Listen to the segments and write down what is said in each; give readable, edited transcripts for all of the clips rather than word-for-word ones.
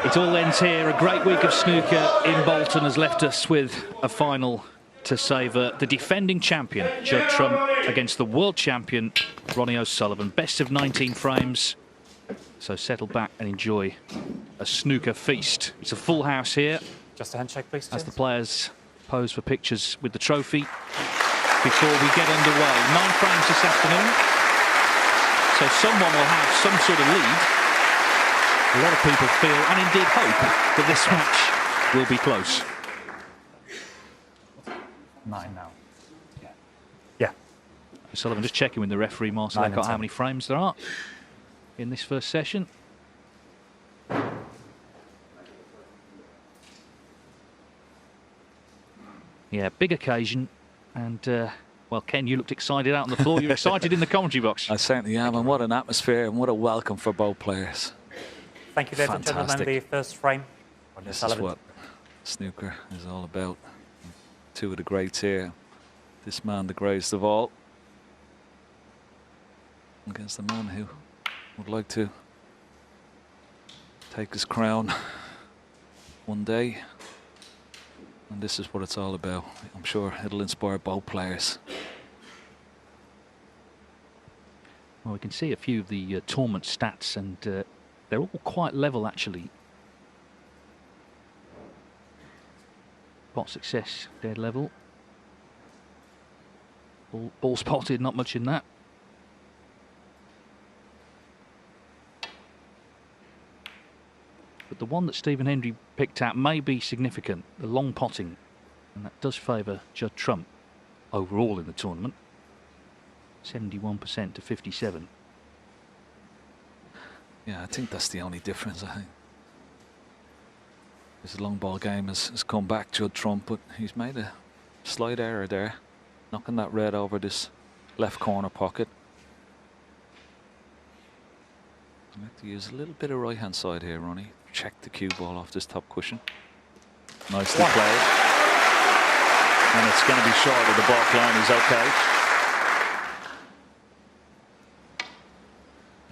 It all ends here. A great week of snooker in Bolton has left us with a final to savour. The defending champion, Judd Trump, against the world champion, Ronnie O'Sullivan. Best of 19 frames. So settle back and enjoy a snooker feast. It's a full house here. Just a handshake, please. As the players pose for pictures with the trophy before we get underway. 9 frames this afternoon. So someone will have some sort of lead. A lot of people feel, and indeed hope, that this match will be close. 9 now. Yeah. O'Sullivan just checking with the referee, Marcel, got how many frames there are in this first session. Yeah, big occasion. And, well, Ken, you looked excited out on the floor. You're excited in the commentary box. I certainly am. And what an atmosphere and what a welcome for both players. Thank you, ladies and gentlemen. The first frame. This is what snooker is all about. 2 of the greats here. This man, the greatest of all, against the man who would like to take his crown one day. And this is what it's all about. I'm sure it'll inspire both players. Well, we can see a few of the tournament stats, and they're all quite level, actually. Pot success, dead level. Ball spotted, not much in that. But the one that Stephen Hendry picked out may be significant, the long potting. And that does favour Judd Trump overall in the tournament. 71% to 57%. Yeah, I think that's the only difference, I think. This long ball game has come back, Judd Trump, but he's made a slight error there, knocking that red over this left corner pocket. I like to use a little bit of right hand side here, Ronnie. Check the cue ball off this top cushion. Nicely played. And it's going to be short of the baulk line. He's okay.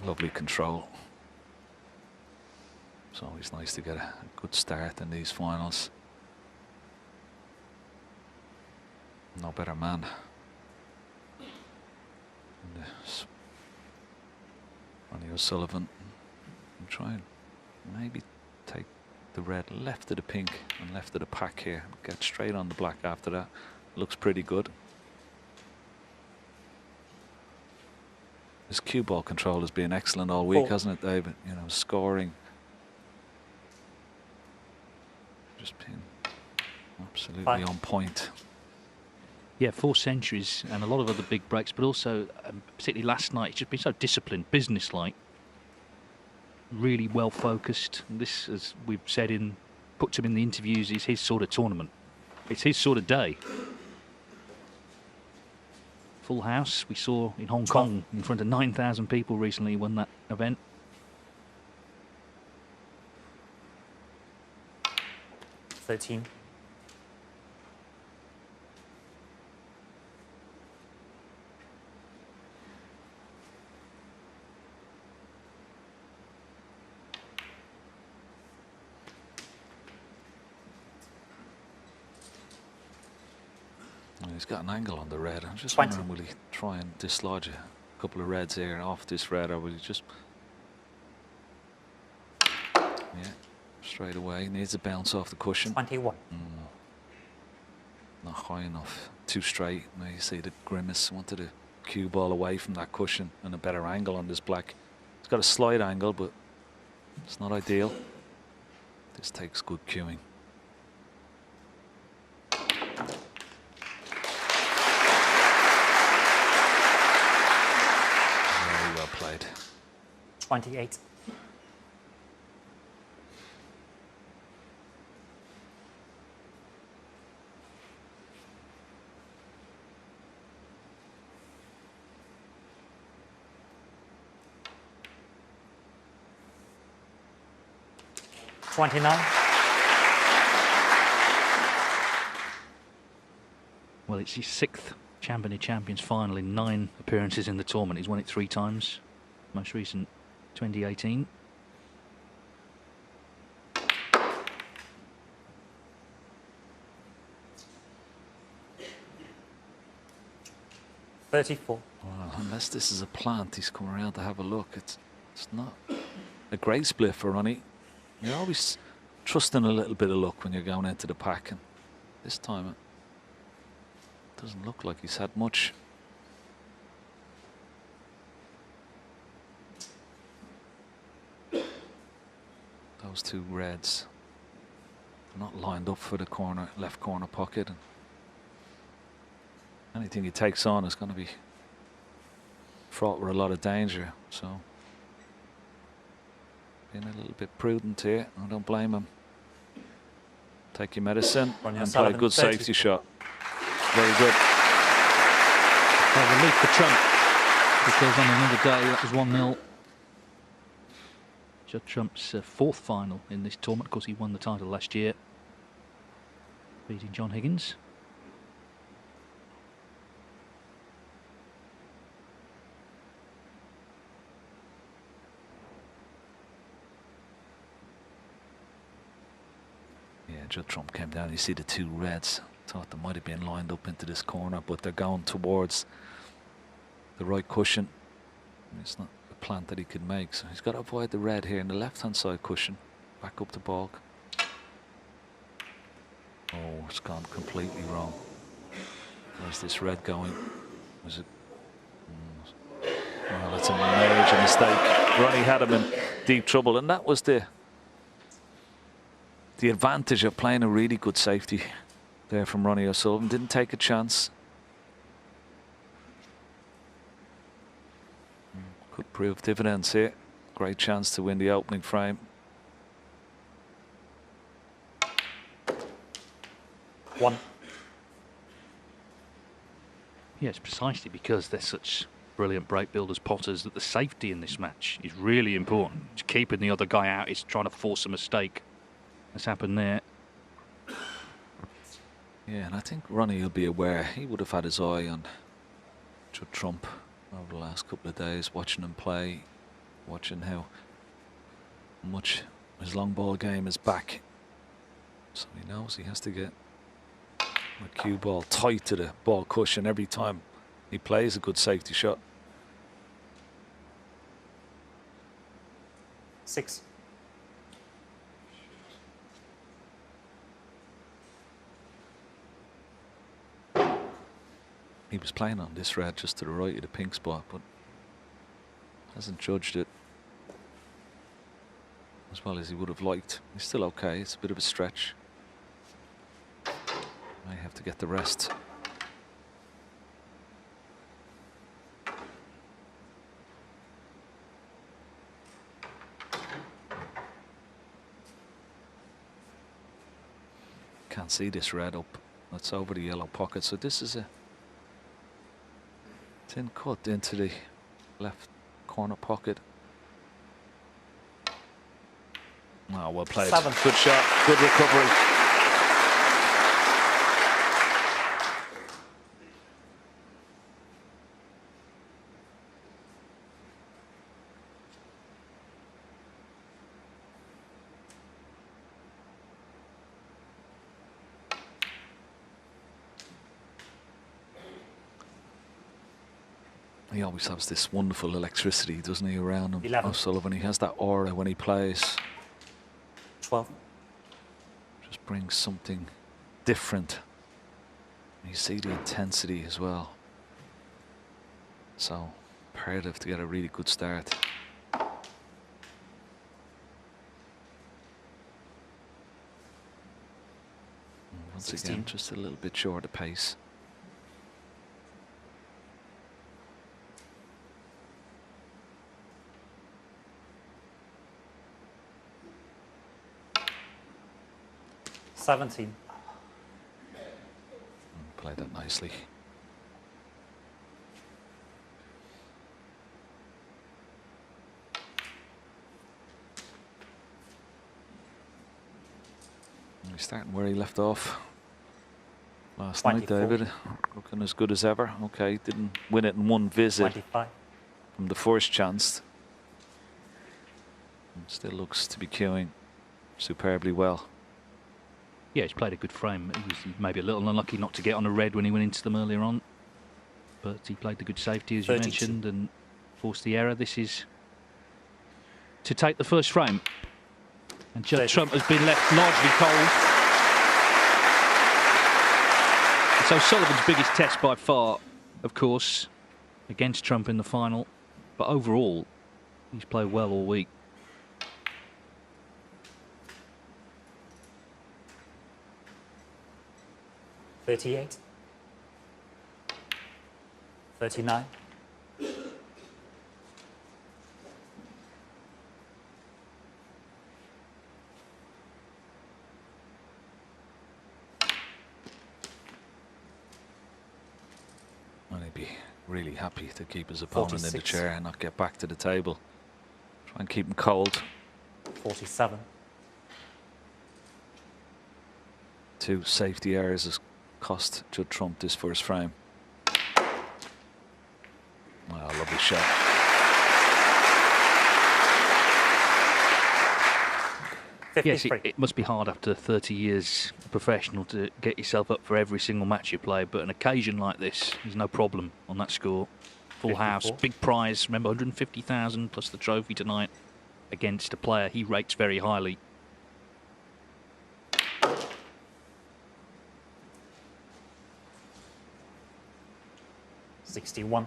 Lovely control. It's always nice to get a good start in these finals. No better man. Ronnie O'Sullivan. And try and maybe take the red left of the pink and left of the pack here. Get straight on the black after that. Looks pretty good. His cue ball control has been excellent all week, hasn't it, David? You know, scoring. Just been absolutely on point. Yeah, 4 centuries and a lot of other big breaks, but also, particularly last night, it's just been so disciplined, businesslike. Really well focused. And this, as we've said, put him in the interviews, is his sort of tournament. It's his sort of day. Full house. We saw in Hong Kong in front of 9,000 people recently. He won that event. $13. He's got an angle on the red. I'm just wondering, will he try and dislodge a couple of reds here off this red, or will he just... Yeah, straight away. Needs a bounce off the cushion. 21. Not high enough. Too straight. Now you see the grimace. Wanted a cue ball away from that cushion and a better angle on this black. It's got a slight angle, but it's not ideal. This takes good cueing. Very well played. 28. Well, it's his 6th Champion of Champions final in 9 appearances in the tournament. He's won it 3 times. Most recent, 2018. 34. Well, unless this is a plant, he's come around to have a look. It's not a great split for Ronnie. You're always trusting a little bit of luck when you're going into the pack, and this time it doesn't look like he's had much. Those two reds are not lined up for the corner, left corner pocket, and anything he takes on is going to be fraught with a lot of danger. So being a little bit prudent here. I don't blame him. Take your medicine and play a good safety shot. Very good. Well, relief for Trump, because on another day that was 1-0. Judd Trump's fourth final in this tournament. Of course, he won the title last year, beating John Higgins. Yeah, Judd Trump came down. You see the two reds. Thought they might have been lined up into this corner, but they're going towards the right cushion. It's not a plant that he could make, so he's got to avoid the red here in the left-hand side cushion. Back up the ball. Oh, it's gone completely wrong. Where's this red going? Was it? Well, that's a major mistake. Ronnie had him in deep trouble, and that was the advantage of playing a really good safety there from Ronnie O'Sullivan. Didn't take a chance. Could prove dividends here. Great chance to win the opening frame. 1. Yes, precisely because they're such brilliant break builders, potters, that the safety in this match is really important. It's keeping the other guy out. It's trying to force a mistake. That's happened there. Yeah, and I think Ronnie will be aware. He would have had his eye on Judd Trump over the last couple of days, watching him play, watching how much his long ball game is back. So he knows he has to get a cue ball tight to the ball cushion every time he plays a good safety shot. 6. He was playing on this red just to the right of the pink spot, but hasn't judged it as well as he would have liked. He's still okay. It's a bit of a stretch. May have to get the rest. Can't see this red up. That's over the yellow pocket. So this is a thin cut into the left corner pocket. Oh, well played. 7. Good shot. Good recovery. He always has this wonderful electricity, doesn't he, around him? 11. O'Sullivan, he has that aura when he plays. 12. Just brings something different. You see the intensity as well. So imperative to get a really good start. Once 16. again, just a little bit short of pace. $17. Played that nicely. He's starting where he left off last 24. night, David. Looking as good as ever. Okay, didn't win it in one visit 25. from the first chance. Still looks to be queuing superbly well. Yeah, he's played a good frame. He was maybe a little unlucky not to get on a red when he went into them earlier on. but he played the good safety, as you 32. mentioned, and forced the error. This is to take the first frame. And Judd Trump has been left largely cold. It's O'Sullivan's biggest test by far, of course, against Trump in the final. But overall, he's played well all week. $38. $39. And he'd be really happy to keep his opponent 46. in the chair and not get back to the table. Try and keep him cold. 47. 2 safety errors has cost Judd Trump this first frame. Wow, lovely shot. Yes, it must be hard after 30 years professional to get yourself up for every single match you play, but an occasion like this, there's no problem on that score. Full 54. house, big prize, remember 150,000 plus the trophy tonight against a player he rates very highly. $61.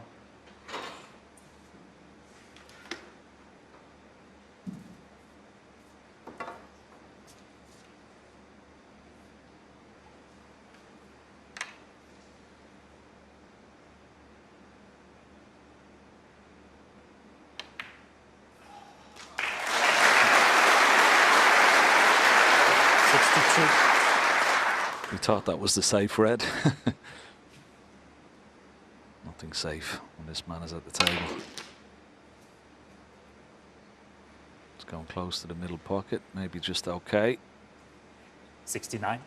We thought that was the safe red. Nothing safe when this man is at the table. It's going close to the middle pocket, maybe just okay. 69.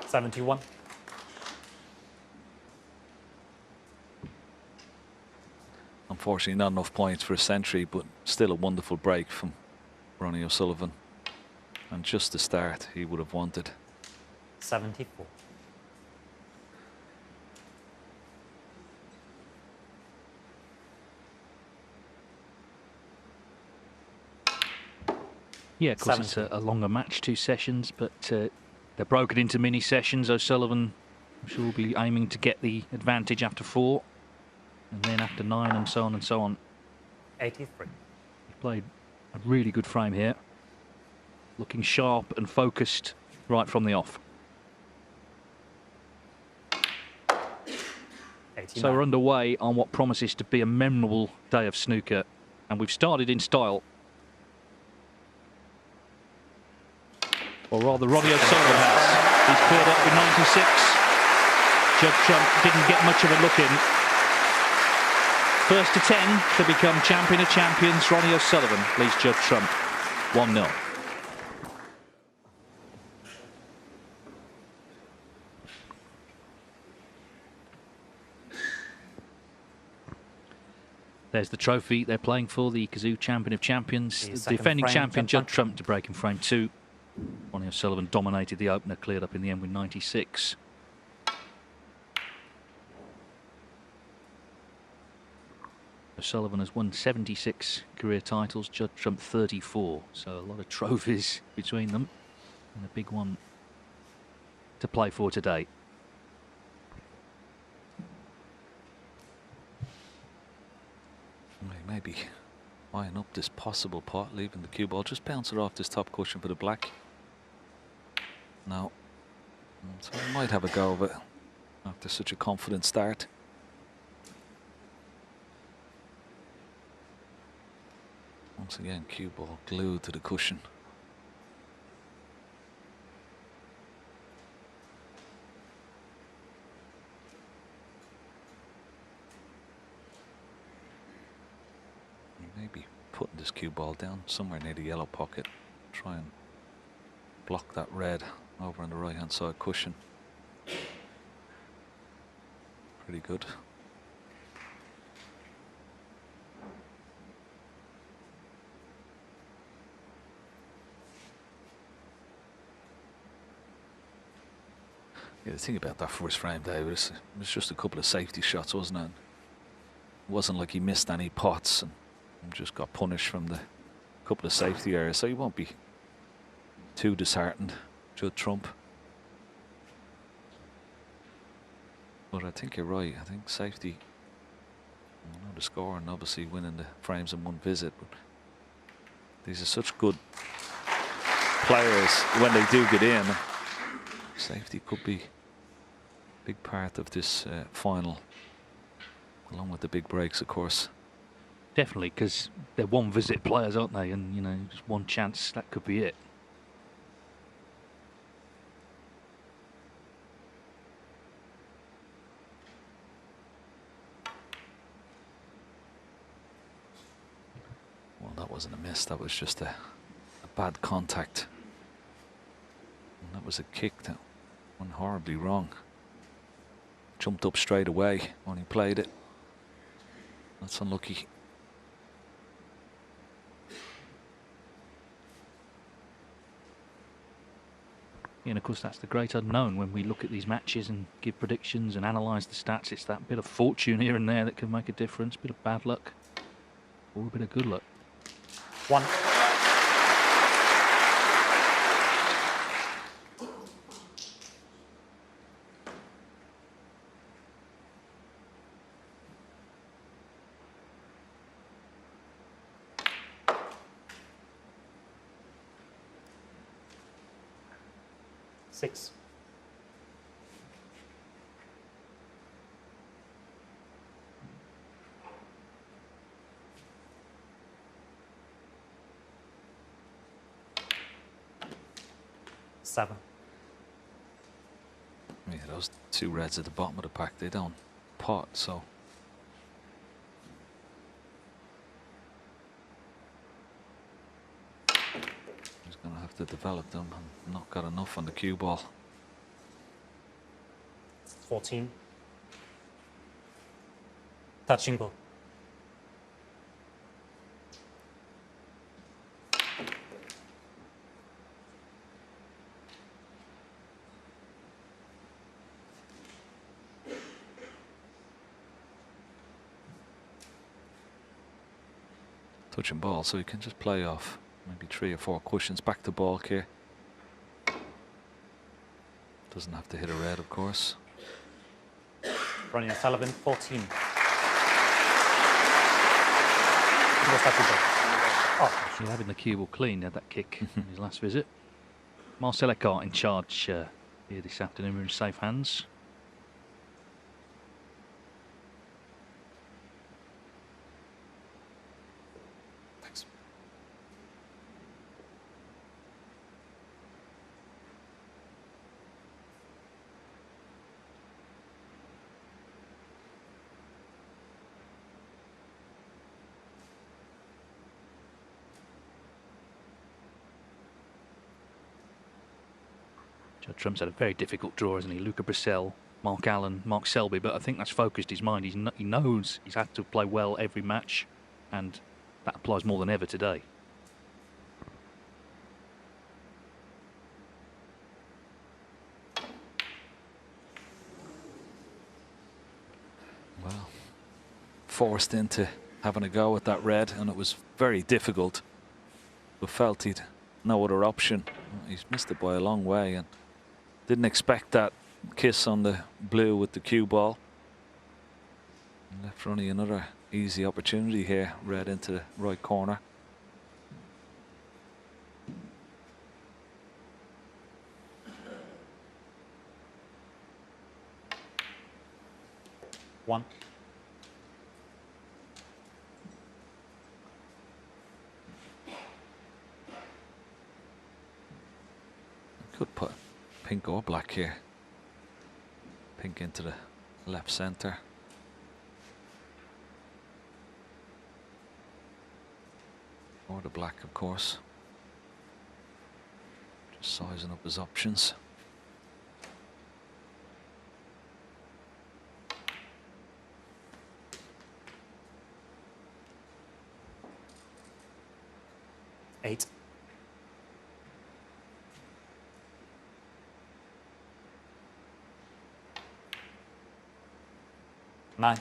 $71. Unfortunately, not enough points for a century, but still a wonderful break from Ronnie O'Sullivan. And just the start he would have wanted. 74. Yeah, of course, it's a longer match, 2 sessions, but they're broken into mini sessions. O'Sullivan, I'm sure, will be aiming to get the advantage after 4, and then after 9, and so on and so on. 83. He played a really good frame here, looking sharp and focused right from the off. 89. So we're underway on what promises to be a memorable day of snooker, and we've started in style. Or rather, Ronnie O'Sullivan has. He's cleared up with 96. Judd Trump didn't get much of a look in. First to 10 to become champion of champions. Ronnie O'Sullivan leads Judd Trump 1-0. There's the trophy they're playing for, the Kazoo Champion of Champions. The defending champion, Judd Trump, to break in frame 2. Ronnie O'Sullivan dominated the opener, cleared up in the end with 96. O'Sullivan has won 76 career titles, Judd Trump 34. So a lot of trophies between them, and a big one to play for today. Maybe eyeing up this possible pot, leaving the cue ball, just bounce it off this top cushion for the black. No. So he might have a go of it after such a confident start. Once again, cue ball glued to the cushion. Maybe putting this cue ball down somewhere near the yellow pocket. Try and block that red over on the right hand side cushion. Pretty good. the thing about that first frame, David, it was just a couple of safety shots, wasn't it? It wasn't like he missed any pots and just got punished from the couple of safety areas, so he won't be too disheartened, Judd Trump. But I think you're right. I think safety, I know the score and obviously winning the frames in one visit, but these are such good players when they do get in. Safety could be a big part of this final, along with the big breaks, of course. Definitely, because they're one visit players, aren't they? And, you know, just one chance, that could be it. Well, that wasn't a miss, that was just a bad contact. And that was a kick that went horribly wrong. Jumped up straight away when he played it. That's unlucky. And of course, that's the great unknown when we look at these matches and give predictions and analyse the stats. It's that bit of fortune here and there that can make a difference, a bit of bad luck or a bit of good luck. 1. Six. Seven. Yeah, those two reds at the bottom of the pack, they don't pot, so he's going to have to develop them and not got enough on the cue ball. 14. Touching ball. Touching ball, so he can just play off maybe 3 or 4 cushions back to ball here. Doesn't have to hit a red, of course. Ronnie O'Sullivan, 14. Actually having the cue ball clean, had that kick in his last visit. Marcel Eckhart in charge here this afternoon. We're in safe hands. Thanks. Judd Trump's had a very difficult draw, hasn't he? Luca Brissell, Mark Allen, Mark Selby, but I think that's focused his mind. He knows he's had to play well every match, and that applies more than ever today. Well, forced into having a go at that red, and it was very difficult, but felt he'd no other option. He's missed it by a long way and didn't expect that kiss on the blue with the cue ball. And left Ronnie another easy opportunity here, red into the right corner. One. Could put pink or black here. Pink into the left center. Or the black, of course. Just sizing up his options. Eight. 9.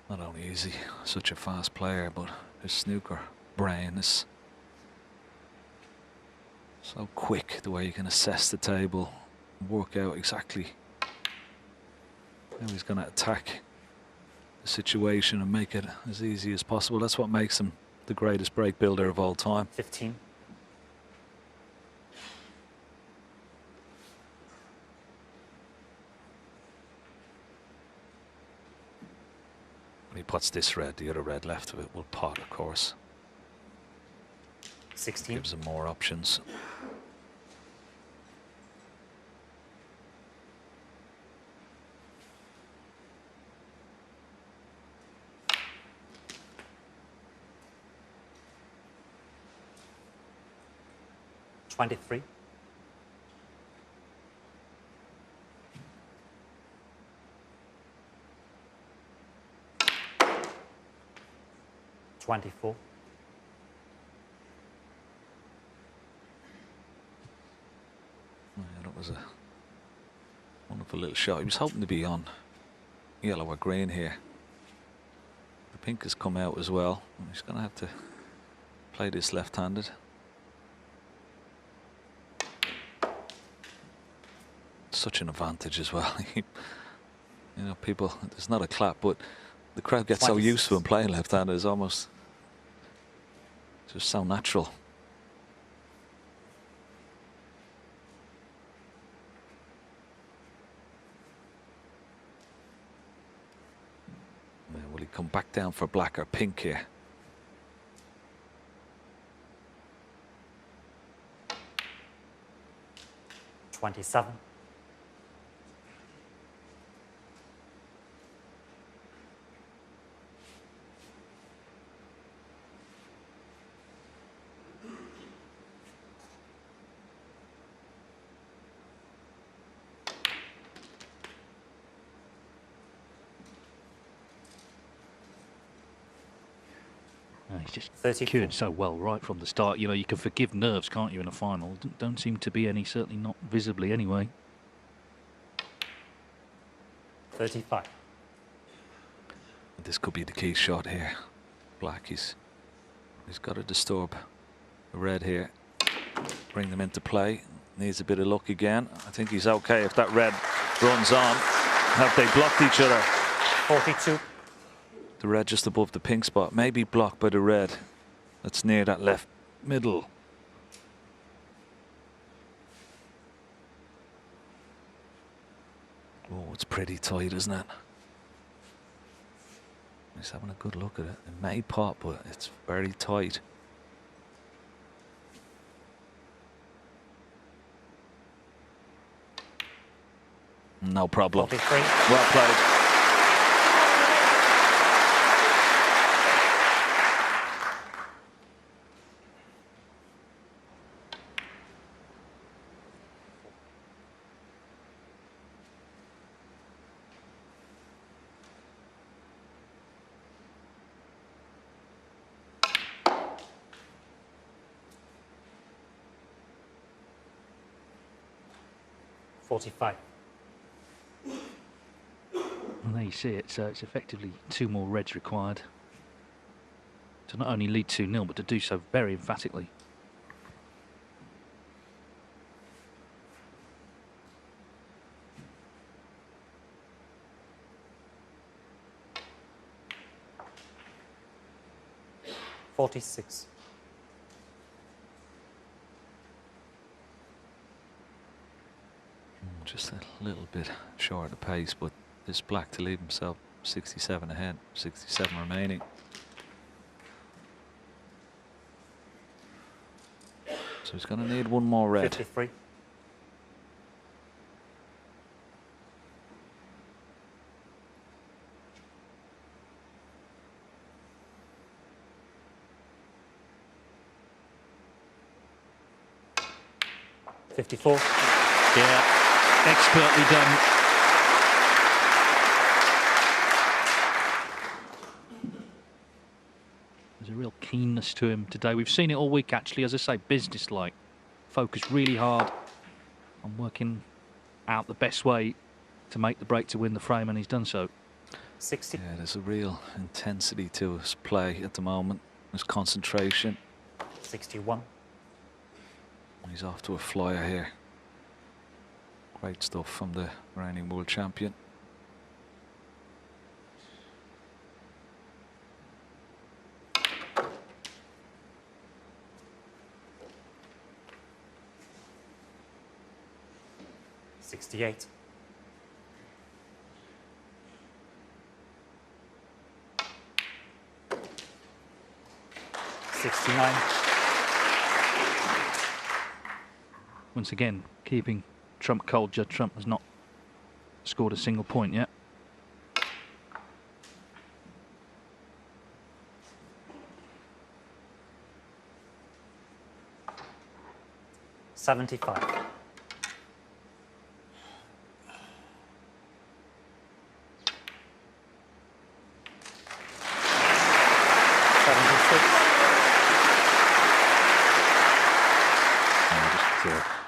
Not only is he such a fast player, but his snooker brain is so quick, the way you can assess the table, work out exactly how he's going to attack the situation and make it as easy as possible. That's what makes him the greatest break builder of all time. 15. When he puts this red, the other red left of it will pot, of course. 16. Gives him more options. $23. 24. Yeah, that was a wonderful little shot. He was hoping to be on yellow or green here. The pink has come out as well. He's going to have to play this left-handed. Such an advantage as well. You know, people, there's not a clap, but the crowd gets so used to him playing left-handed. It's almost just so natural. Will he come back down for black or pink here? $27. He's just 34. cured so well right from the start. You know, you can forgive nerves, can't you, in a final? Don't seem to be any, certainly not visibly anyway. 35. This could be the key shot here. Black, he's got to disturb the red here. Bring them into play. Needs a bit of luck again. I think he's okay if that red runs on. Have they blocked each other? 42. The red just above the pink spot, maybe blocked by the red that's near that left middle. Oh, it's pretty tight, isn't it? He's having a good look at it. It may pop, but it's very tight. No problem. 43. Well played. $45. And there you see it, so it's effectively 2 more reds required to not only lead 2-0, but to do so very emphatically. $46. Just a little bit short of pace, but this black to leave himself 67 ahead, 67 remaining. So he's going to need 1 more red. 53. $54. Yeah. Expertly done. There's a real keenness to him today. We've seen it all week, actually, as I say, businesslike. Focused really hard on working out the best way to make the break to win the frame, and he's done so. 60. Yeah, there's a real intensity to his play at the moment. His concentration. 61. He's off to a flyer here. Great stuff from the reigning world champion. $68. Once again, keeping Trump cold. Judd Trump has not scored a single point yet. $75.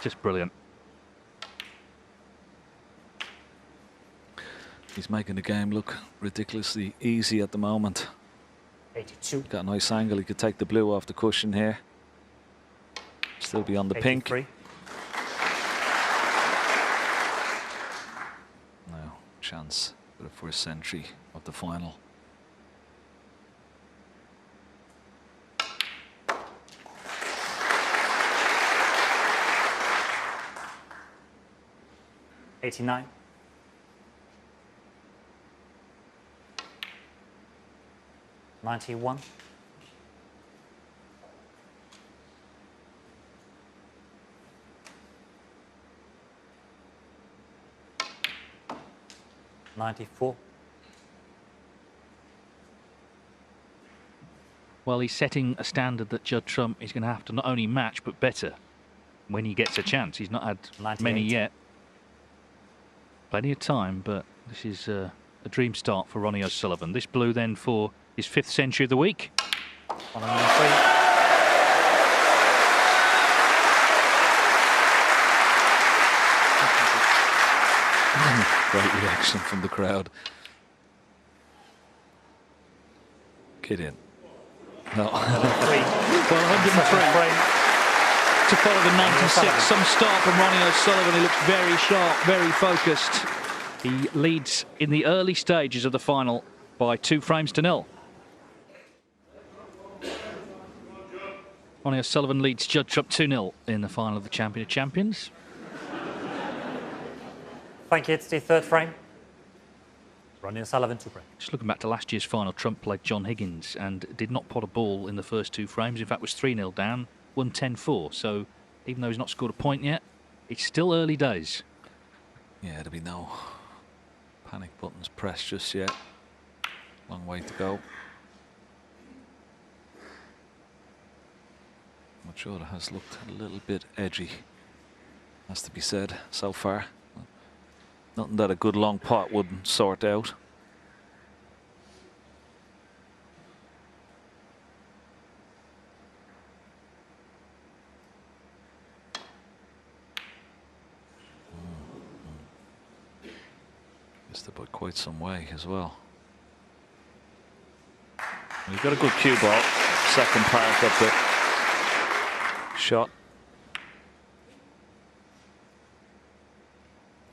Just brilliant. He's making the game look ridiculously easy at the moment. 82. Got a nice angle. He could take the blue off the cushion here. Still be on the 83. pink. No chance for the first century of the final. $89. 91. $94. Well, he's setting a standard that Judd Trump is going to have to not only match but better when he gets a chance. He's not had 98. many yet. Plenty of time, but this is a dream start for Ronnie O'Sullivan. This blue then for his 5th century of the week. 103. Great reaction from the crowd. Get in. No. 103. Well, 103 to follow the 96. Some start from Ronnie O'Sullivan. He looks very sharp, very focused. He leads in the early stages of the final by 2 frames to 0. Ronnie O'Sullivan leads Judd Trump 2-0 in the final of the Champion of Champions. Thank you. It's the 3rd frame. Ronnie O'Sullivan 2 break. Just looking back to last year's final, Trump played John Higgins and did not pot a ball in the first 2 frames. In fact, was 3-0 down, won 10-4. So even though he's not scored a point yet, it's still early days. Yeah, there'll be no panic buttons pressed just yet. Long way to go. Not sure it has looked a little bit edgy, has to be said, so far. Nothing that a good long pot wouldn't sort out. Missed it by quite some way as well. He's got a good cue ball. Second part of the shot.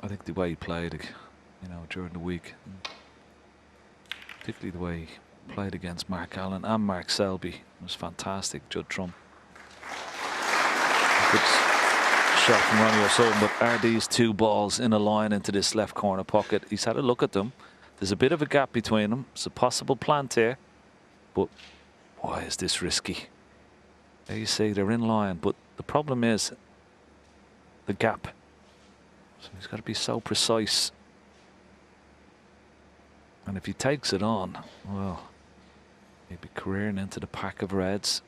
I think the way he played, you know, during the week, particularly the way he played against Mark Allen and Mark Selby, was fantastic. Judd Trump. Good shot from Ronnie O'Sullivan, but are these 2 balls in a line into this left corner pocket? He's had a look at them. There's a bit of a gap between them. It's a possible plant here, but why is this risky? There you see, they're in line, but the problem is the gap. So he's got to be so precise. And if he takes it on, well, he'd be careering into the pack of reds.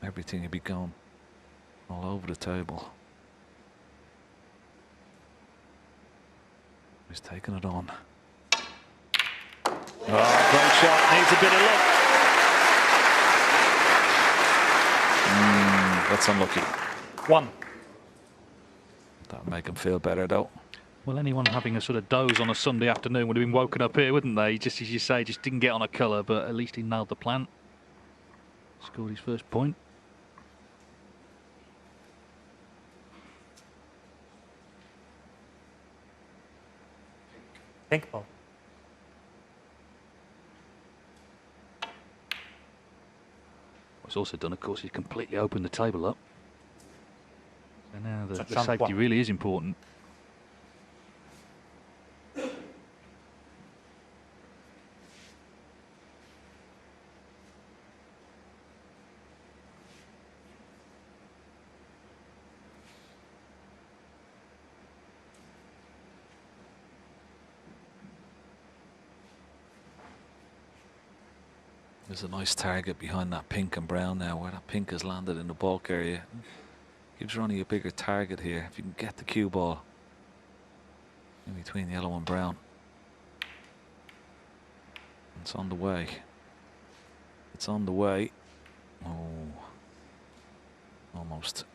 Everything would be going all over the table. He's taking it on. Oh, great shot. Needs a bit of luck. That's unlucky. 1. That'll make him feel better, though. Well, anyone having a sort of doze on a Sunday afternoon would have been woken up here, wouldn't they? Just as you say, just didn't get on a colour, but at least he nailed the plant. Scored his first point. Pink ball. What's also done, of course, is completely opened the table up. So now the Trump safety won. really is important. There's a nice target behind that pink and brown now, where that pink has landed in the bulk area. Gives Ronnie a bigger target here. If you can get the cue ball in between yellow and brown. It's on the way. It's on the way. Oh, almost.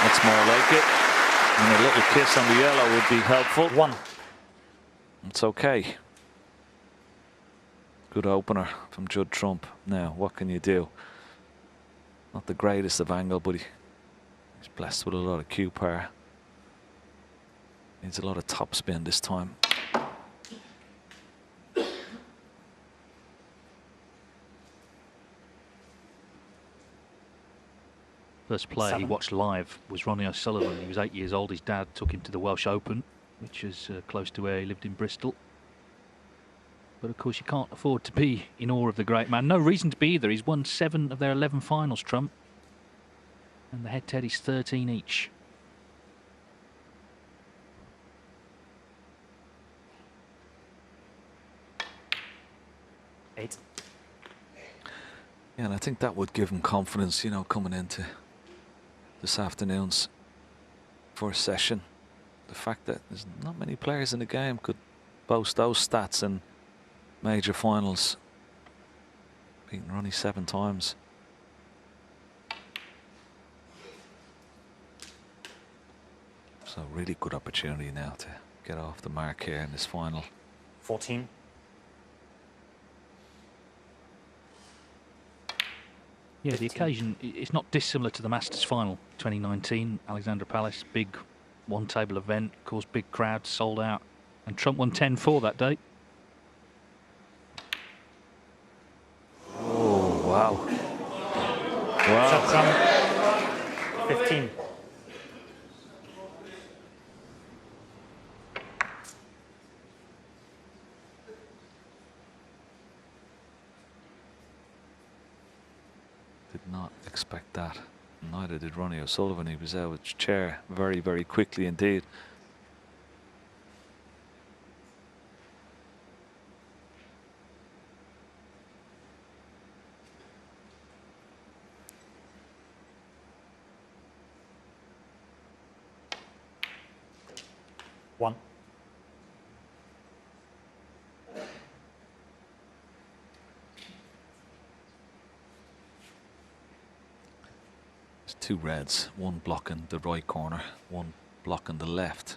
That's more like it. And a little kiss on the yellow would be helpful. 1. It's okay. Good opener from Judd Trump. Now, what can you do? Not the greatest of angle, but he's blessed with a lot of cue power. Needs a lot of top spin this time. First player he 7. watched live was Ronnie O'Sullivan. He was 8 years old. His dad took him to the Welsh Open, which is close to where he lived in Bristol. But of course you can't afford to be in awe of the great man. No reason to be either. He's won 7 of their 11 finals, Trump. And the head-to-head is 13 each. Eight. Yeah, and I think that would give him confidence, you know, coming into this afternoon's first session. The fact that there's not many players in the game could boast those stats in major finals. Beaten Ronnie 7 times. So really good opportunity now to get off the mark here in this final. 14. Yeah, the occasion, it's not dissimilar to the Masters final 2019. Alexandra Palace, big one-table event, caused big crowds, sold out. And Trump won 10-4 that day. Oh, wow. Judd Trump. 15. Did not expect that. Neither did Ronnie O'Sullivan. He was out of his chair very, very quickly indeed. One. There's 2 reds, one blocking the right corner, one blocking the left.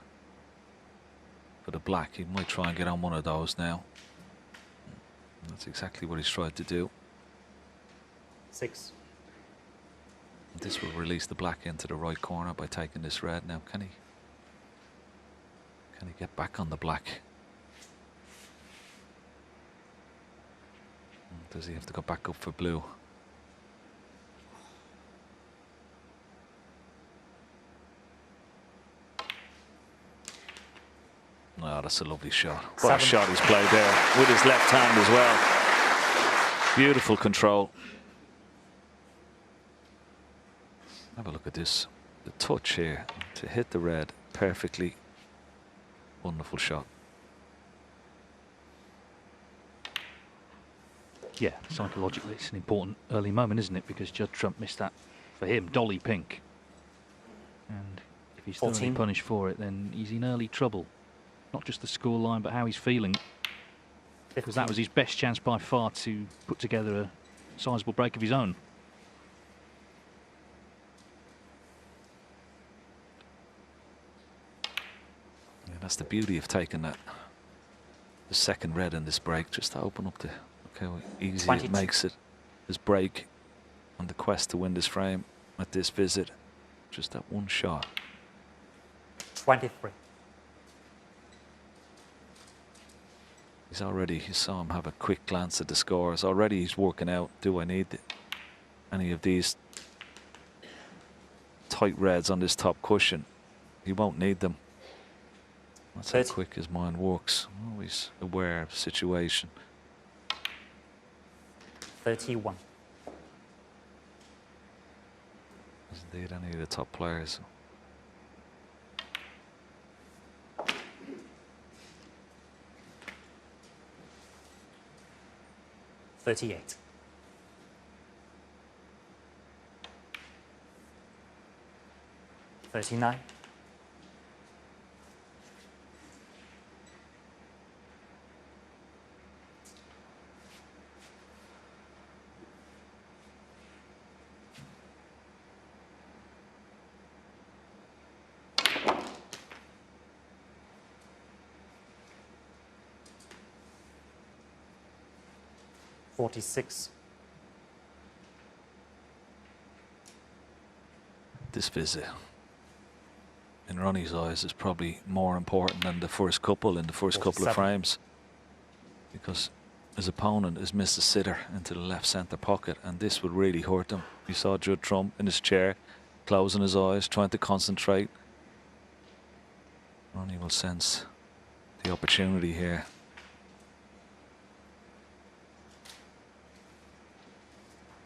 For the black, he might try and get on one of those now. That's exactly what he's tried to do. 6. This will release the black into the right corner by taking this red. Now, can he get back on the black? Does he have to go back up for blue? Oh, that's a lovely shot. What a 7. shot he's played there with his left hand as well. Beautiful control. Have a look at this. The touch here to hit the red perfectly. Wonderful shot. Yeah, psychologically it's an important early moment, isn't it? Because Judd Trump missed that, for him, dolly pink. And if he's thoroughly 14. punished for it, then he's in early trouble. Not just the scoreline, but how he's feeling. Because that was his best chance by far to put together a sizable break of his own. Yeah, that's the beauty of taking that. The second red in this break, just to open up the, look how easy 22. it makes it. This break on the quest to win this frame at this visit. Just that one shot. 23. He's already, you saw him have a quick glance at the scores. Already he's working out, do I need any of these tight reds on this top cushion? He won't need them. That's how quick his mind works. Always aware of the situation. 31. As indeed any of the top players. 38. 39. 46. This visit, in Ronnie's eyes, is probably more important than the first couple in the first couple of 47. frames, because his opponent has missed a sitter into the left centre pocket, and this would really hurt him. You saw Judd Trump in his chair, closing his eyes, trying to concentrate. Ronnie will sense the opportunity here.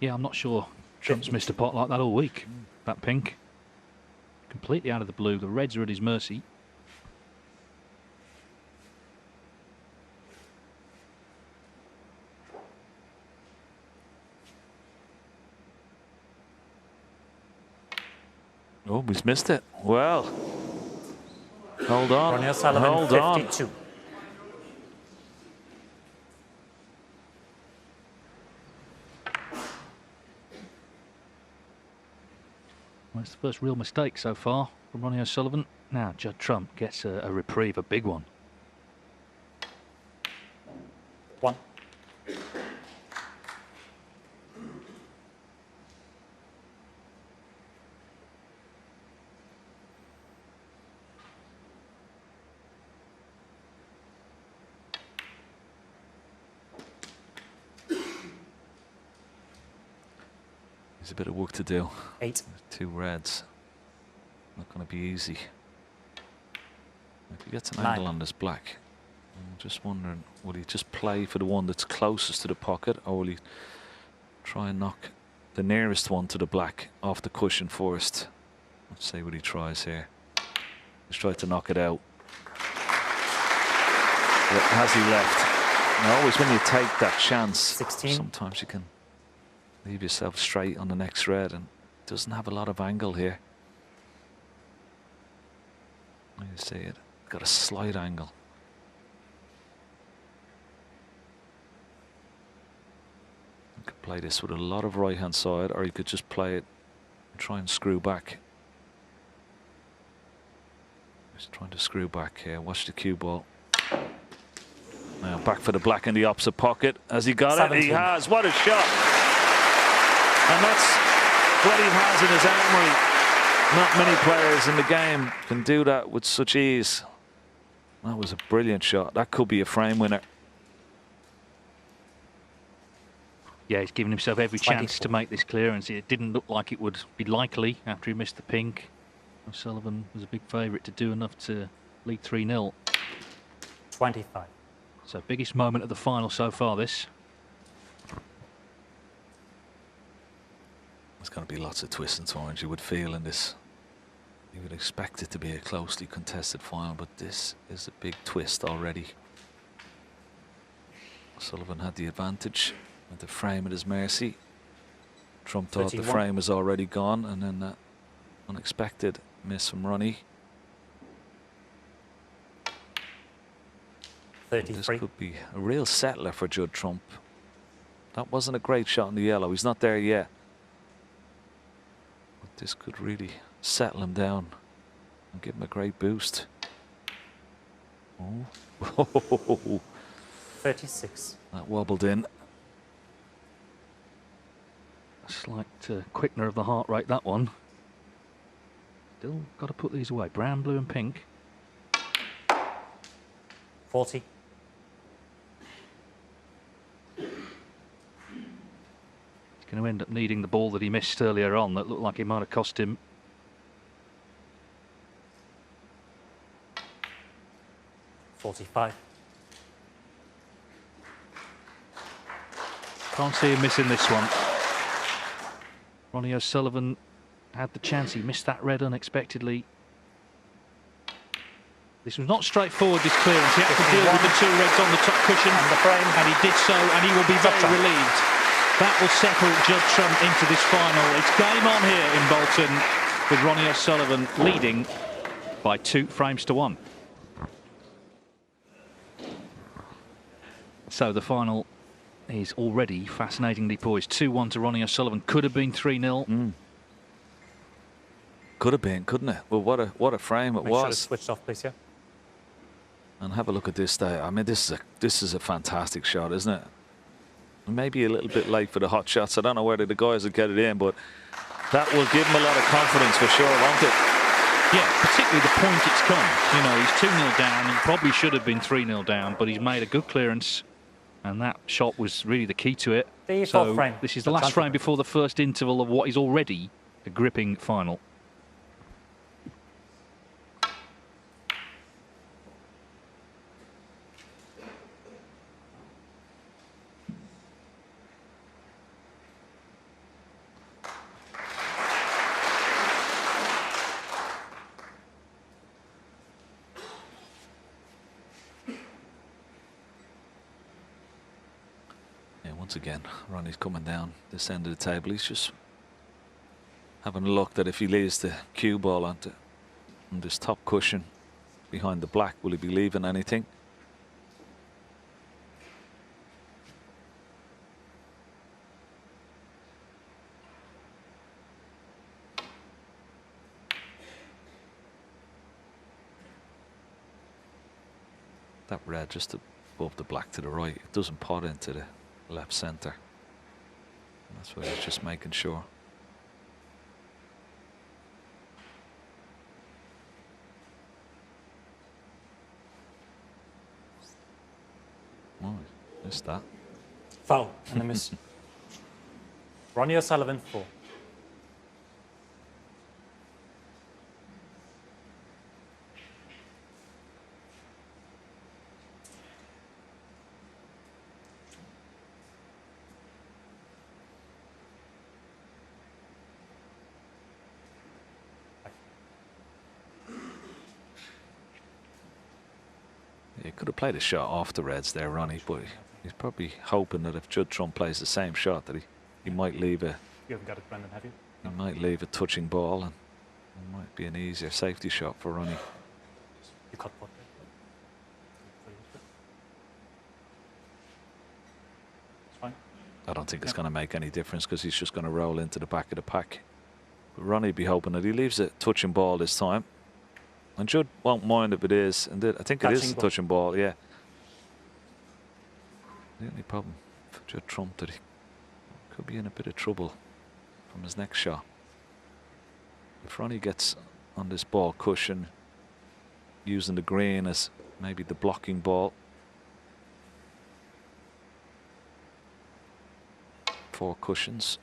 Yeah, I'm not sure Trump's missed a pot like that all week. That pink. Completely out of the blue. The reds are at his mercy. Oh, he's missed it. Well, hold on. Ronnie O'Sullivan, Hold 52. on. Well, it's the first real mistake so far from Ronnie O'Sullivan. Now Judd Trump gets a reprieve, a big one. 1. There's a bit of work to do. 8. Two reds. Not going to be easy. If he gets an 9. angle on this black, I'm just wondering, will he just play for the one that's closest to the pocket, or will he try and knock the nearest one to the black off the cushion first? Let's see what he tries here. He's tried to knock it out. But has he left? And always when you take that chance, 16. sometimes you can leave yourself straight on the next red, and it doesn't have a lot of angle here. You see it, got a slight angle. You could play this with a lot of right hand side, or you could just play it and try and screw back. He's trying to screw back here. Watch the cue ball. Now back for the black in the opposite pocket. Has he got 17. it? He has. What a shot. And that's what he has in his armory. Not many players in the game can do that with such ease. That was a brilliant shot. That could be a frame winner. Yeah, he's given himself every 24. chance to make this clearance. It didn't look like it would be likely after he missed the pink. O'Sullivan was a big favourite to do enough to lead 3-0. 25. So biggest moment of the final so far, this. There's going to be lots of twists and turns, you would feel, in this. You would expect it to be a closely contested final, but this is a big twist already. Sullivan had the advantage With the frame at his mercy. Trump thought 31. the frame was already gone, and then that unexpected miss from Ronnie. This 33. could be a real settler for Judd Trump. That wasn't a great shot in the yellow. He's not there yet. But this could really settle him down and give him a great boost. Oh. 36. That wobbled in. A slight quickener of the heart rate, that one. Still got to put these away. Brown, blue and pink. 40. He's going to end up needing the ball that he missed earlier on that looked like it might have cost him. $45. Can't see him missing this one. Ronnie O'Sullivan had the chance. He missed that red unexpectedly. This was not straightforward, this clearance. He had to deal with the two reds on the top cushion. And the frame. And he did so, and he will be very relieved. That will settle Judd Trump into this final. It's game on here in Bolton, with Ronnie O'Sullivan leading by 2 frames to 1. So the final is already fascinatingly poised. 2-1 to Ronnie O'Sullivan. Could have been 3-0. Could have been, couldn't it? Well, what a frame it Make sure was. it's switched off, please, yeah. And have a look at this day. I mean, this is a fantastic shot, isn't it? Maybe a little bit late for the hot shots. I don't know whether the guys will get it in, but that will give him a lot of confidence for sure, won't it? Yeah, particularly the point it's come. You know, he's 2-0 down. He probably should have been 3-0 down, but he's made a good clearance. And that shot was really the key to it. The So fourth frame. this is the last frame before the first interval of what is already a gripping final. Once again, Ronnie's coming down this end of the table. He's just having a look that if he leaves the cue ball on this top cushion behind the black, will he be leaving anything? That red just above the black to the right, it doesn't pot into the left centre. That's why he's just making sure. Oh, missed that. Foul and a miss. Ronnie O'Sullivan 4. He could have played a shot off the reds there, Ronnie, but he's probably hoping that if Judd Trump plays the same shot, that he might leave a. You haven't got it, Brendan, have you? He might leave a touching ball, and it might be an easier safety shot for Ronnie. You cut what? It's fine. I don't think it's going to make any difference because he's just going to roll into the back of the pack. But Ronnie be hoping that he leaves a touching ball this time. And Judd won't mind if it is. And I think it is a touching ball, yeah. The only problem for Judd Trump that he could be in a bit of trouble from his next shot. If Ronnie gets on this ball cushion, using the green as maybe the blocking ball. 4 cushions.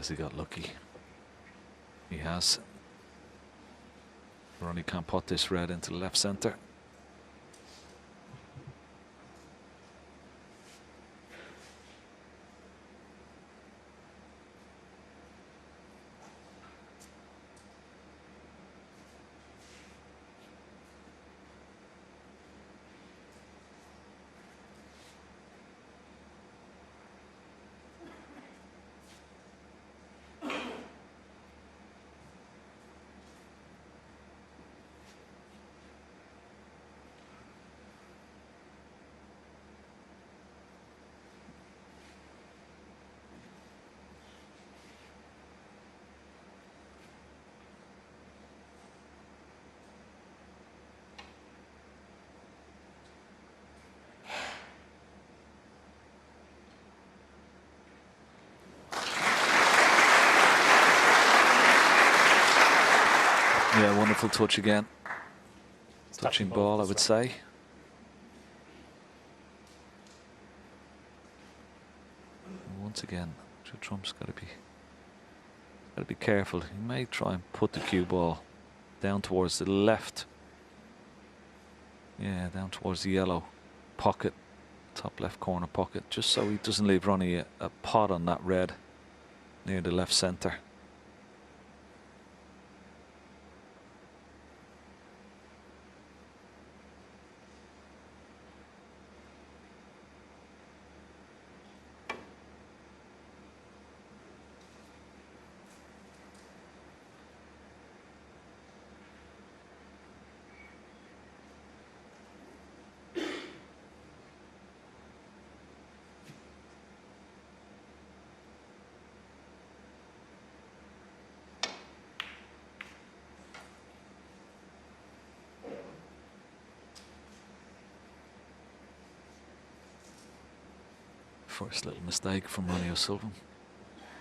Has he got lucky? He has. Ronnie can't put this red into the left centre. Yeah, wonderful touch again. Touching ball, I would say. And once again, Judd Trump's got to be careful. He may try and put the cue ball down towards the left. Yeah, down towards the yellow pocket, top left corner pocket, just so he doesn't leave Ronnie a pot on that red near the left centre. First little mistake from Ronnie O'Sullivan.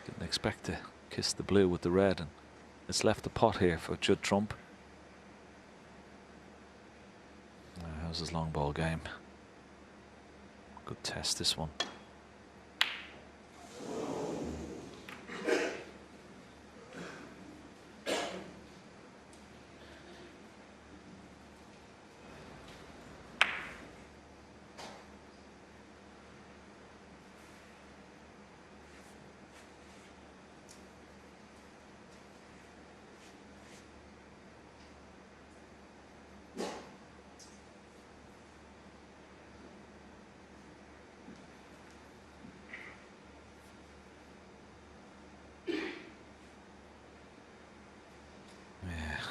Didn't expect to kiss the blue with the red, and it's left the pot here for Judd Trump. How's his long ball game? Good test, this one.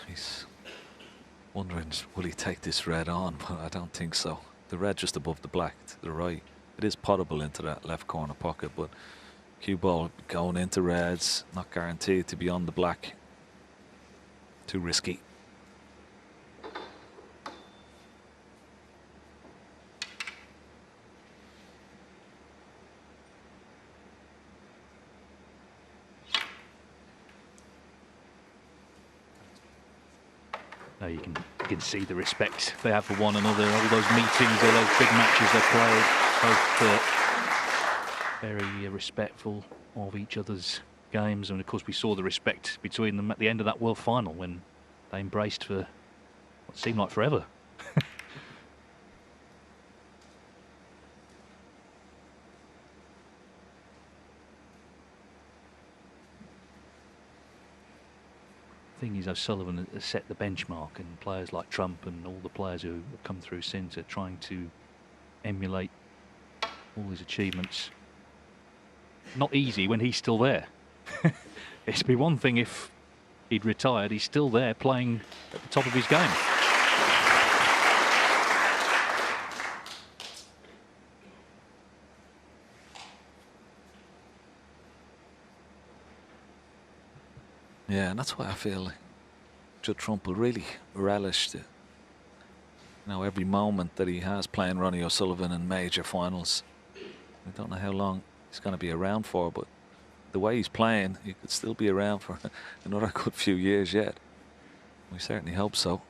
He's wondering, will he take this red on? But I don't think so. The red just above the black to the right. It is potable into that left corner pocket, but cue ball going into reds, not guaranteed to be on the black. Too risky. No, you can see the respect they have for one another. All those meetings, all those big matches they played, both very respectful of each other's games. And of course, we saw the respect between them at the end of that World Final when they embraced for what seemed like forever. Thing is, O'Sullivan has set the benchmark, and players like Trump and all the players who have come through since are trying to emulate all his achievements. Not easy when he's still there. It'd be one thing if he'd retired. He's still there playing at the top of his game. Yeah, and that's why I feel like Judd Trump will really relish every moment that he has playing Ronnie O'Sullivan in major finals. I don't know how long he's going to be around for, but the way he's playing, he could still be around for another good few years yet. We certainly hope so.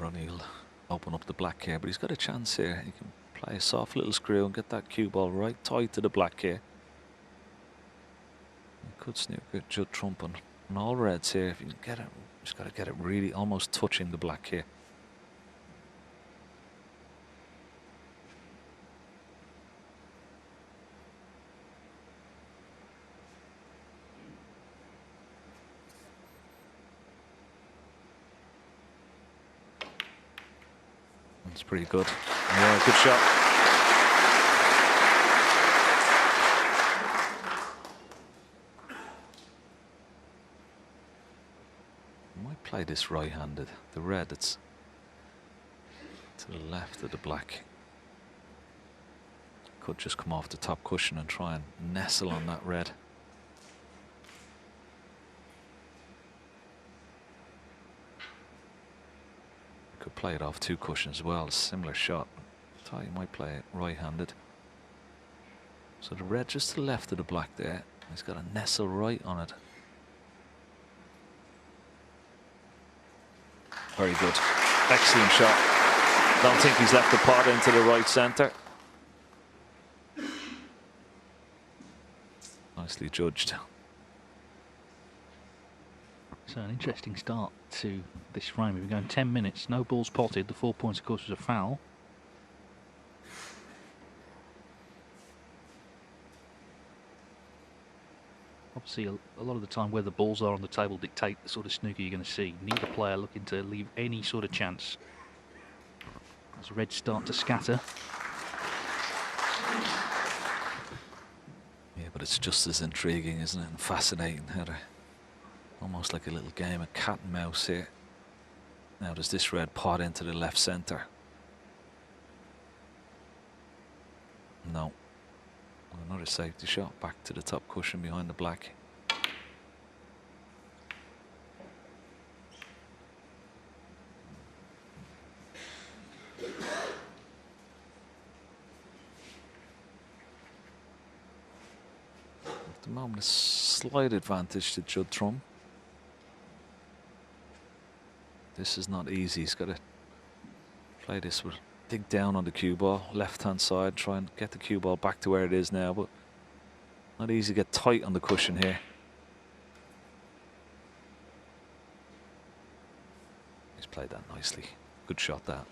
Ronnie will open up the black here, but he's got a chance here. He can play a soft little screw and get that cue ball right tight to the black here. He could snooker Judd Trump on all reds here. If you can get it, just got to get it really almost touching the black here. That's pretty good. Yeah, good shot. Might play this right-handed. The red, it's to the left of the black. Could just come off the top cushion and try and nestle on that red. Could play it off two cushions as well, a similar shot. I thought you might play it right-handed. So the red just to the left of the black there. He's got to nestle right on it. Very good. Excellent shot. Don't think he's left the pot into the right centre. Nicely judged. So an interesting start to this frame. We've been going 10 minutes, no balls potted. The 4 points, of course, was a foul. Obviously, a lot of the time where the balls are on the table dictate the sort of snooker you're going to see. Neither player looking to leave any sort of chance. As reds start to scatter. Yeah, but it's just as intriguing, isn't it? And fascinating how they're almost like a little game of cat and mouse here. Now does this red pot into the left centre? No. Another safety shot back to the top cushion behind the black. At the moment, a slight advantage to Judd Trump. This is not easy. He's got to play this with, dig down on the cue ball, left hand side, try and get the cue ball back to where it is now, but not easy to get tight on the cushion here. He's played that nicely. Good shot, that.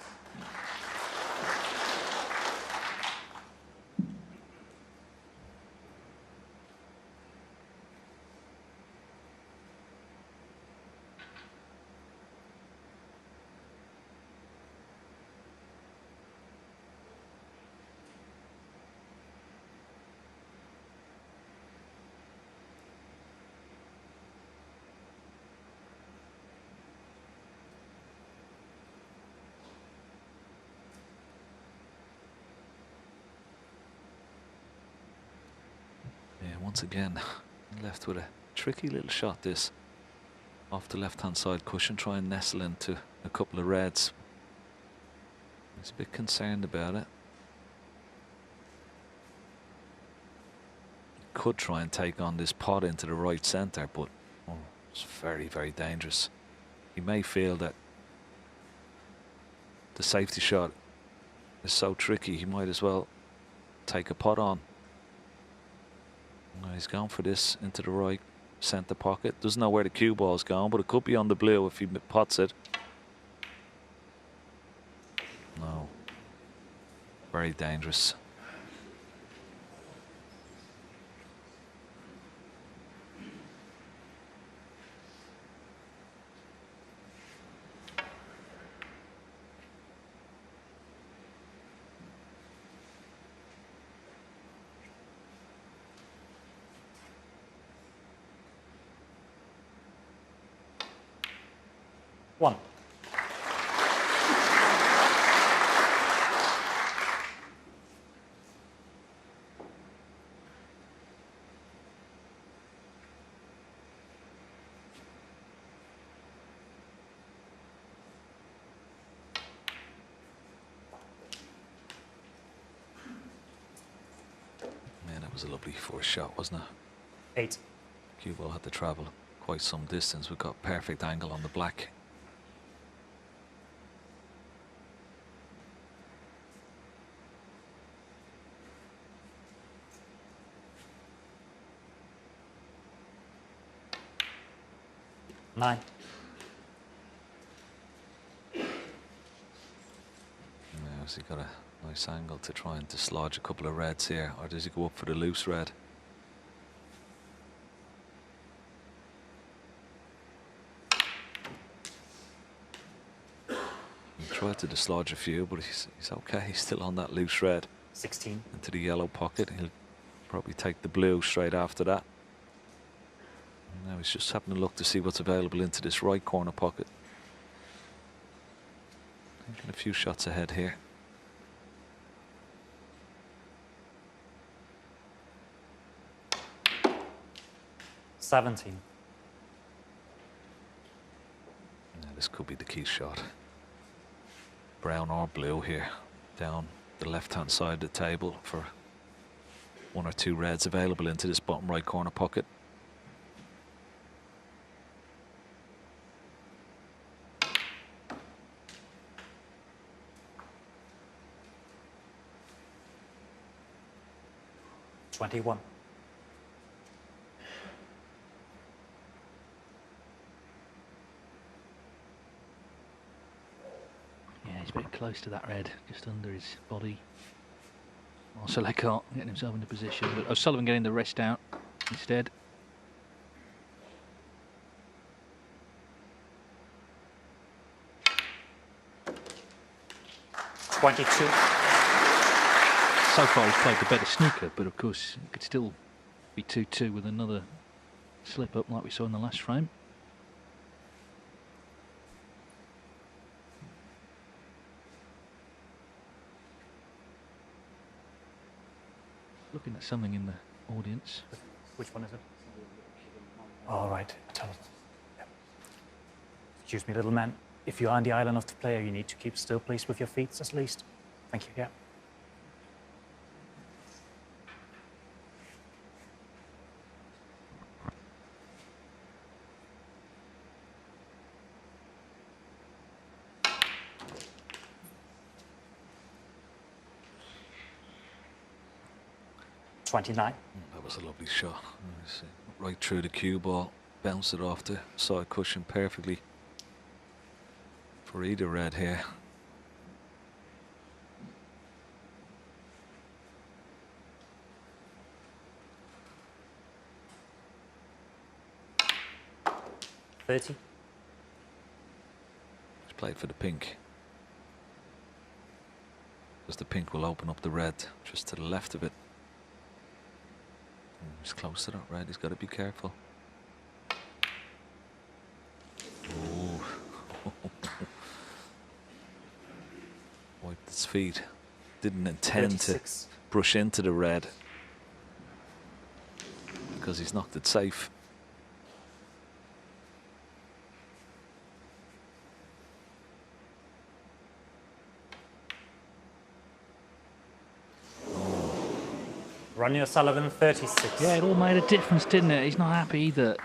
Once again, left with a tricky little shot, this off the left hand side cushion, try and nestle into a couple of reds. He's a bit concerned about it. Could try and take on this pot into the right centre, but oh, it's very, very dangerous. He may feel that the safety shot is so tricky, he might as well take a pot on. He's gone for this into the right centre pocket. Doesn't know where the cue ball's gone, but it could be on the blue if he pots it. No. Very dangerous. One. Man, that was a lovely first shot, wasn't it? 8. Cue ball had to travel quite some distance. We've got perfect angle on the black. 9. Now, has he got a nice angle to try and dislodge a couple of reds here, or does he go up for the loose red? He tried to dislodge a few, but he's okay. He's still on that loose red. 16. Into the yellow pocket. He'll probably take the blue straight after that. And now he's just having a look to see what's available into this right corner pocket. Thinking a few shots ahead here. Now this could be the key shot. Brown or blue here. Down the left-hand side of the table for 1 or 2 reds available into this bottom right corner pocket. $21. Yeah, he's a bit close to that red, just under his body. Also Leclerc getting himself into position, but O'Sullivan getting the rest out instead. $22. So far he's played the better snooker, but of course it could still be 2-2 with another slip up like we saw in the last frame. Looking at something in the audience. Which one is it? All right. Tell us. Yeah. Excuse me, little man. If you are on the island of the player, you need to keep still, please, with your feet, at least. Thank you. Yeah. $29. That was a lovely shot. Right through the cue ball, bounced it off the side cushion perfectly for either red here. $30. He's played for the pink, because the pink will open up the red just to the left of it. He's close to that red, he's got to be careful. Oh. Wiped his feet. Didn't intend 36. to brush into the red because he's knocked it safe. Ronnie O'Sullivan, 36. Yeah, it all made a difference, didn't it? He's not happy either.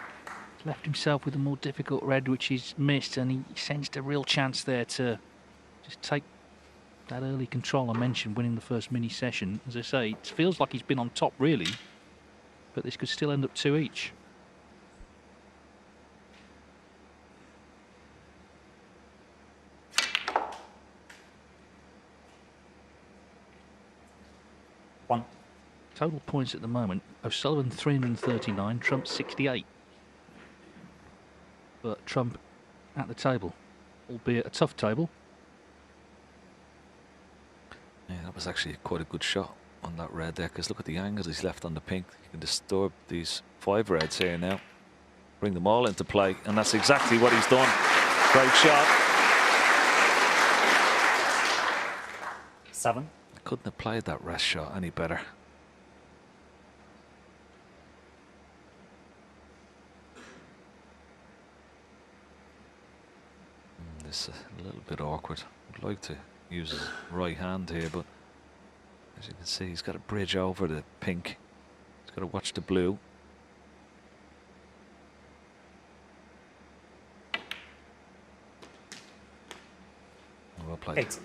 He's left himself with a more difficult red, which he's missed, and he sensed a real chance there to just take that early control I mentioned, winning the first mini session. As I say, it feels like he's been on top, really, but this could still end up 2 each. One. Total points at the moment, O'Sullivan 339, Trump 68. But Trump at the table, albeit a tough table. Yeah, that was actually quite a good shot on that red there, because look at the angles he's left on the pink. You can disturb these 5 reds here now, bring them all into play, and that's exactly what he's done. Great shot. 7. I couldn't have played that rest shot any better. This is a little bit awkward. I'd like to use his right hand here, but as you can see, he's got to bridge over the pink. He's got to watch the blue. Well played. 8. He's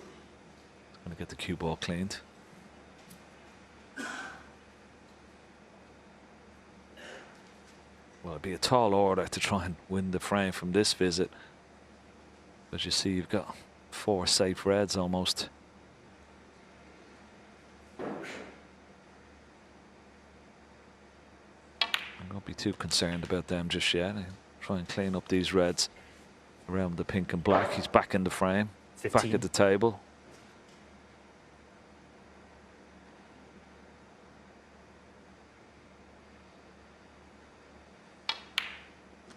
going to get the cue ball cleaned. Well, it'd be a tall order to try and win the frame from this visit. But you see, you've got 4 safe reds almost. I won't be too concerned about them just yet. I'll try and clean up these reds around the pink and black. He's back in the frame, 15. back at the table.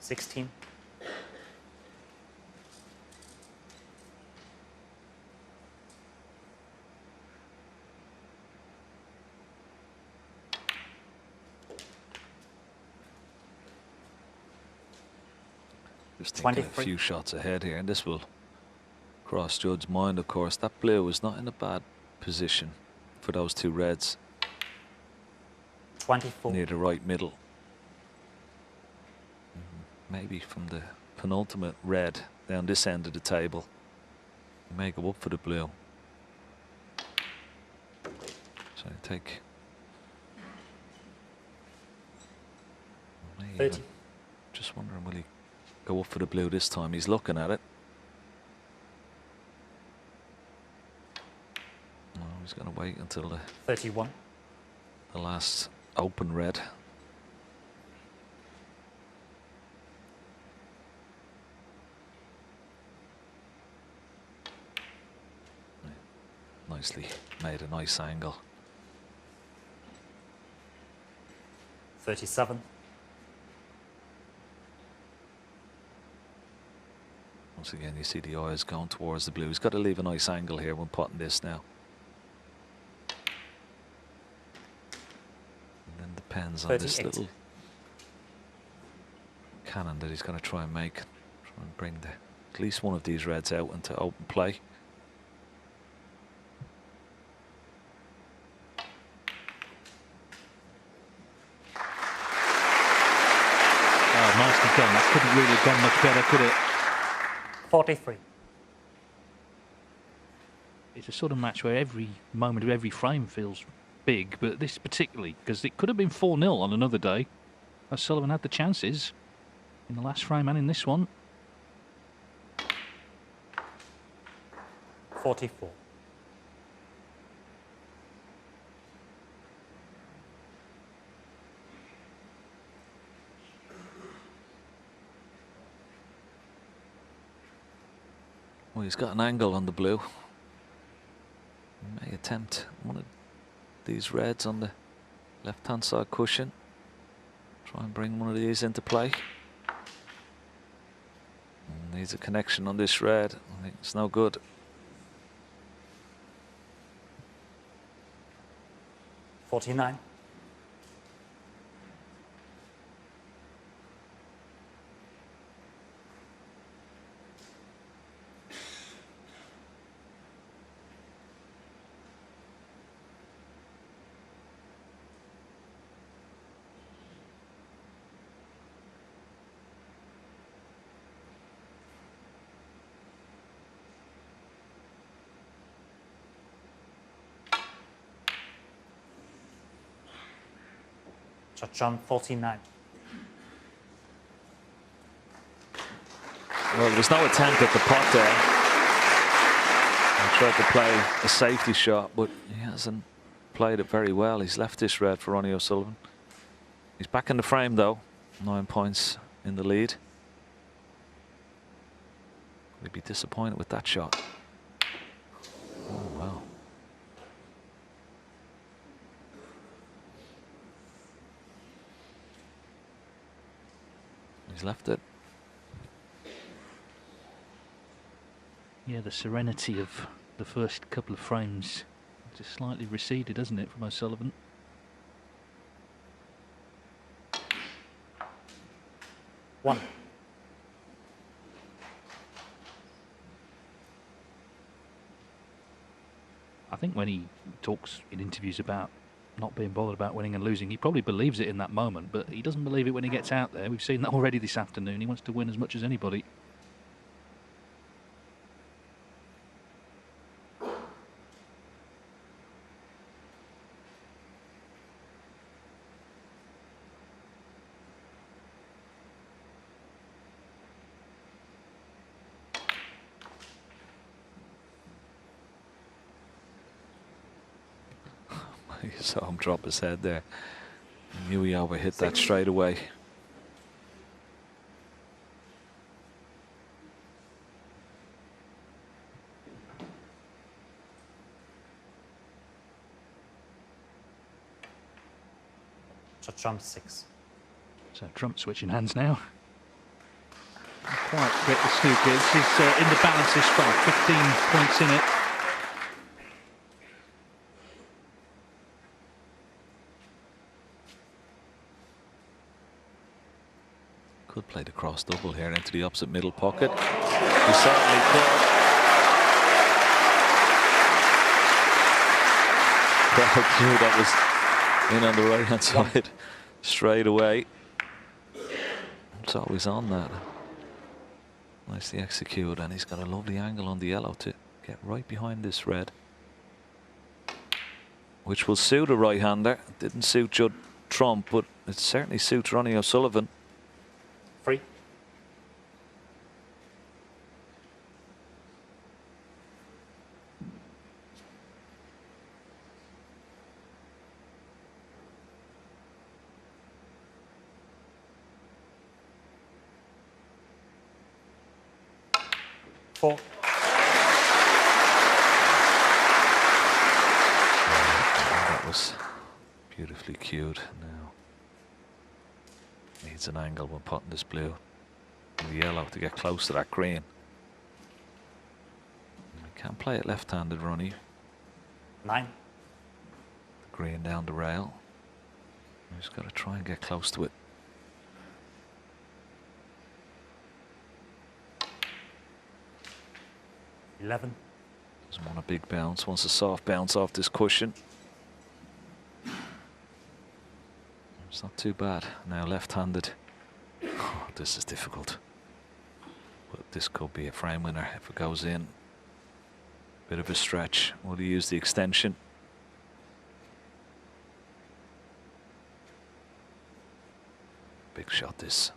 $16. Just thinking a 23. few shots ahead here, and this will cross Judd's mind, of course. That blue is not in a bad position for those 2 reds 24. near the right middle. Maybe from the penultimate red down this end of the table, he may go up for the blue. So I take 30. Just wondering, will he go up for the blue this time? He's looking at it. No, he's going to wait until the 31. last open red. Nicely made, a nice angle. 37. Once again, you see the eyes going towards the blue. He's got to leave a nice angle here when potting this now. And then depends on this 38. little cannon that he's going to try and make. Try and bring at least one of these reds out into open play. Oh, nicely done. That couldn't really have gone much better, could it? 43. It's a sort of match where every moment of every frame feels big, but this particularly, because it could have been 4-0 on another day. O'Sullivan had the chances in the last frame and in this one. 44. Well, he's got an angle on the blue. He may attempt one of these reds on the left-hand side cushion. Try and bring one of these into play. Needs a connection on this red. I think it's no good. 49. Judd Trump, 49. Well, there was no attempt at the pot there. He tried to play a safety shot, but he hasn't played it very well. He's left this red for Ronnie O'Sullivan. He's back in the frame, though. 9 points in the lead. He'd be disappointed with that shot. Oh, wow. He's left it. Yeah, the serenity of the first couple of frames just slightly receded, hasn't it, from O'Sullivan? One. I think when he talks in interviews about not being bothered about winning and losing, he probably believes it in that moment, but he doesn't believe it when he gets out there. We've seen that already this afternoon. He wants to win as much as anybody. You saw him drop his head there. Knew he overhit that straight away. Judd Trump 6. So Trump switching hands now. Quite quick the snooker. This is in the balance this far. 15 points in it. Could play the cross double here into the opposite middle pocket. He certainly could. Crowd knew that was in on the right hand side straight away. It's always on that. Nicely executed, and he's got a lovely angle on the yellow to get right behind this red, which will suit a right-hander. Didn't suit Judd Trump, but it certainly suits Ronnie O'Sullivan. Free. Four. That was beautifully cued. Now needs an angle when putting this blue and the yellow to get close to that green. We can't play it left-handed, Ronnie. 9. The green down the rail. He's got to try and get close to it. $11. Doesn't want a big bounce, wants a soft bounce off this cushion. It's not too bad. Now left-handed. Oh, this is difficult. But this could be a frame winner if it goes in. Bit of a stretch. Will he use the extension? Big shot this.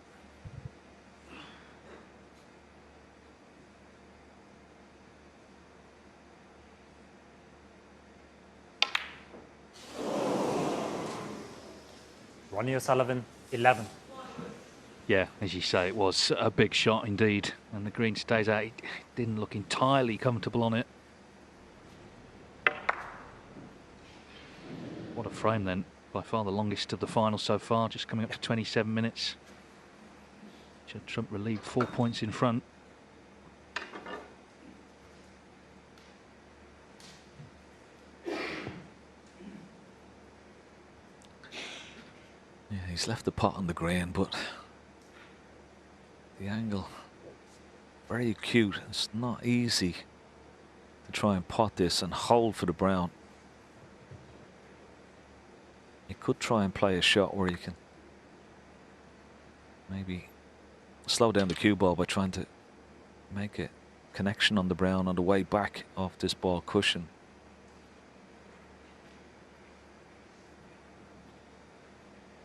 Ronnie O'Sullivan 11. Yeah, as you say, it was a big shot indeed, and the green stays out. He didn't look entirely comfortable on it. What a frame then. By far the longest of the final so far, just coming up to 27 minutes. Judd Trump relieved 4 points in front. Yeah, he's left the pot on the green, but the angle very acute. It's not easy to try and pot this and hold for the brown. You could try and play a shot where you can maybe slow down the cue ball by trying to make a connection on the brown on the way back off this ball cushion.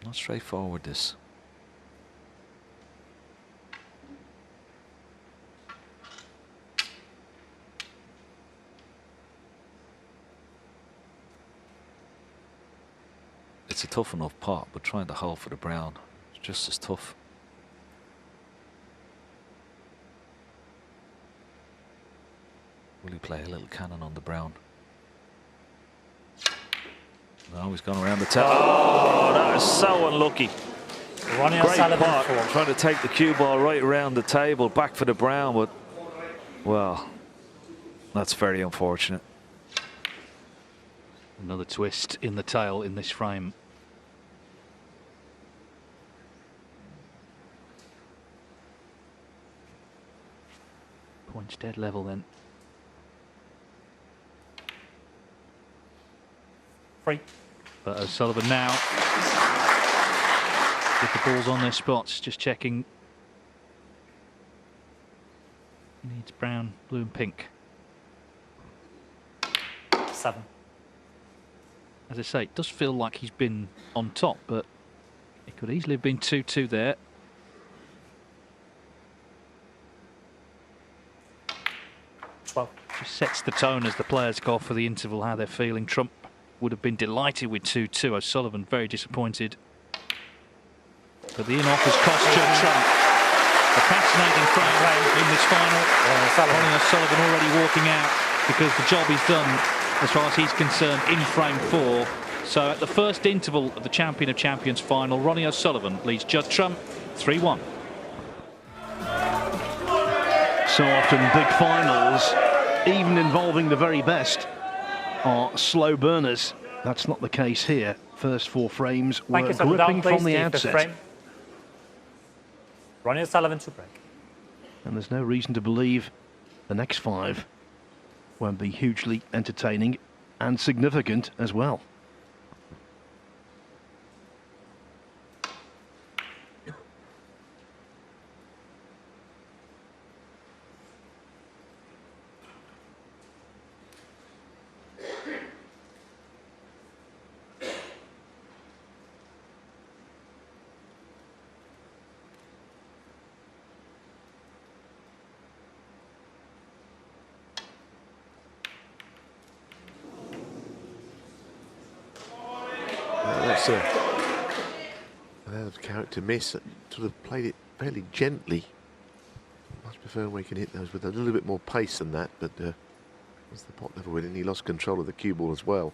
Not straightforward, this. It's a tough enough pot, but trying to hold for the brown is just as tough. Will he play a little cannon on the brown? No, he's gone around the table. Oh, that is so unlucky. Ronnie Great O'Sullivan pot, 4. trying to take the cue ball right around the table, back for the brown, but, well, that's very unfortunate. Another twist in the tail in this frame. Points dead level then. Free. But O'Sullivan now with the balls on their spots, just checking. He needs brown, blue and pink. 7. As I say, it does feel like he's been on top, but it could easily have been 2-2 there. Well, Just sets the tone as the players go off for the interval, how they're feeling. Trump would have been delighted with 2-2. O'Sullivan very disappointed. But the in-off has cost Judd Trump. A fascinating frame in this final. Ronnie O'Sullivan already walking out because the job is done as far as he's concerned in frame 4. So at the first interval of the Champion of Champions final, Ronnie O'Sullivan leads Judd Trump 3-1. So often big finals, even involving the very best, are slow burners. That's not the case here. First 4 frames were gripping from the outset. Ronnie O'Sullivan to break. And there's no reason to believe the next 5 won't be hugely entertaining and significant as well. That's an out of character miss. Sort of played it fairly gently. Much prefer when we can hit those with a little bit more pace than that, but as the pot level went in, he lost control of the cue ball as well.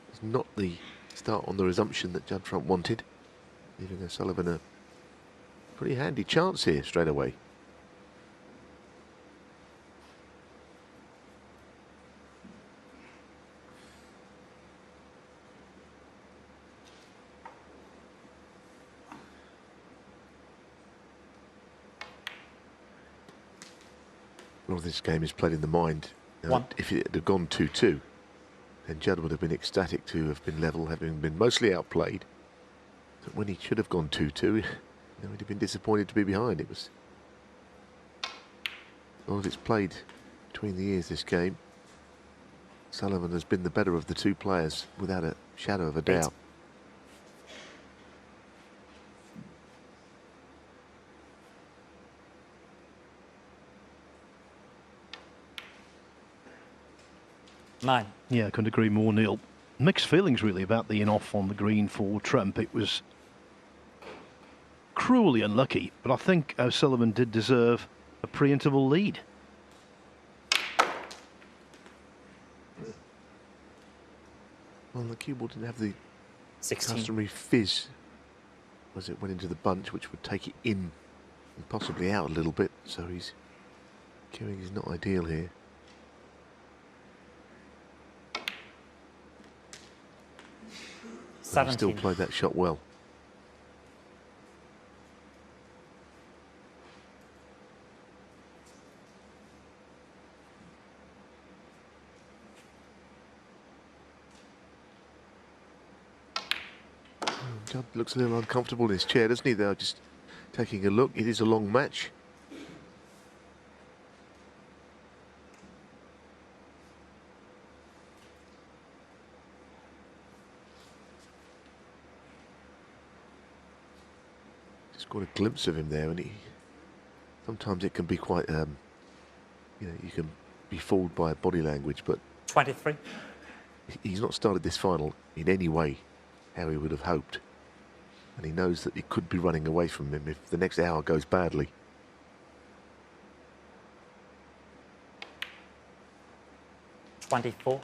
It's not the start on the resumption that Judd Trump wanted, leaving O'Sullivan a pretty handy chance here straight away. A lot of this game is played in the mind. If it had gone 2-2, then Judd would have been ecstatic to have been level, having been mostly outplayed. But when he should have gone 2-2, he'd have been disappointed to be behind. It was a lot of it's played between the ears, this game. Sullivan has been the better of the 2 players, without a shadow of a doubt. Yeah, I couldn't agree more, Neil. Mixed feelings really about the in-off on the green for Trump. It was cruelly unlucky, but I think O'Sullivan did deserve a pre-interval lead. Well, the cue ball didn't have the 16. customary fizz as it went into the bunch, which would take it in and possibly out a little bit, so his cueing is not ideal here. He still played that shot well. Judd looks a little uncomfortable in his chair, doesn't he, though? Just taking a look. It is a long match. Got a glimpse of him there, and sometimes it can be quite you know, you can be fooled by body language, but 23. He's not started this final in any way how he would have hoped, and he knows that he could be running away from him if the next hour goes badly. .24.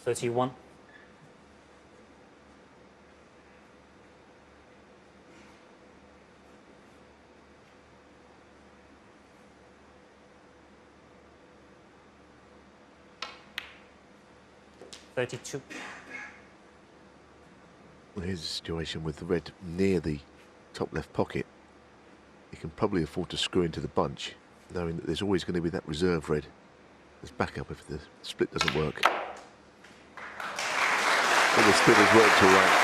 .31. .32. Well, here's a situation with the red near the top left pocket. He can probably afford to screw into the bunch, knowing that there's always going to be that reserve red as backup if the split doesn't work. And the split has worked all right.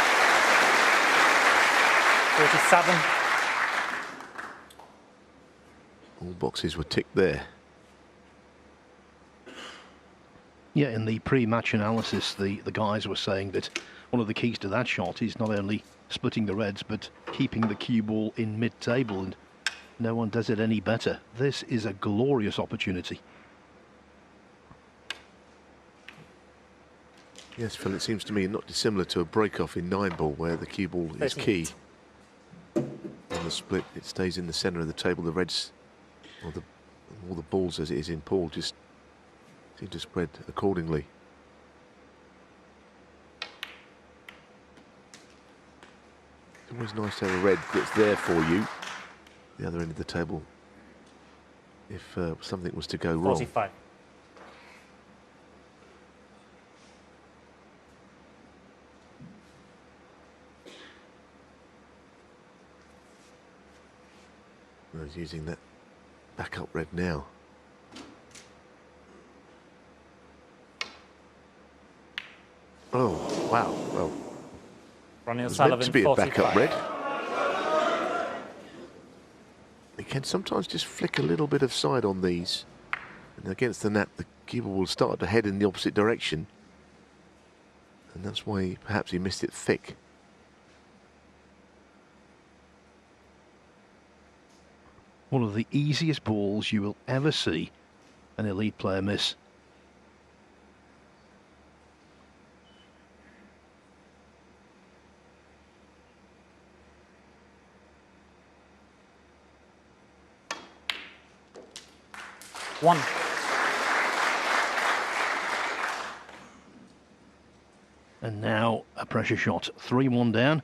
37. All boxes were ticked there. Yeah, in the pre-match analysis, the guys were saying that one of the keys to that shot is not only splitting the reds, but keeping the cue ball in mid-table, and no one does it any better. This is a glorious opportunity. Yes, Phil, it seems to me not dissimilar to a break-off in 9-ball, where the cue ball is key. On the split, it stays in the centre of the table. The reds, or all the balls as it is in pool, just seem to spread accordingly. It's always nice to have a red that's there for you, the other end of the table, if something was to go wrong. 45. I was using that backup red now. Oh, wow. Well, Ronnie it was meant O'Sullivan, to be a 45. backup red. It can sometimes just flick a little bit of side on these. And against the net, the cue ball will start to head in the opposite direction. And that's why perhaps he missed it thick. One of the easiest balls you will ever see an elite player miss. One. And now a pressure shot. 3-1 down.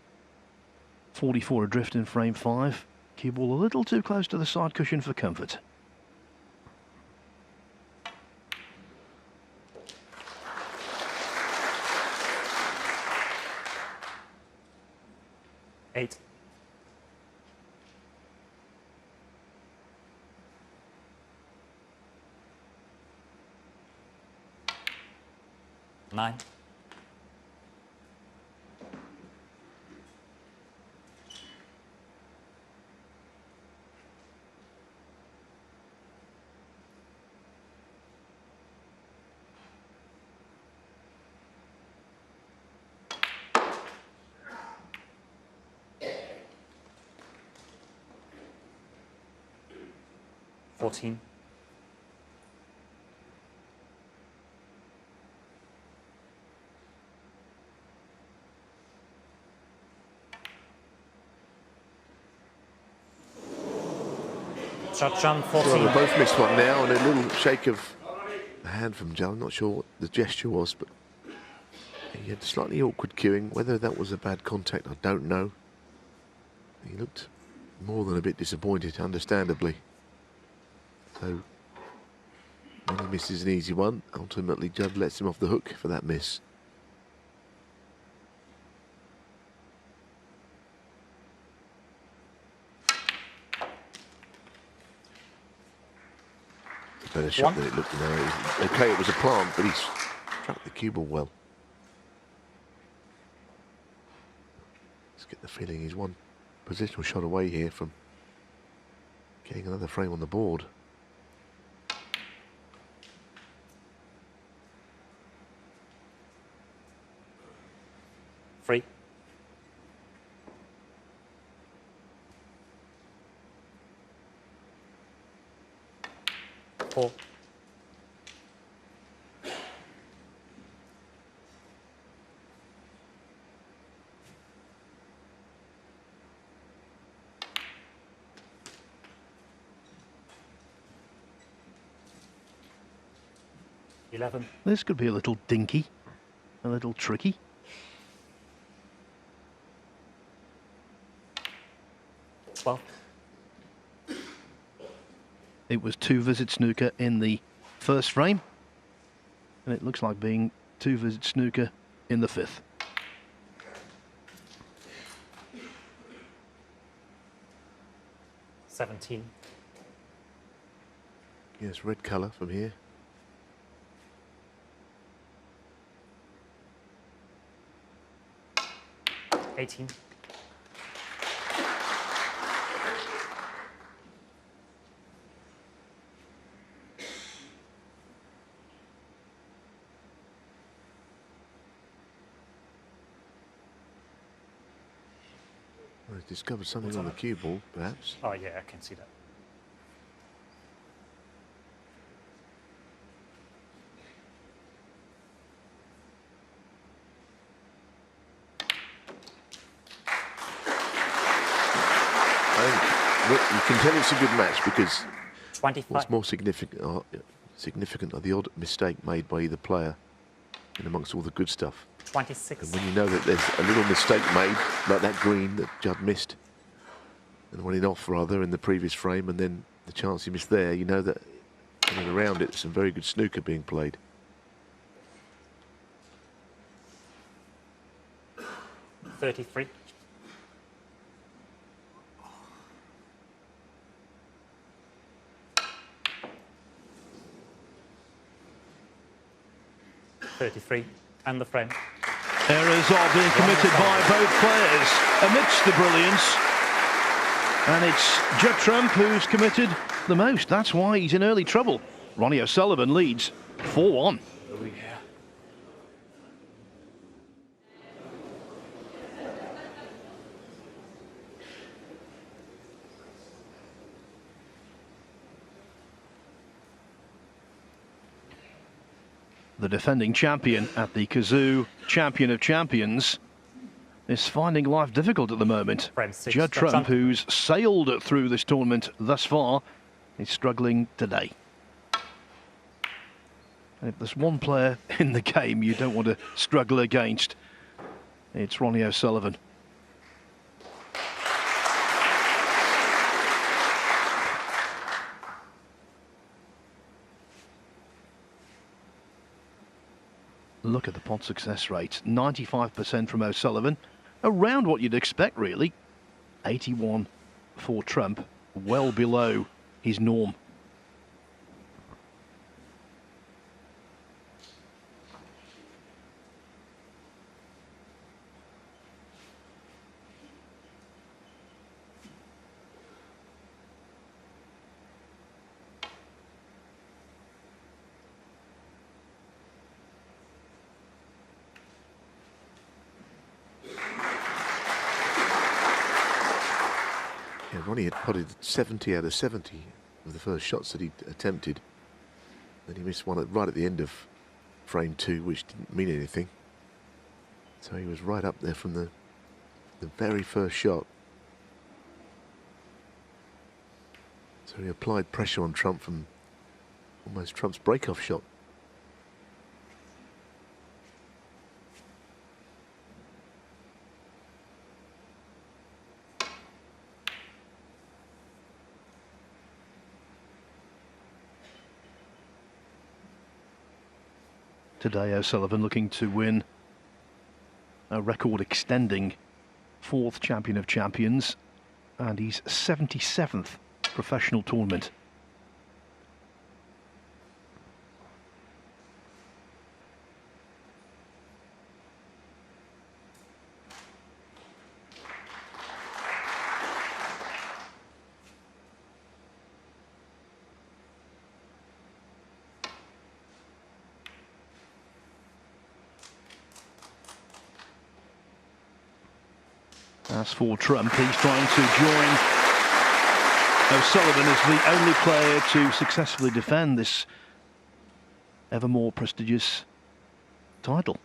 44 adrift in frame 5. Cue ball a little too close to the side cushion for comfort. Eight. Nine. Fourteen. Judd Trump, 14. Well, they both missed one now, and a little shake of the hand from Judd. I'm not sure what the gesture was, but he had slightly awkward cueing. Whether that was a bad contact, I don't know. He looked more than a bit disappointed, understandably. So, when he misses an easy one, ultimately Judd lets him off the hook for that miss. Better shot than it looked now. Okay, it was a plant, but he struck the cue ball well. Let's get the feeling he's one positional shot away here from getting another frame on the board. Free. Four. Eleven. This could be a little dinky, a little tricky. 12. It was 2-visit snooker in the first frame, and it looks like being 2-visit snooker in the 5th. $17. Yes, red colour from here. $18. discovered something on the cue ball, perhaps. Oh yeah, I can see that. Look, you can tell it's a good match because 25. what's more significant are the odd mistake made by either player in amongst all the good stuff. 26. And when you know that there's a little mistake made, like that green that Judd missed, and went off rather in the previous frame, and then the chance he missed there, you know that around it, some very good snooker being played. $33. $33 and the frame. Errors are being committed by both players amidst the brilliance. And it's Judd Trump who's committed the most. That's why he's in early trouble. Ronnie O'Sullivan leads 4-1. Oh, yeah. The defending champion at the Kazoo, champion of champions, is finding life difficult at the moment. Judd Trump, who's sailed through this tournament thus far, is struggling today. And if there's one player in the game you don't want to struggle against, it's Ronnie O'Sullivan. Look at the pot success rate, 95% from O'Sullivan, around what you'd expect really. 81 for Trump, well below his norm. Ronnie had putted 70 out of 70 of the first shots that he attempted. Then he missed one right at the end of frame 2, which didn't mean anything. So he was right up there from the very first shot. So he applied pressure on Trump from almost Trump's break-off shot. Today, O'Sullivan looking to win a record-extending 4th champion of champions, and he's 77th professional tournament. As for Trump, he's trying to join O'Sullivan as the only player to successfully defend this ever more prestigious title.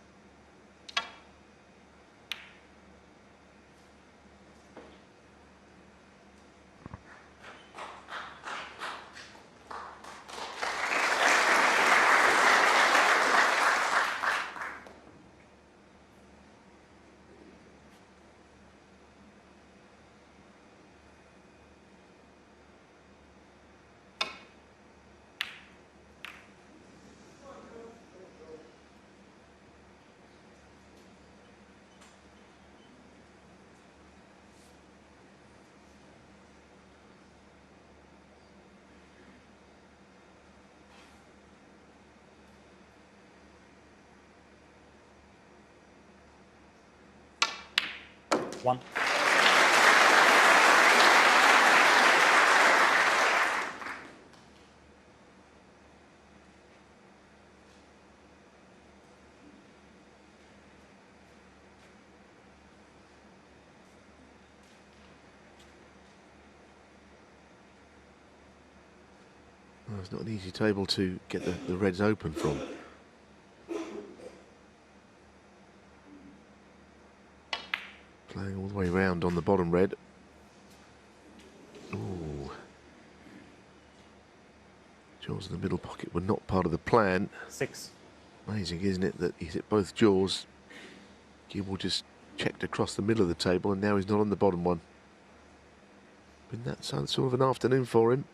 One. it's not an easy table to get the reds open from. Playing all the way round on the bottom red. Ooh. Jaws in the middle pocket were not part of the plan. 6. Amazing, isn't it, that he's hit both jaws. Gable just checked across the middle of the table and now he's not on the bottom one. Been that sort of an afternoon for him.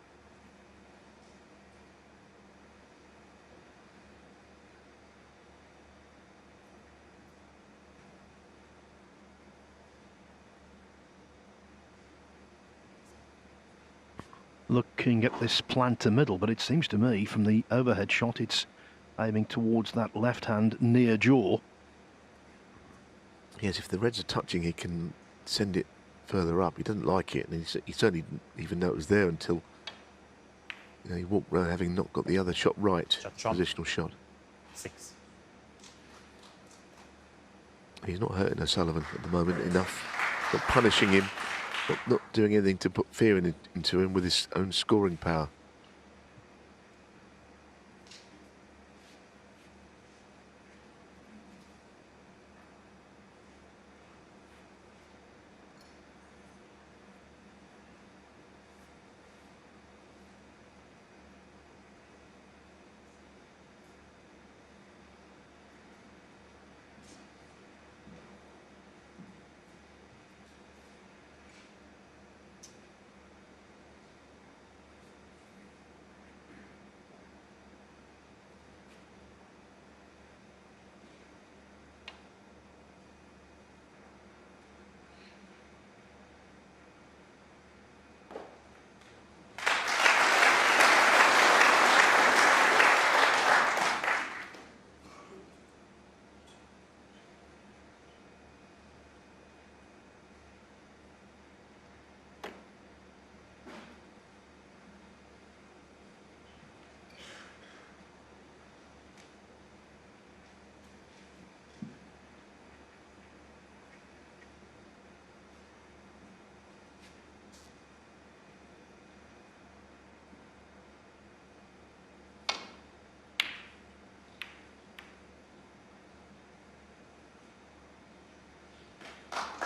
Looking at this plan to middle, but it seems to me from the overhead shot it's aiming towards that left hand near jaw. Yes, if the reds are touching, he can send it further up. He doesn't like it, and he certainly didn't even know it was there until he walked around having not got the other shot right, Judd Trump. positional shot. 6. He's not hurting O'Sullivan at the moment enough, not punishing him, not doing anything to put fear into him with his own scoring power.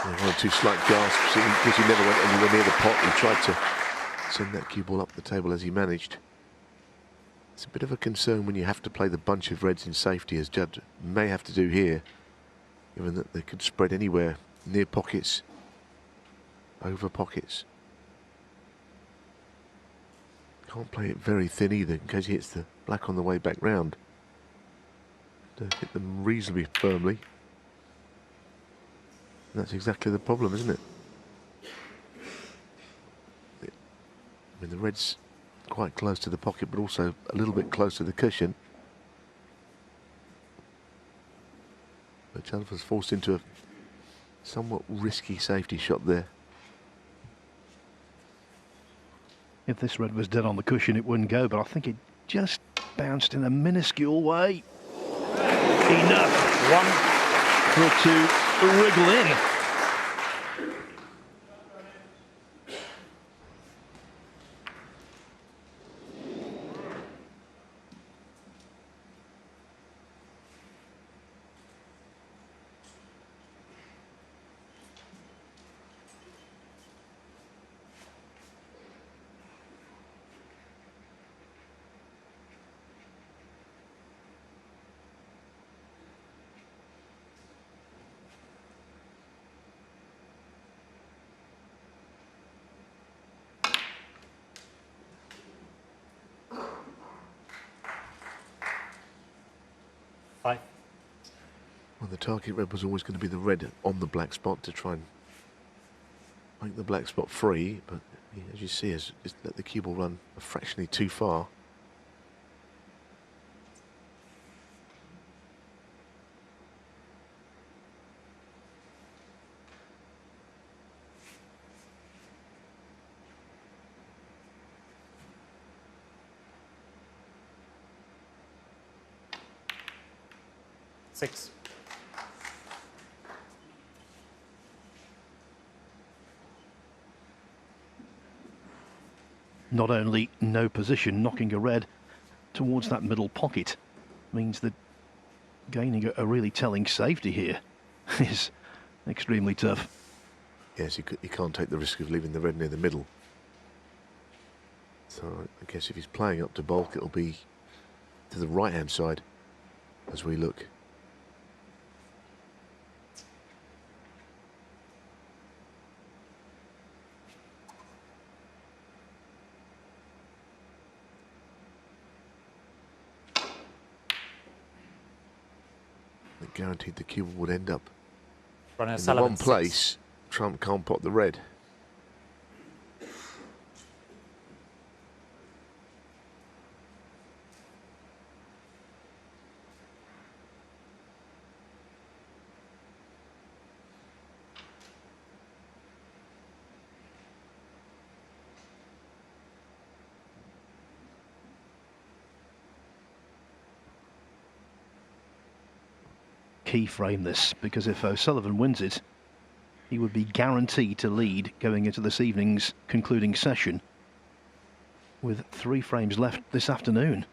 One or two slight gasps because he never went anywhere near the pot. He tried to send that cue ball up the table as he managed. It's a bit of a concern when you have to play the bunch of reds in safety, as Judd may have to do here, given that they could spread anywhere near pockets, over pockets. Can't play it very thin either in case he hits the black on the way back round. To hit them reasonably firmly. That's exactly the problem, isn't it? I mean, the red's quite close to the pocket, but also a little bit close to the cushion. But Judd was forced into a somewhat risky safety shot there. If this red was dead on the cushion, it wouldn't go, but I think it just bounced in a minuscule way. Enough. 1. For it to wriggle in. Well, the target red was always going to be the red on the black spot to try and make the black spot free, but as you see, has let the cue ball run a fractionally too far. Six. not only no position, knocking a red towards that middle pocket means that gaining a really telling safety here is extremely tough. Yes, you can't take the risk of leaving the red near the middle. So I guess if he's playing up to bulk, it'll be to the right-hand side as we look. It guaranteed the cue would end up Ronnie in the O'Sullivan, one 6. place. Trump can't pot the red. Key frame this, because if O'Sullivan wins it, he would be guaranteed to lead going into this evening's concluding session with 3 frames left this afternoon.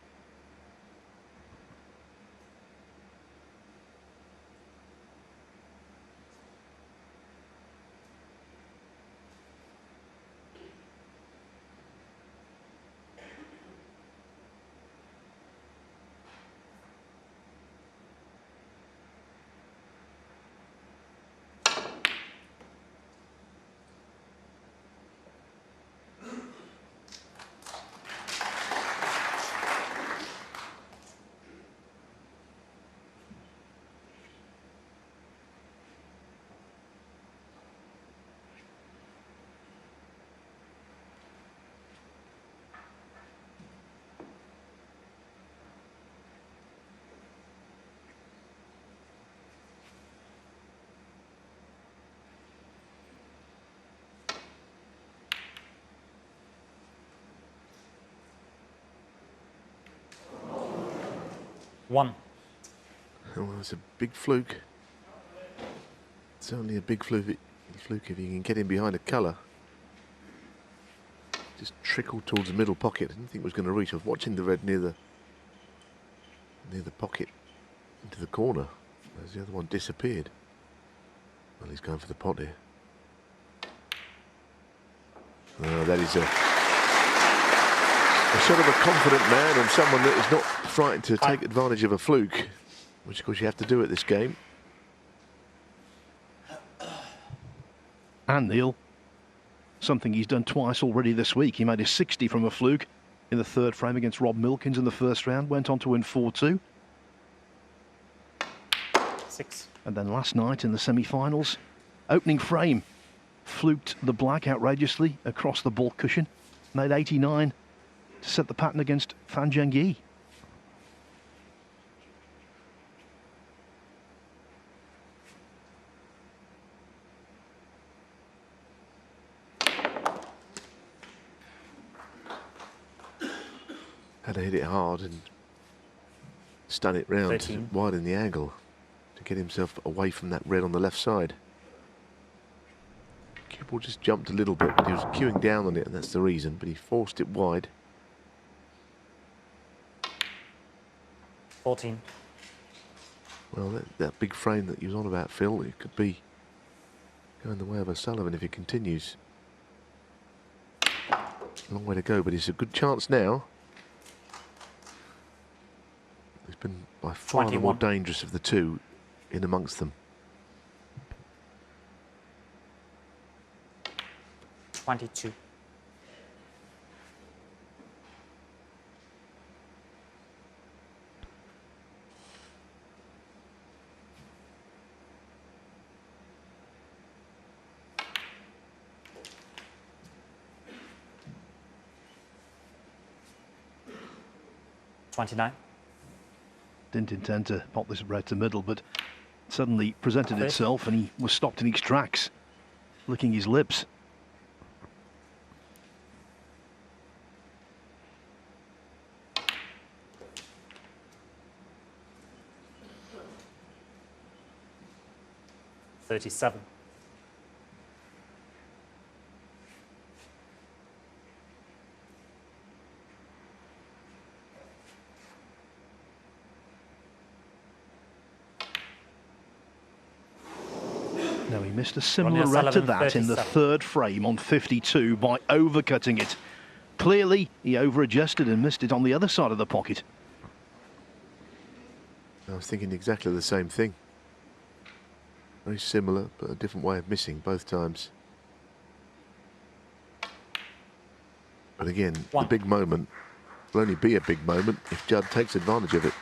One. Well, it's a big fluke. Certainly a big fluke if you can get in behind a colour. Just trickled towards the middle pocket. I didn't think it was going to reach. I was watching the red near the pocket into the corner as the other one disappeared. Well, he's going for the pot here. That is a sort of a confident man and someone that is not frightened to take advantage of a fluke, which of course you have to do at this game. And Neil, something he's done twice already this week. He made a 60 from a fluke in the 3rd frame against Rob Milkins in the 1st round, went on to win 4-2. 6. And then last night in the semi-finals, opening frame, fluked the black outrageously across the ball cushion, made 89 to set the pattern against Fan Zhengyi. Had to hit it hard and stun it round 13. to widen the angle to get himself away from that red on the left side. Cue ball just jumped a little bit, but he was queuing down on it, and that's the reason, but he forced it wide. 14. Well, that big frame that you was on about, Phil, it could be going the way of O'Sullivan if he continues. A long way to go, but it's a good chance now. He's been by far the more dangerous of the two in amongst them. 22. Didn't intend to pop this red to middle, but suddenly presented itself and he was stopped in his tracks, licking his lips. $37. No, he missed a similar Ronnie red to O'Sullivan, that in the 37. third frame on 52 by overcutting it. Clearly, he over-adjusted and missed it on the other side of the pocket. I was thinking exactly the same thing. Very similar, but a different way of missing both times. But again, the big moment will only be a big moment if Judd takes advantage of it.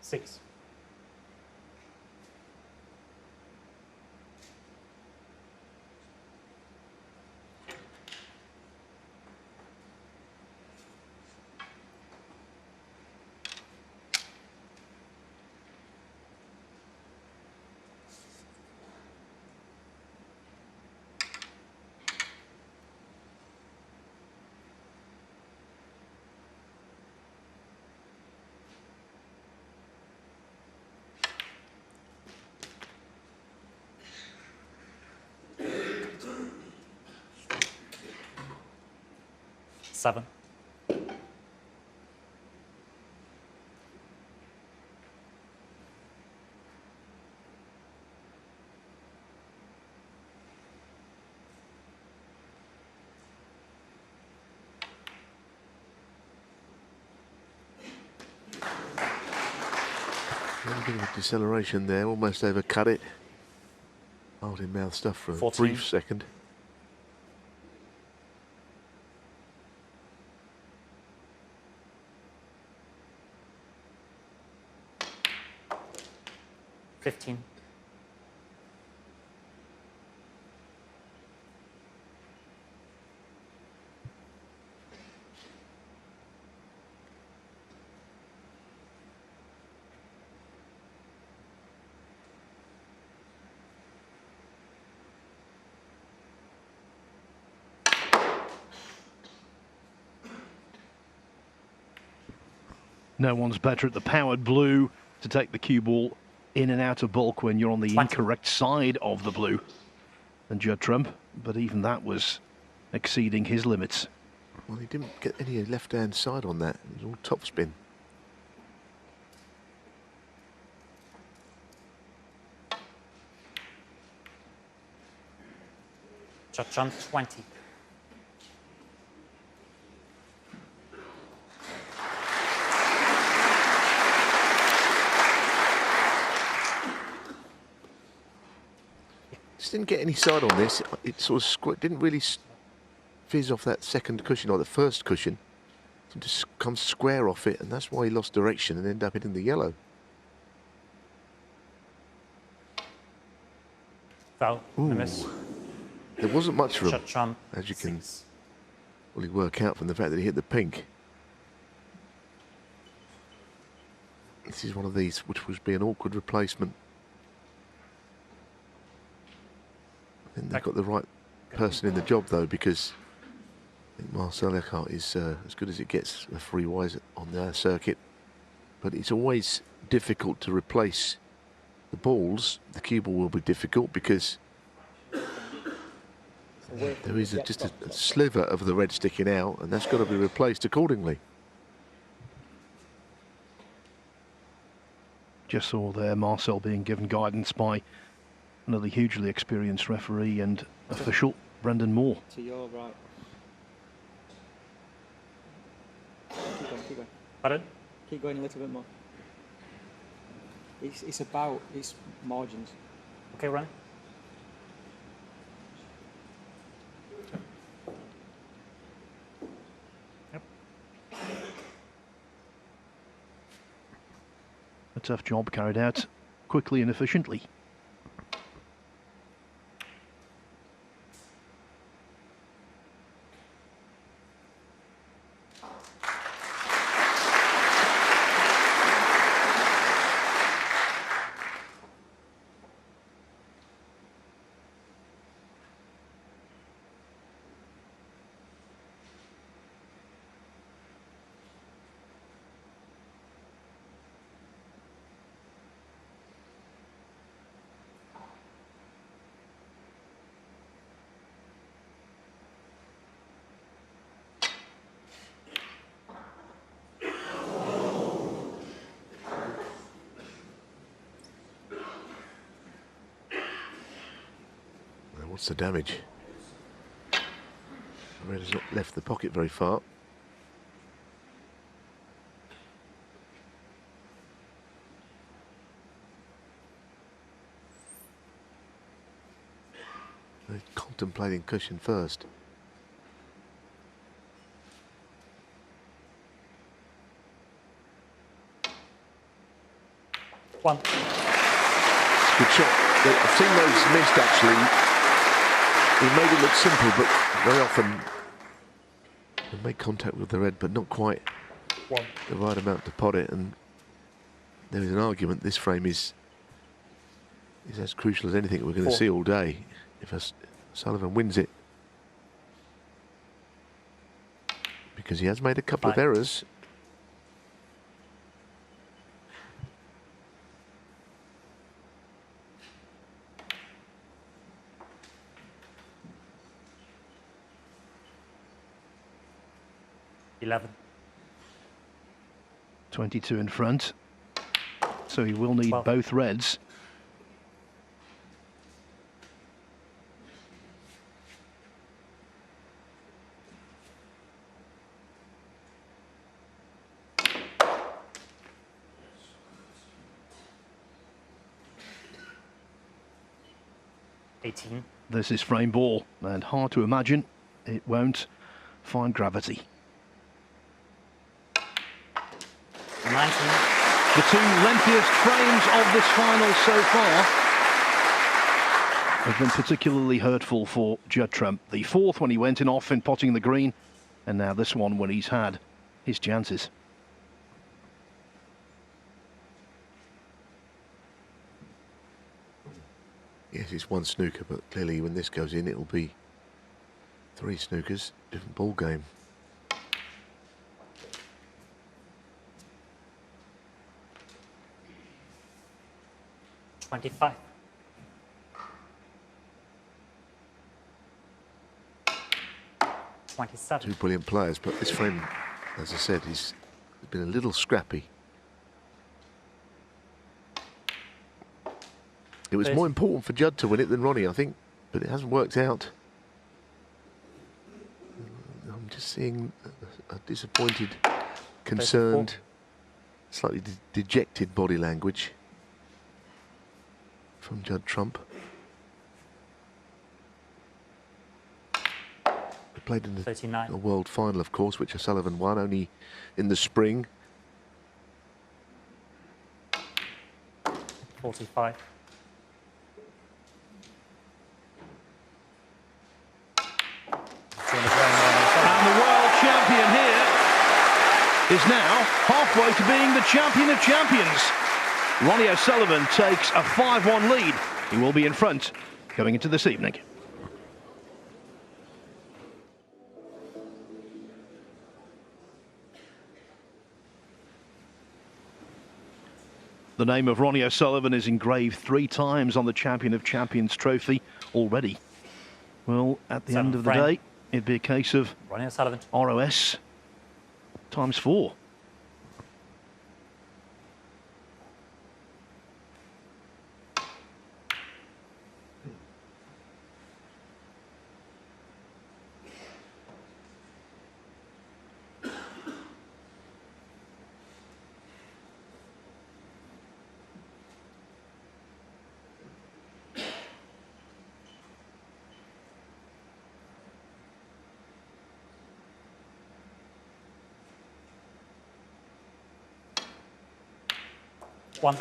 Six. Seven. A little bit of deceleration there, almost overcut it. Holding mouth stuff for a 14. brief second. $15. No one's better at the powered blue to take the cue ball in and out of bulk when you're on the 20. incorrect side of the blue than Judd Trump, but even that was exceeding his limits. Well, he didn't get any left-hand side on that. It was all topspin. Judd Trump, 20. Just didn't get any side on this. It sort of didn't really fizz off that second cushion or the first cushion. It just comes square off it, and that's why he lost direction and ended up hitting the yellow. Foul. I miss. There wasn't much room, Judd Trump, as you can 6. probably work out from the fact that he hit the pink. This is one of these which was be an awkward replacement. I think they've got the right person in the job, though, because I think Marcel Eckhart is as good as it gets referee-wise on the circuit. But it's always difficult to replace the balls. The cue ball will be difficult because there is just a sliver of the red sticking out, and that's got to be replaced accordingly. Just saw there Marcel being given guidance by another hugely experienced referee and official, Brendan Moore. To your right. Keep going, keep going. Pardon? Keep going a little bit more. It's about its margins. Okay, Ronnie. Yep. A tough job carried out quickly and efficiently. What's the damage? Red has not left the pocket very far. They're contemplating cushion first. One. It's a good shot. I've seen those missed actually. He made it look simple, but very often they make contact with the red, but not quite the right amount to pot it. And there is an argument this frame is as crucial as anything we're going to see all day. If Sullivan wins it, because he has made a couple of errors. $11. 22 in front, so he will need both reds. $18. This is frame ball, and hard to imagine it won't find gravity. 19. The two lengthiest frames of this final so far have been particularly hurtful for Judd Trump. The fourth when he went in off in potting the green, and now this one when he's had his chances. Yes, it's one snooker, but clearly when this goes in, it'll be 3 snookers, different ball game. $25. $27. Two brilliant players, but this frame, as I said, he's been a little scrappy. It was more important for Judd to win it than Ronnie, I think, but it hasn't worked out. I'm just seeing a disappointed, concerned, slightly dejected body language from Judd Trump. They played in the World Final, of course, which O'Sullivan won only in the spring. 45. And the world champion here is now halfway to being the champion of champions. Ronnie O'Sullivan takes a 5-1 lead. He will be in front going into this evening. The name of Ronnie O'Sullivan is engraved 3 times on the Champion of Champions trophy already. Well, at the end of the day, it'd be a case of Ronnie O'Sullivan. ROS times 4. One.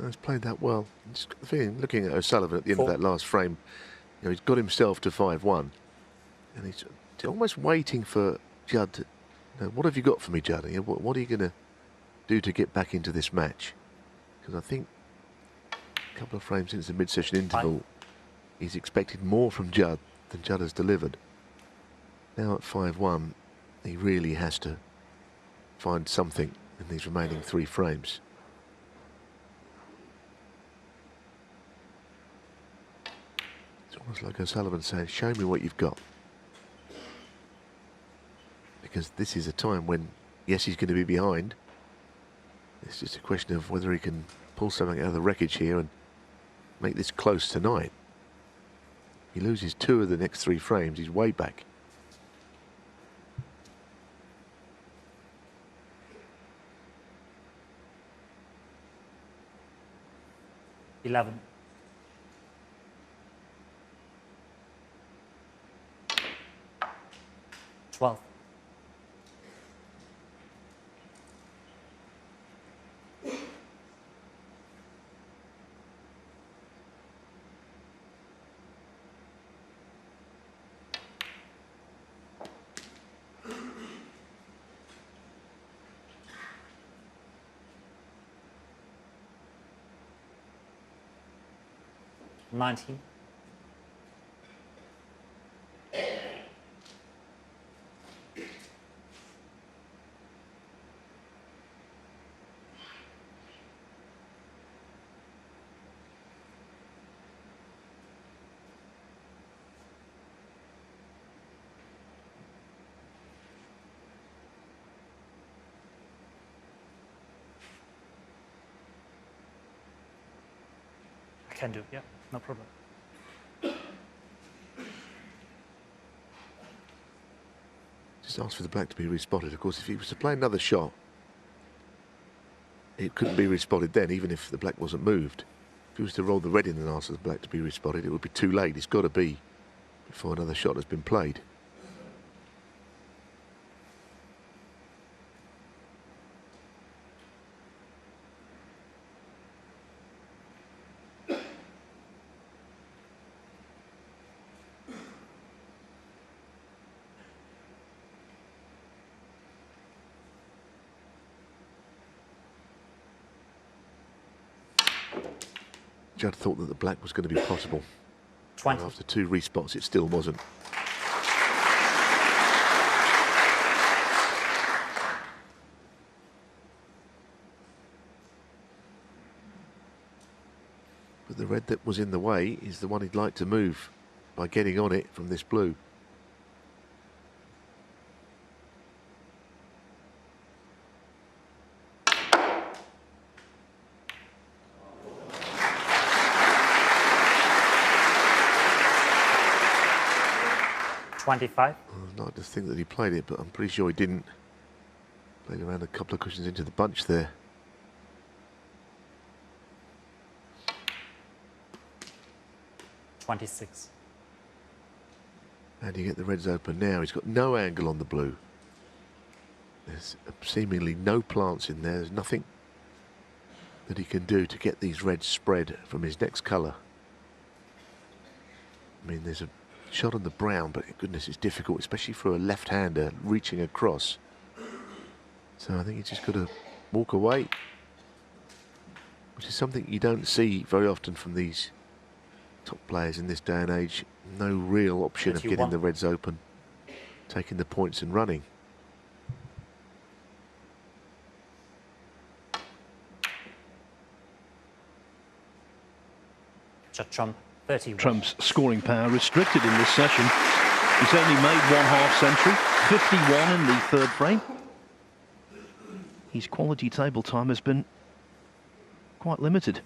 He's played that well. Just got the feeling, looking at O'Sullivan at the end of that last frame, you know, he's got himself to 5-1, and he's almost waiting for Judd to, you know, what have you got for me, Judd? You know, what are you going to do to get back into this match? Because I think a couple of frames since the mid-session interval, he's expected more from Judd than Judd has delivered. Now at 5-1, he really has to find something in these remaining 3 frames. Almost like O'Sullivan saying, show me what you've got. Because this is a time when, yes, he's going to be behind. It's just a question of whether he can pull something out of the wreckage here and make this close tonight. He loses 2 of the next 3 frames, he's way back. $11. 12. $19. I can do, yeah, no problem. Just ask for the black to be respotted. Of course, if he was to play another shot, it couldn't be respotted then, even if the black wasn't moved. If he was to roll the red in and ask for the black to be respotted, it would be too late. It's got to be before another shot has been played. Judd thought that the black was going to be possible. 20. And after 2 respots, it still wasn't. But the red that was in the way is the one he'd like to move by getting on it from this blue. $25. I'd like to think that he played it, but I'm pretty sure he didn't. Played around a couple of cushions into the bunch there. $26. And you get the reds open now. He's got no angle on the blue. There's seemingly no plants in there. There's nothing that he can do to get these reds spread from his next colour. I mean, there's a shot on the brown, but goodness, it's difficult, especially for a left-hander reaching across. So I think he's just got to walk away, which is something you don't see very often from these top players in this day and age. No real option of getting the reds open, taking the points and running. Judd Trump, 31. Trump's scoring power restricted in this session. He's only made 1/2 century, 51 in the 3rd frame. His quality table time has been quite limited.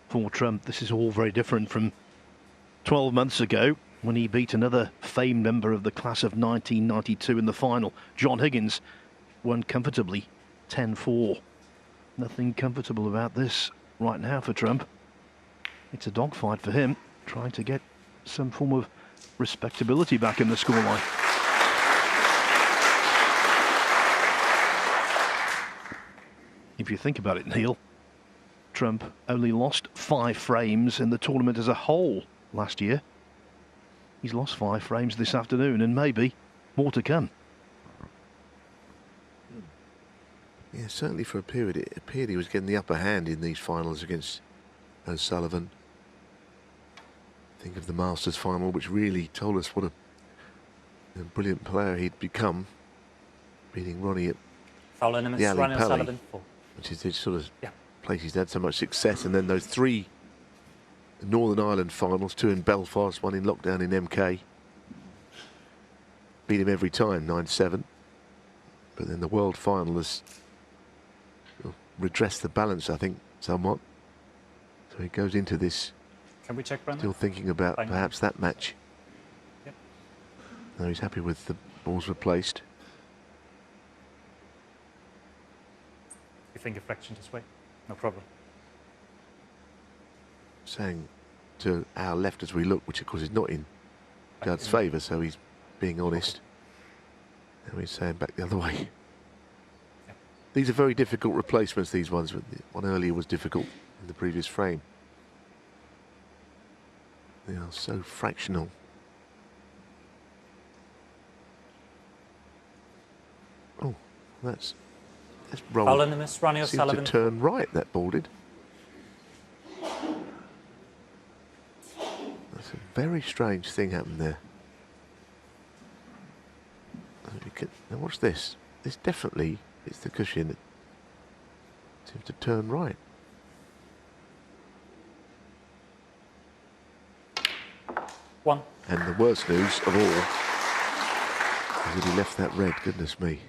for Trump. This is all very different from 12 months ago when he beat another famed member of the class of 1992 in the final. John Higgins won comfortably 10-4. Nothing comfortable about this right now for Trump. It's a dogfight for him, trying to get some form of respectability back in the scoreline. If you think about it, Neil, Trump only lost 5 frames in the tournament as a whole last year. He's lost 5 frames this afternoon, and maybe more to come. Yeah, certainly for a period it appeared he was getting the upper hand in these finals against O'Sullivan. Think of the Masters final, which really told us what a brilliant player he'd become, beating Ronnie at the Alley Pally, which is the sort of place he's had so much success. And then those 3 Northern Ireland finals, 2 in Belfast, 1 in lockdown in MK. Beat him every time, 9-7. But then the world final has redressed the balance, I think, somewhat. So he goes into this Can we check, Brandon? still thinking about perhaps that match. Yep. No, he's happy with the balls replaced. You think a fraction this way? No problem. Saying to our left as we look, which of course is not in Judd's favour, so he's being honest. And he's saying back the other way. Yep. These are very difficult replacements, these ones. The one earlier was difficult in the previous frame. They are so fractional. Oh, that's rolled. Ronnie Seems O'Sullivan. to turn right, that ball did. That's a very strange thing happened there. Now watch this. This definitely is the cushion that seems to turn right. One. And the worst news of all is that he left that red, goodness me.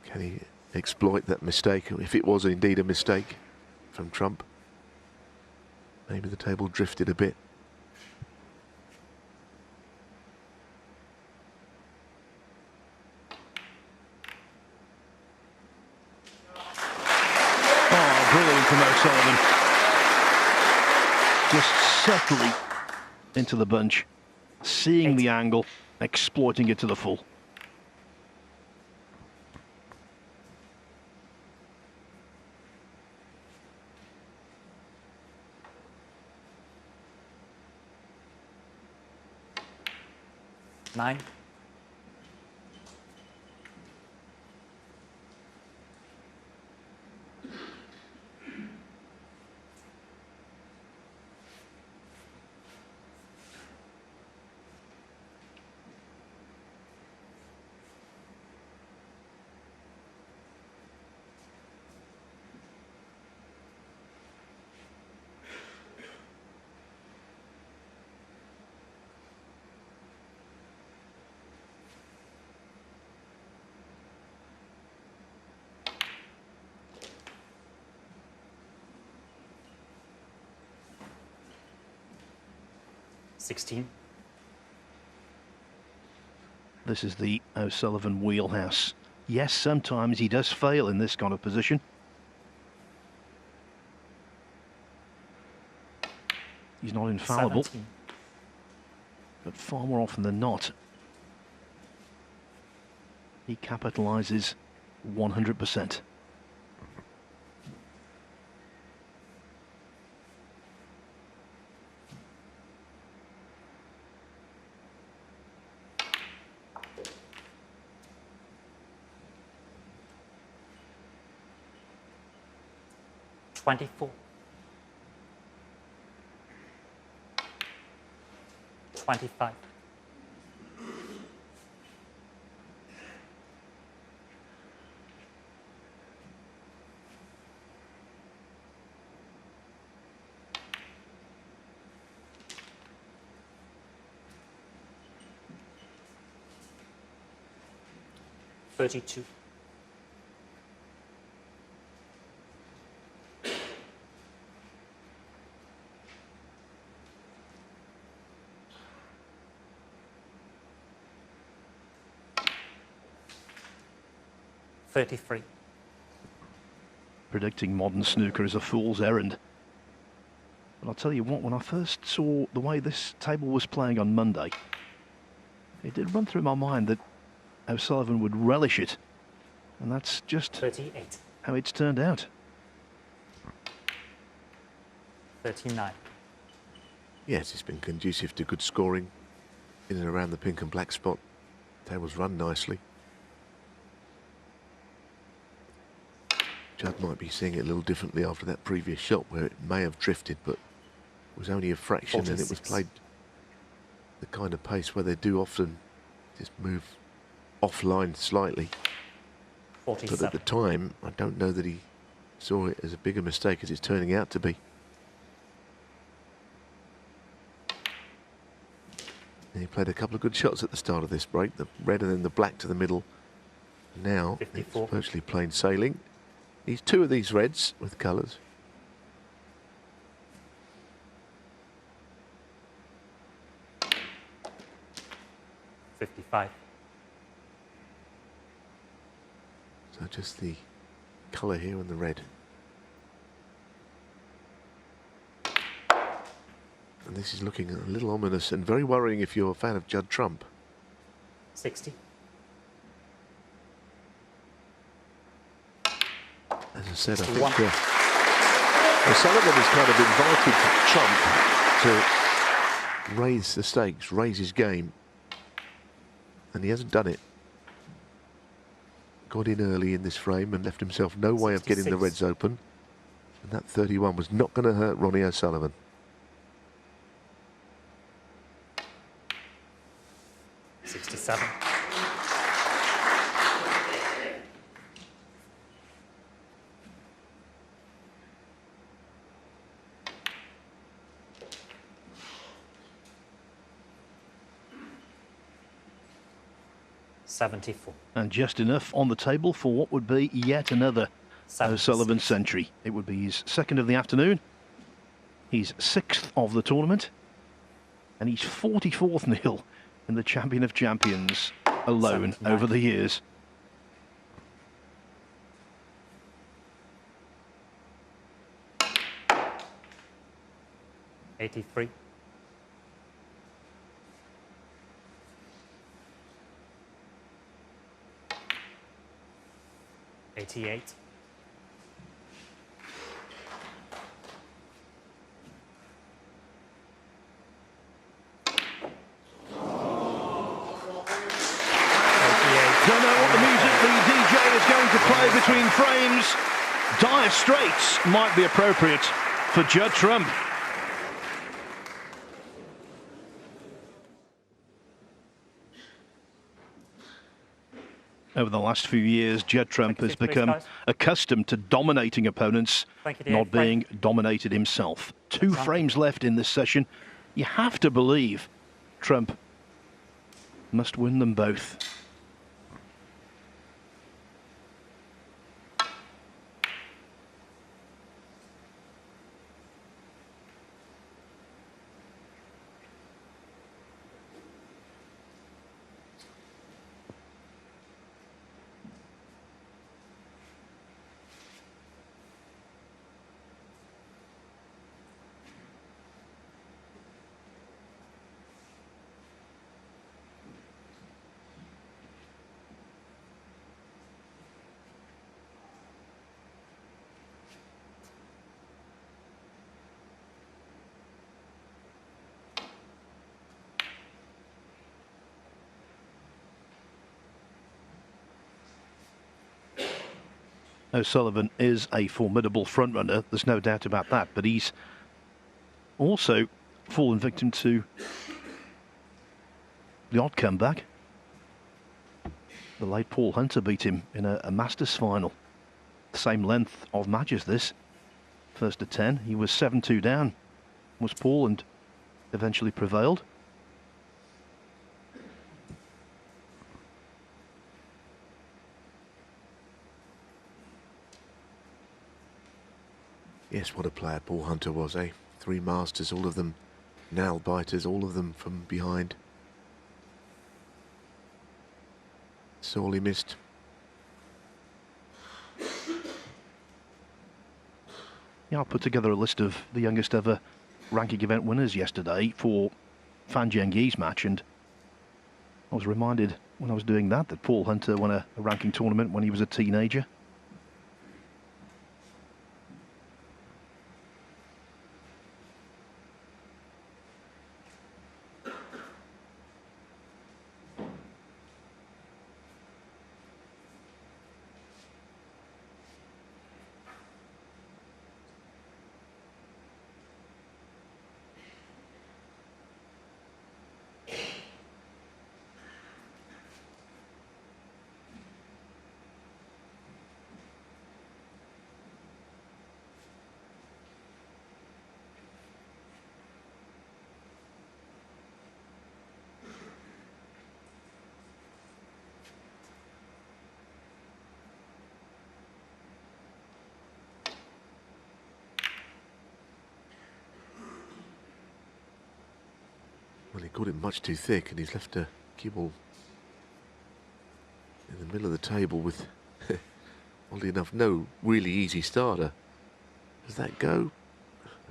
Can he exploit that mistake, if it was indeed a mistake from Trump? Maybe the table drifted a bit. Oh, brilliant from O'Sullivan. Just subtly into the bunch, seeing the angle, exploiting it to the full. Nine. This is the O'Sullivan wheelhouse. Yes, sometimes he does fail in this kind of position. He's not infallible, 17. but far more often than not, he capitalizes 100%. $24. 25. $32. 33. Predicting modern snooker is a fool's errand. But I'll tell you what, when I first saw the way this table was playing on Monday, it did run through my mind that O'Sullivan would relish it. And that's just 38. how it's turned out. 39. Yes, it's been conducive to good scoring in and around the pink and black spot. Table's run nicely. Judd might be seeing it a little differently after that previous shot where it may have drifted, but it was only a fraction 46. and it was played the kind of pace where they do often just move offline slightly. 47. But at the time, I don't know that he saw it as a bigger mistake as it's turning out to be. And he played a couple of good shots at the start of this break, the red and then the black to the middle. Now 54. it's virtually plain sailing. He's two of these reds with colours. $55. So just the colour here and the red. And this is looking a little ominous and very worrying if you're a fan of Judd Trump. 60. As I said, I think O'Sullivan has kind of invited Trump to raise the stakes, raise his game. And he hasn't done it. Got in early in this frame and left himself no way of getting the 66. reds open. And that 31 was not going to hurt Ronnie O'Sullivan. 67. $74. And just enough on the table for what would be yet another 76. O'Sullivan century. It would be his second of the afternoon. He's sixth of the tournament. And he's 44th nil in the Champion of Champions alone 79. over the years. $83. $88. Don't know what the music the DJ is going to play between frames. Dire Straits might be appropriate for Judd Trump. Over the last few years, Judd Trump has become accustomed to dominating opponents, not being dominated himself. 2 frames left in this session. You have to believe Trump must win them both. O'Sullivan is a formidable frontrunner, there's no doubt about that, but he's also fallen victim to the odd comeback. The late Paul Hunter beat him in a Masters final. The same length of match as this. First to 10, he was 7-2 down, was Paul, and eventually prevailed. Yes, what a player Paul Hunter was, eh? 3 Masters, all of them nail biters, all of them from behind. Sorely missed. Yeah, I put together a list of the youngest ever ranking event winners yesterday for Fan Zhengyi's match, and I was reminded when I was doing that Paul Hunter won a ranking tournament when he was a teenager. Well, he got it much too thick, and he's left a cue ball in the middle of the table with, oddly enough, no really easy starter. Does that go?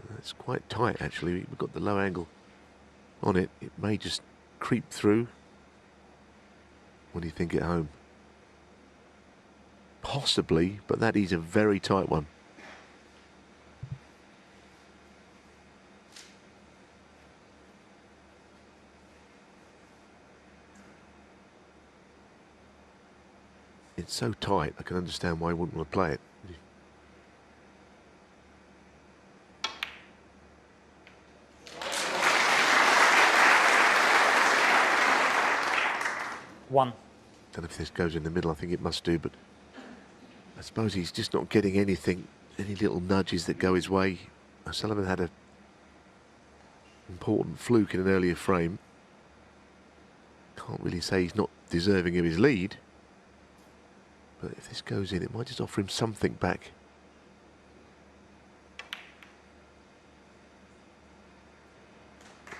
That's quite tight, actually. We've got the low angle on it. It may just creep through. What do you think at home? Possibly, but that is a very tight one. It's so tight, I can understand why he wouldn't want to play it. One. Don't know if this goes in the middle, I think it must do, but I suppose he's just not getting anything, any little nudges that go his way. O'Sullivan had an important fluke in an earlier frame. Can't really say he's not deserving of his lead. But if this goes in, it might just offer him something back.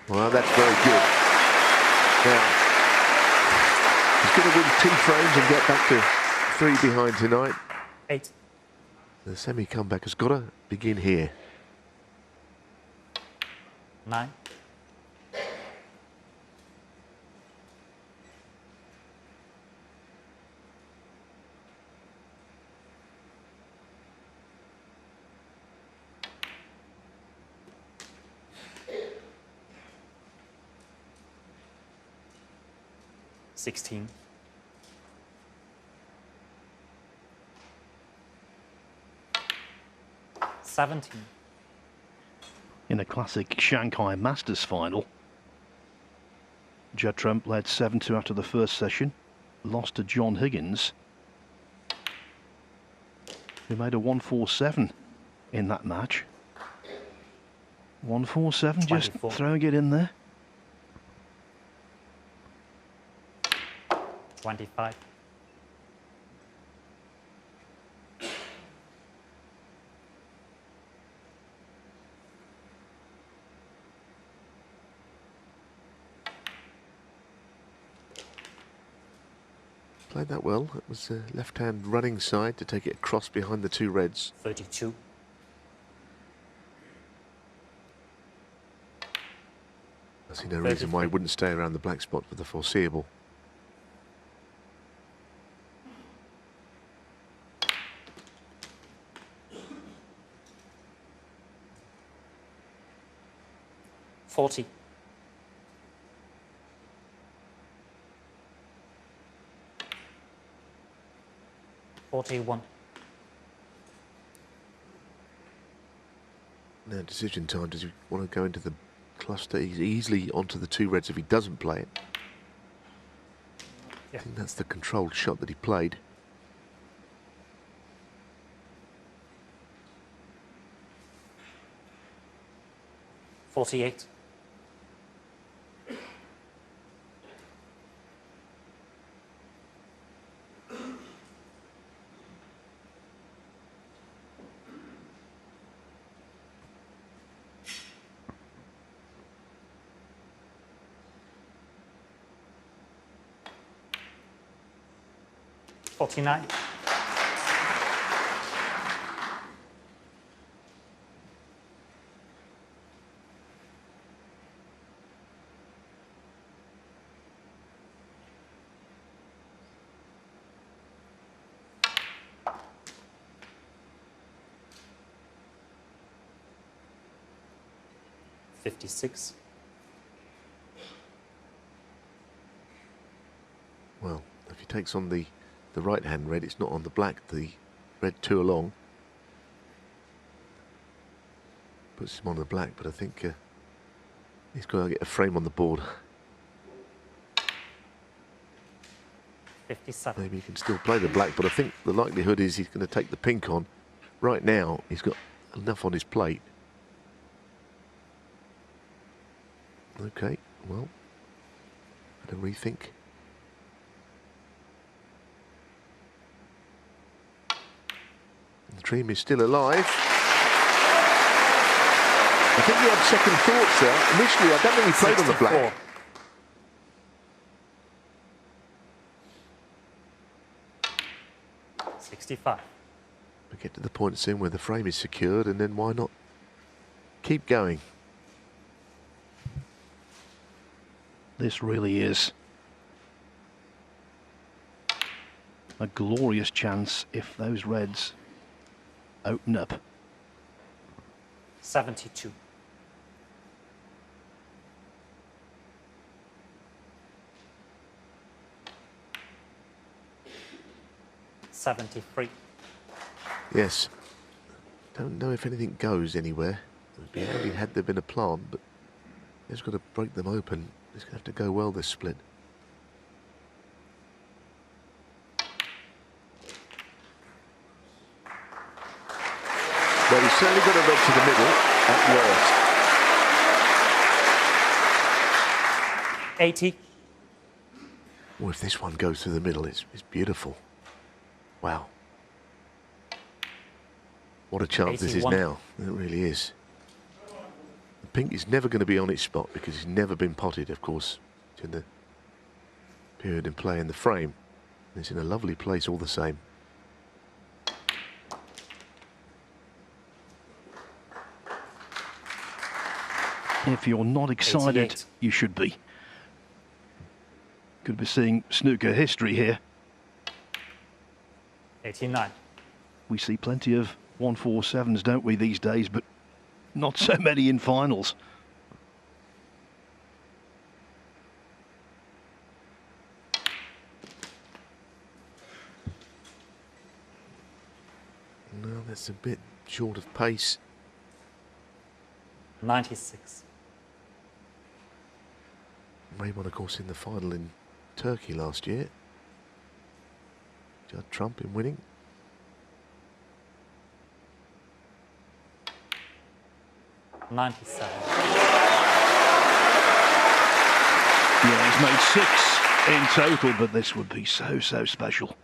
Well, that's very good. Now, he's going to win 2 frames and get back to 3 behind tonight. 8. The semi comeback has got to begin here. 9. $16. 17. In a classic Shanghai Masters final, Judd Trump led 7-2 after the first session, lost to John Higgins, who made a 147 in that match. 147, just 24. throwing it in there. 25. Played that well. It was a left-hand running side to take it across behind the 2 reds. 32. I see no reason why he wouldn't stay around the black spot for the foreseeable. $40. 41. Now decision time. Does he want to go into the cluster? He's easily onto the 2 reds if he doesn't play it. Yeah. I think that's the controlled shot that he played. $48. 49. 56. Well, if he takes on the right hand red, it's not on the black, the red 2 along. Puts him on the black, but I think he's got to get a frame on the board. 57. Maybe he can still play the black, but I think the likelihood is he's going to take the pink on. Right now, he's got enough on his plate. Okay, well, had a rethink. The dream is still alive. I think he had second thoughts there. Initially, I don't think he played on the black. 65. We get to the point soon where the frame is secured, and then why not keep going? This really is a glorious chance if those reds open up. 72. Yes. Don't know if anything goes anywhere. It would be handy had there been a plant, but he's got to break them open. It's going to have to go well, this split. Well, he's certainly got a red to the middle at worst. 80. Oh, if this one goes through the middle, it's beautiful. Wow. What a chance 81. this is now. It really is. The pink is never going to be on its spot because he's never been potted, of course, in the period in play in the frame. It's in a lovely place all the same. If you're not excited, 88. you should be. Could be seeing snooker history here. 89. We see plenty of 147s, don't we, these days, but not so many in finals. No, that's a bit short of pace. 96. Raymond, of course, in the final in Turkey last year. Judd Trump in winning. Yeah, he's made 6 in total, but this would be so special.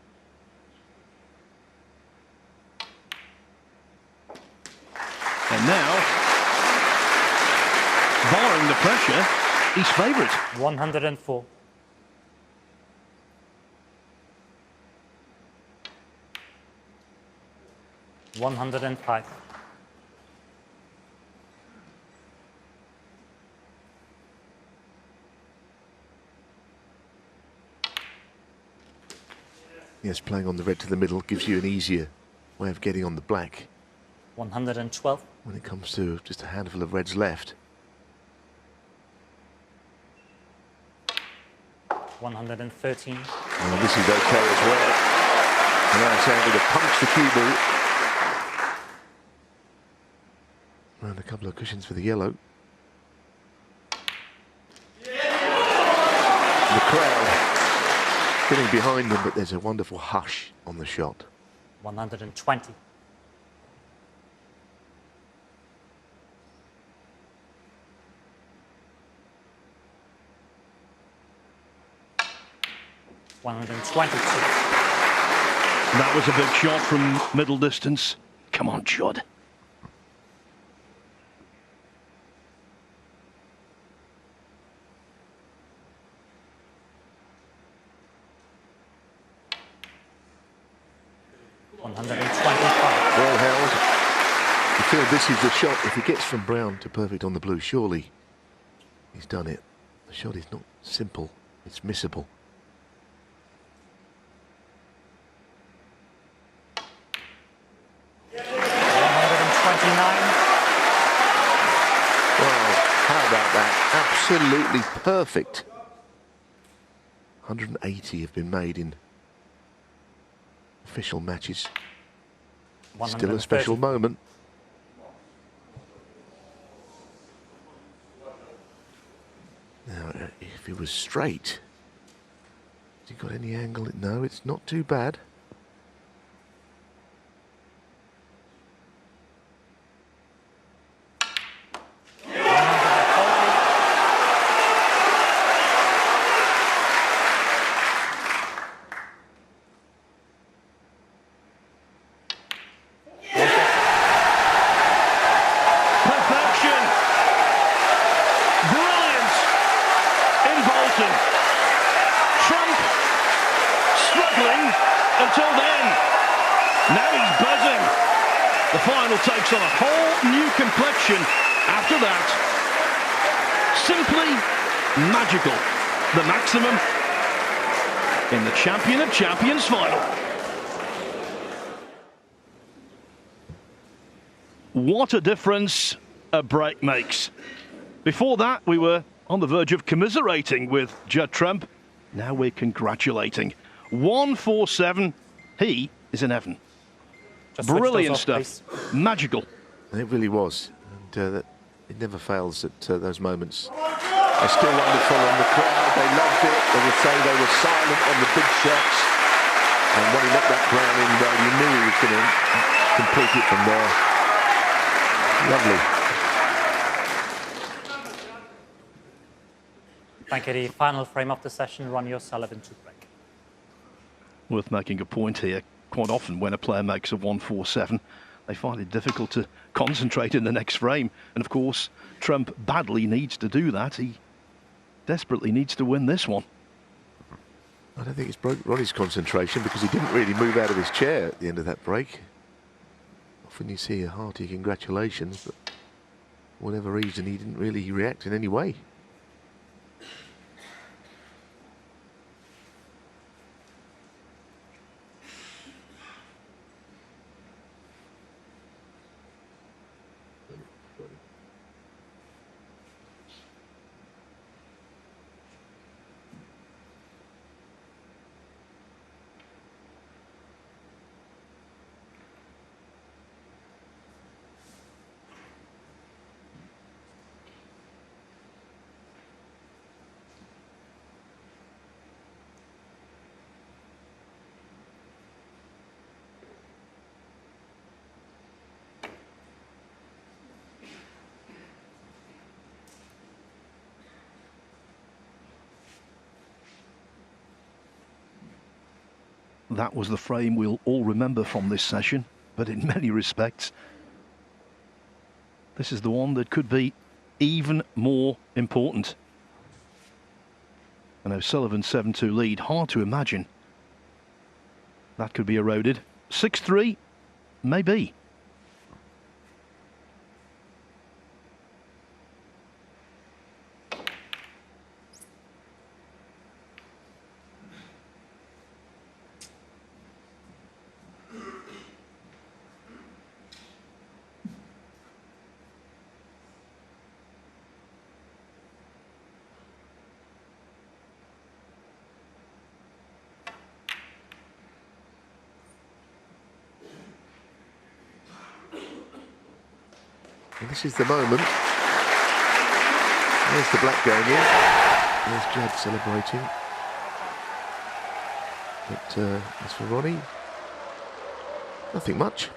And now, barring the pressure, he's favourite. 104. 105. Yes, playing on the red to the middle gives you an easier way of getting on the black. 112. When it comes to just a handful of reds left. 113. Well, this is okay as well. And now it's able to punch the cue ball. And a couple of cushions for the yellow. The crowd getting behind them, but there's a wonderful hush on the shot. 120. That was a big shot from middle distance. Come on, Judd. Well held. I feel this is the shot. If he gets from brown to perfect on the blue, surely he's done it. The shot is not simple. It's missable. that. Absolutely perfect. 180 have been made in official matches. Still a special moment. Now, if it was straight, has he got any angle? No, it's not too bad. Until then, now he's buzzing. The final takes on a whole new complexion after that. Simply magical. The maximum in the Champion of Champions final. What a difference a break makes. Before that, we were on the verge of commiserating with Judd Trump. Now we're congratulating. 1-4-7. He is in heaven. Brilliant stuff. Magical. And it really was. And it never fails at those moments. They're still wonderful, and the crowd, they loved it. They would say they were silent on the big shots. And when he knocked that crown in, well, you knew he was going to complete it from there. Lovely. Thank you. The final frame of the session, Ronnie O'Sullivan to break. Worth making a point here. Quite often when a player makes a 1-4-7, they find it difficult to concentrate in the next frame. And of course, Trump badly needs to do that. He desperately needs to win this one. I don't think it's broke Ronnie's concentration, because he didn't really move out of his chair at the end of that break. Often you see a hearty congratulations, but for whatever reason he didn't really react in any way. That was the frame we'll all remember from this session, but in many respects, this is the one that could be even more important. An O'Sullivan 7-2 lead, hard to imagine that could be eroded. 6-3, maybe. And this is the moment. There's the black going in. There's Judd celebrating. But as for Ronnie, nothing much.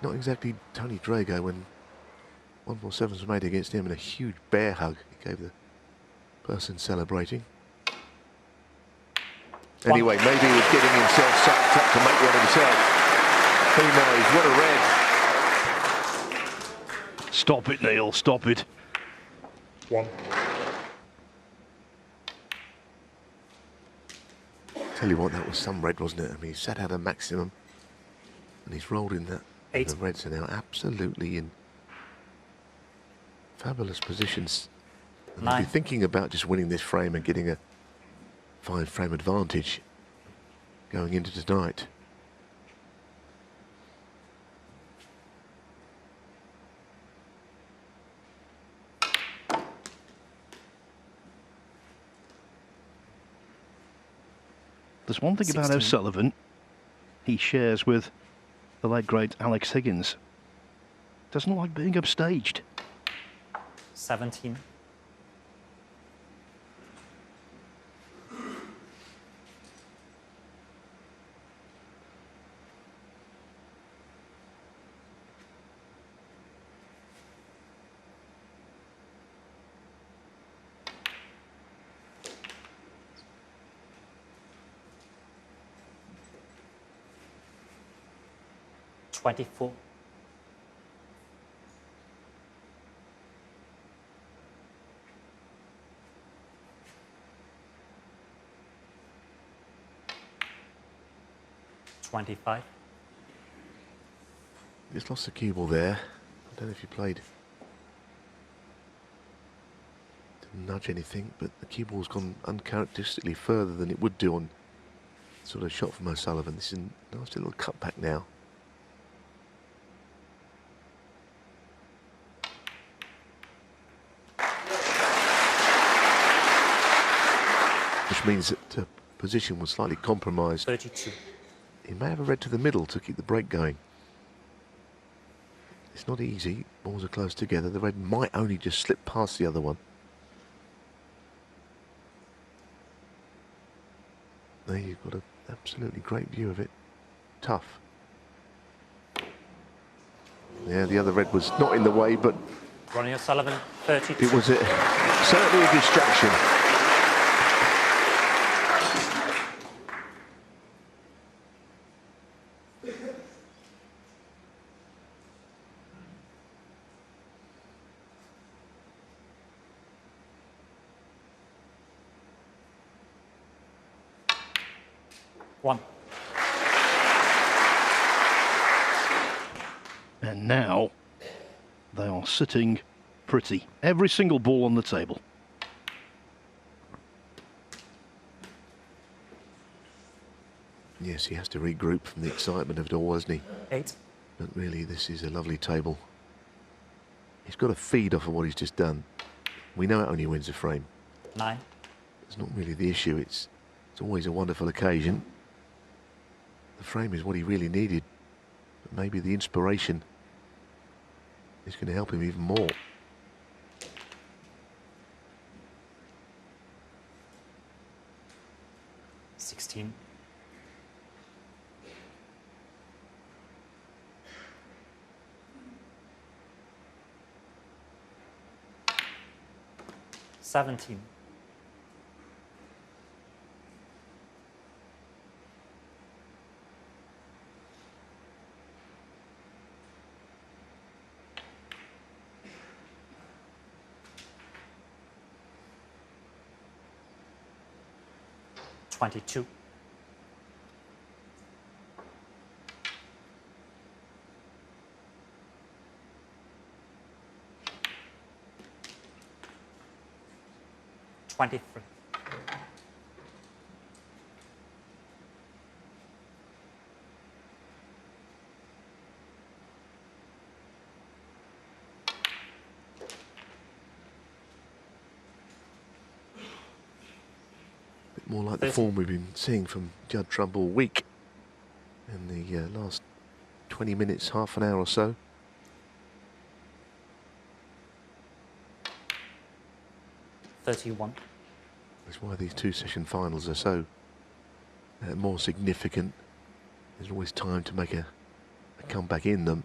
Not exactly Tony Drago when 1-4-7s was made against him, and a huge bear hug he gave the person celebrating. Anyway, maybe he was getting himself psyched up to make one himself. Who knows? What a red. Stop it, Neil, stop it. Tell you what, that was some red, wasn't it? I mean, he sat out a maximum and he's rolled in that. The reds are now absolutely in fabulous positions. And they'll be thinking about just winning this frame and getting a 5-frame advantage going into tonight. there's one thing 16. about O'Sullivan he shares with the late great Alex Higgins. Doesn't like being upstaged. 17. $24. $25. Just lost the cue ball there. I don't know if you played. Didn't nudge anything, but the cue ball's gone uncharacteristically further than it would do on sort of shot from O'Sullivan. This is a nice little cutback now. Which means that the position was slightly compromised. 32. He may have a red to the middle to keep the break going. It's not easy. Balls are close together. The red might only just slip past the other one. There you've got an absolutely great view of it. Tough. Yeah, the other red was not in the way, but Ronnie O'Sullivan, 32. it was certainly a distraction. One. And now they are sitting pretty. Every single ball on the table. Yes, he has to regroup from the excitement of it all, hasn't he? 8. But really, this is a lovely table. He's got to feed off of what he's just done. We know it only wins a frame. 9. It's not really the issue. It's always a wonderful occasion. The frame is what he really needed. But maybe the inspiration is going to help him even more. $16. $17. $22. $23. Bit more like the form we've been seeing from Judd Trump all week. In the last 20 minutes, half an hour or so. $31. That's why these two-session finals are so more significant. There's always time to make a comeback in them.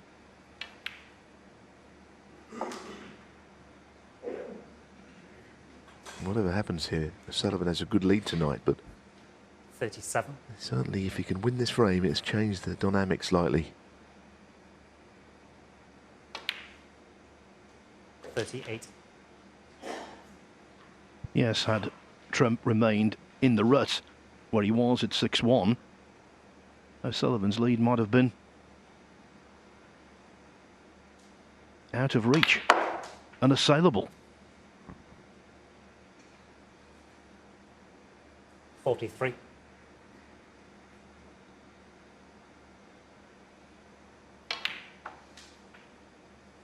Whatever happens here, O'Sullivan has a good lead tonight, but 37. certainly if he can win this frame, it's changed the dynamic slightly. 38. Yes, had Trump remained in the rut where he was at 6-1, O'Sullivan's lead might have been out of reach, unassailable. 43.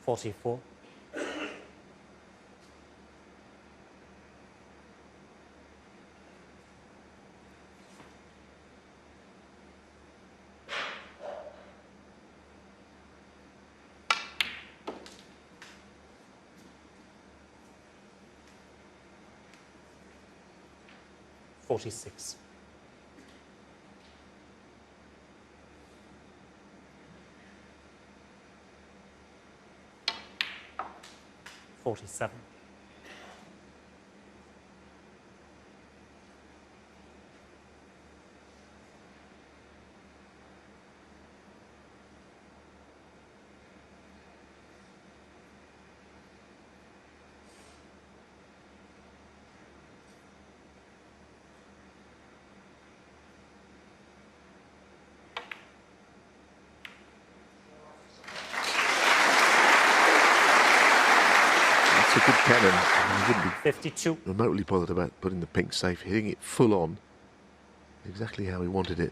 $44. 46. 47. 'It's a good cannon. He wouldn't be 52. remotely bothered about putting the pink safe, hitting it full on, exactly how he wanted it.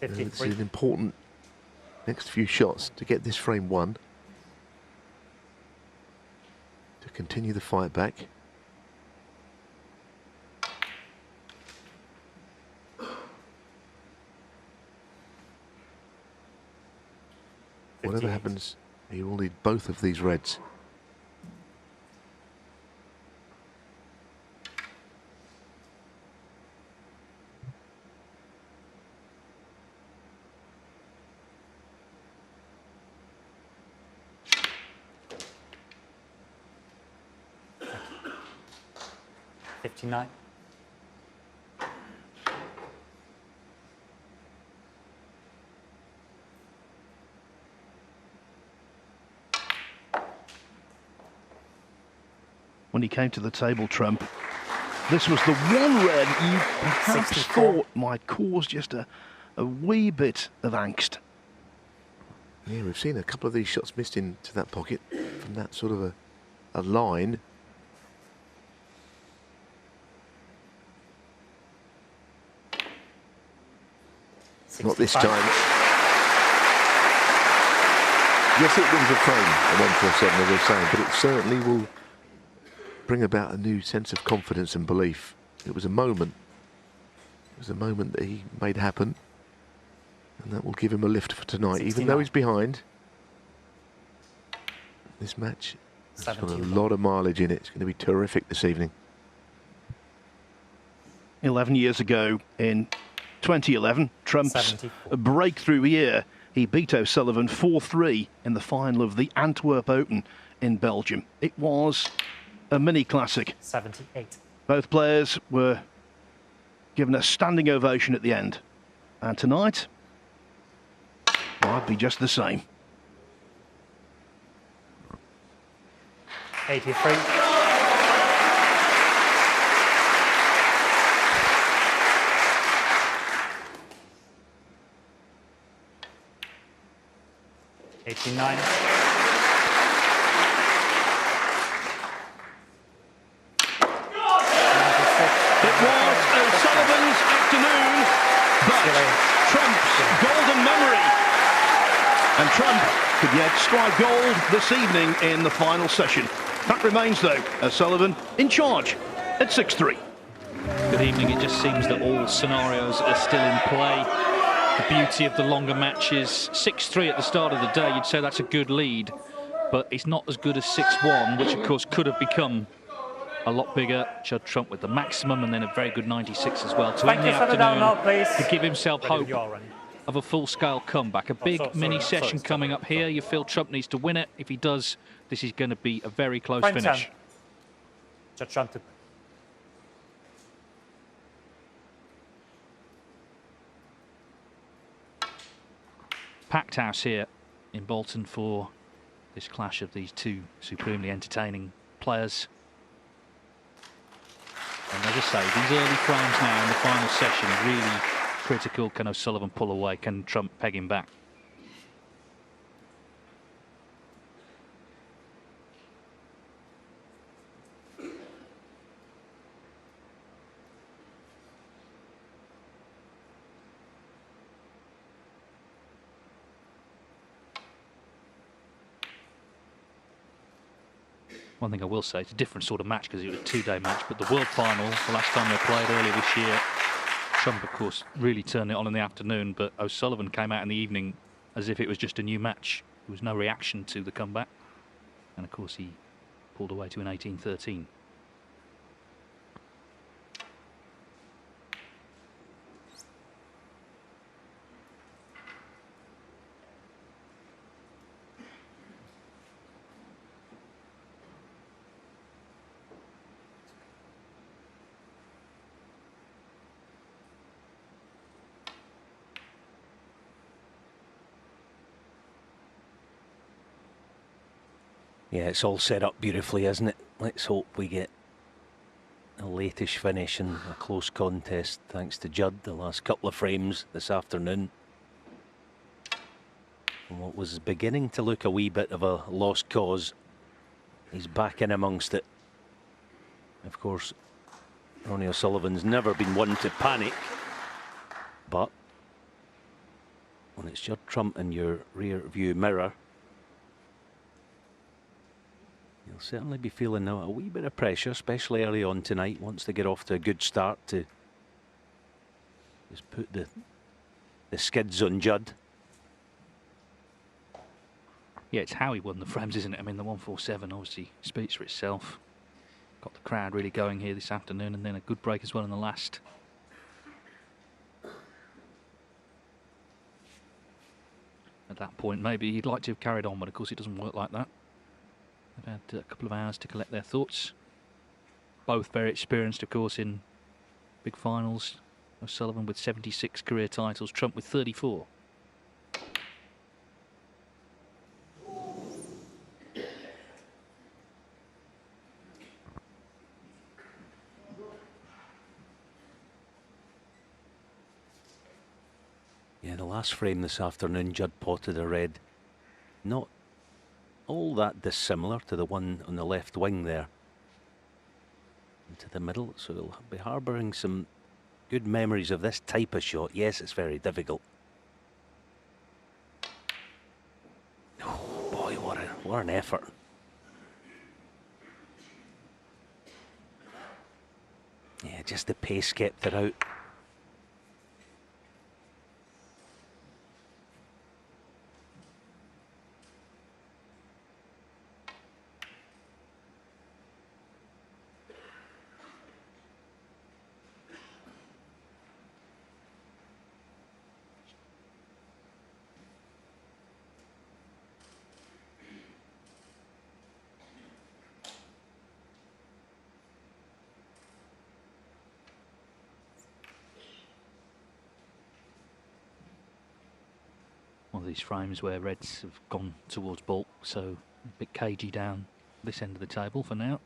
It's 53. an important next few shots to get this frame won, to continue the fight back. Whatever happens, he will need both of these reds. $59. When he came to the table, Trump, this was the one red you perhaps 64. thought might cause just a wee bit of angst. Yeah, we've seen a couple of these shots missed into that pocket from that sort of a line. Not this 65. time. Yes, it wins a frame, a 147, as we're saying, but it certainly will bring about a new sense of confidence and belief. It was a moment. It was a moment that he made happen, and that will give him a lift for tonight, 69. even though he's behind. This match has got a 71. lot of mileage in it. It's going to be terrific this evening. 11 years ago in 2011, Trump's 74. breakthrough year, he beat O'Sullivan 4-3 in the final of the Antwerp Open in Belgium. It was a mini classic. 78. Both players were given a standing ovation at the end. And tonight, might be just the same. 83. $89. It was O'Sullivan's afternoon, but Trump's golden memory. And Trump could yet strike gold this evening in the final session. That remains, though, O'Sullivan in charge at 6-3. Good evening. It just seems that all scenarios are still in play. The beauty of the longer matches, 6-3 at the start of the day, you'd say that's a good lead, but it's not as good as 6-1, which of course could have become a lot bigger. Judd Trump with the maximum and then a very good 96 as well to end the afternoon, to give himself hope of a full-scale comeback. A big mini-session coming up here. You feel Trump needs to win it. If he does, this is going to be a very close finish. Judd Trump to Packed house here in Bolton for this clash of these two supremely entertaining players. And as I say, these early frames now in the final session really critical. Can O'Sullivan pull away? Can Trump peg him back? One thing I will say, it's a different sort of match because it was a two-day match, but the World Final, the last time they played earlier this year, Trump, of course, really turned it on in the afternoon, but O'Sullivan came out in the evening as if it was just a new match. There was no reaction to the comeback. And, of course, he pulled away to an 18-13. Yeah, it's all set up beautifully, isn't it? Let's hope we get a latish finish and a close contest thanks to Judd the last couple of frames this afternoon. And what was beginning to look a wee bit of a lost cause, he's back in amongst it. Of course, Ronnie O'Sullivan's never been one to panic, but when it's Judd Trump in your rear view mirror, you'll certainly be feeling now a wee bit of pressure, especially early on tonight. Wants to get off to a good start to just put the skids on Judd. Yeah, it's how he won the frames, isn't it? I mean, the 147 obviously speaks for itself. Got the crowd really going here this afternoon, and then a good break as well in the last. At that point, maybe he'd like to have carried on, but of course it doesn't work like that. They've had a couple of hours to collect their thoughts. Both very experienced, of course, in big finals. O'Sullivan with 76 career titles, Trump with 34. Yeah, the last frame this afternoon, Judd potted a red. Not all that dissimilar to the one on the left wing there. Into the middle, so he'll be harbouring some good memories of this type of shot. Yes, it's very difficult. Oh boy, what an effort. Yeah, just the pace kept it out. One of these frames where reds have gone towards bulk, so a bit cagey down this end of the table for now.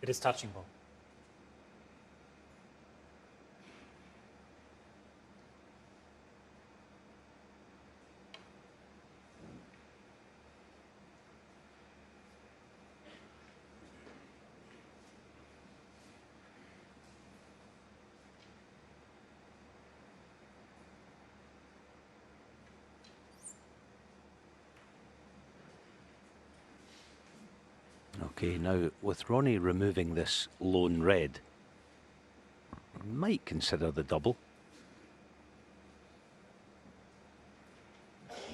It is touching ball. Okay, now with Ronnie removing this lone red, might consider the double.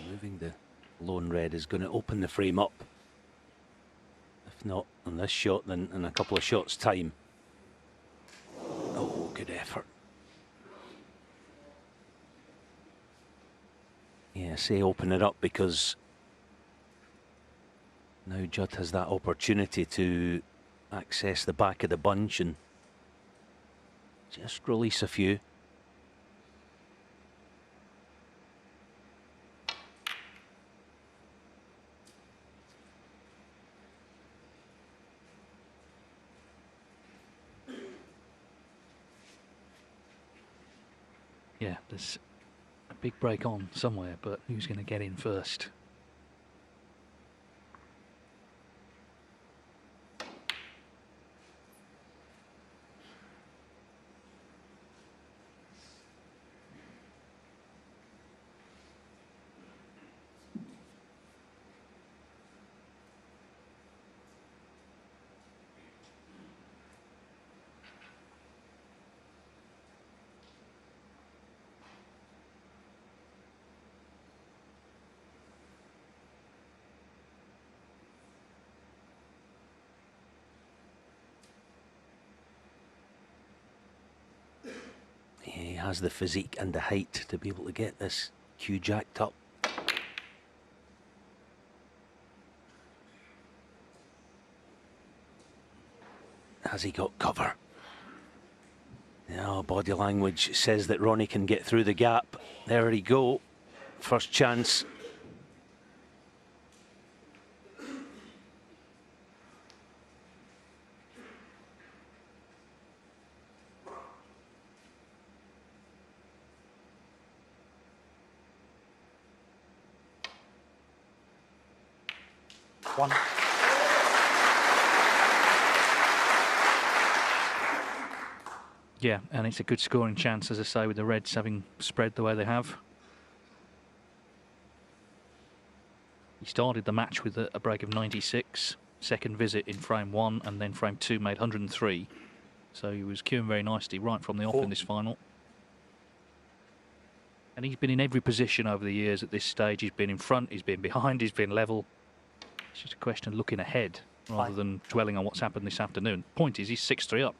Removing the lone red is going to open the frame up. If not on this shot, then in a couple of shots' time. Oh, good effort. Yeah, say open it up because now Judd has that opportunity to access the back of the bunch and just release a few. Yeah, there's a big break on somewhere, but who's going to get in first? has the physique and the height to be able to get this cue jacked up. Has he got cover? Now, body language says that Ronnie can get through the gap. There he go. First chance. One. Yeah, and it's a good scoring chance, as I say, with the Reds having spread the way they have. He started the match with a break of 96, second visit in frame 1, and then frame 2 made 103. So he was cueing very nicely right from the off in this final. And he's been in every position over the years at this stage. He's been in front, he's been behind, he's been level. It's just a question of looking ahead rather than dwelling on what's happened this afternoon. Point is, he's 6-3 up.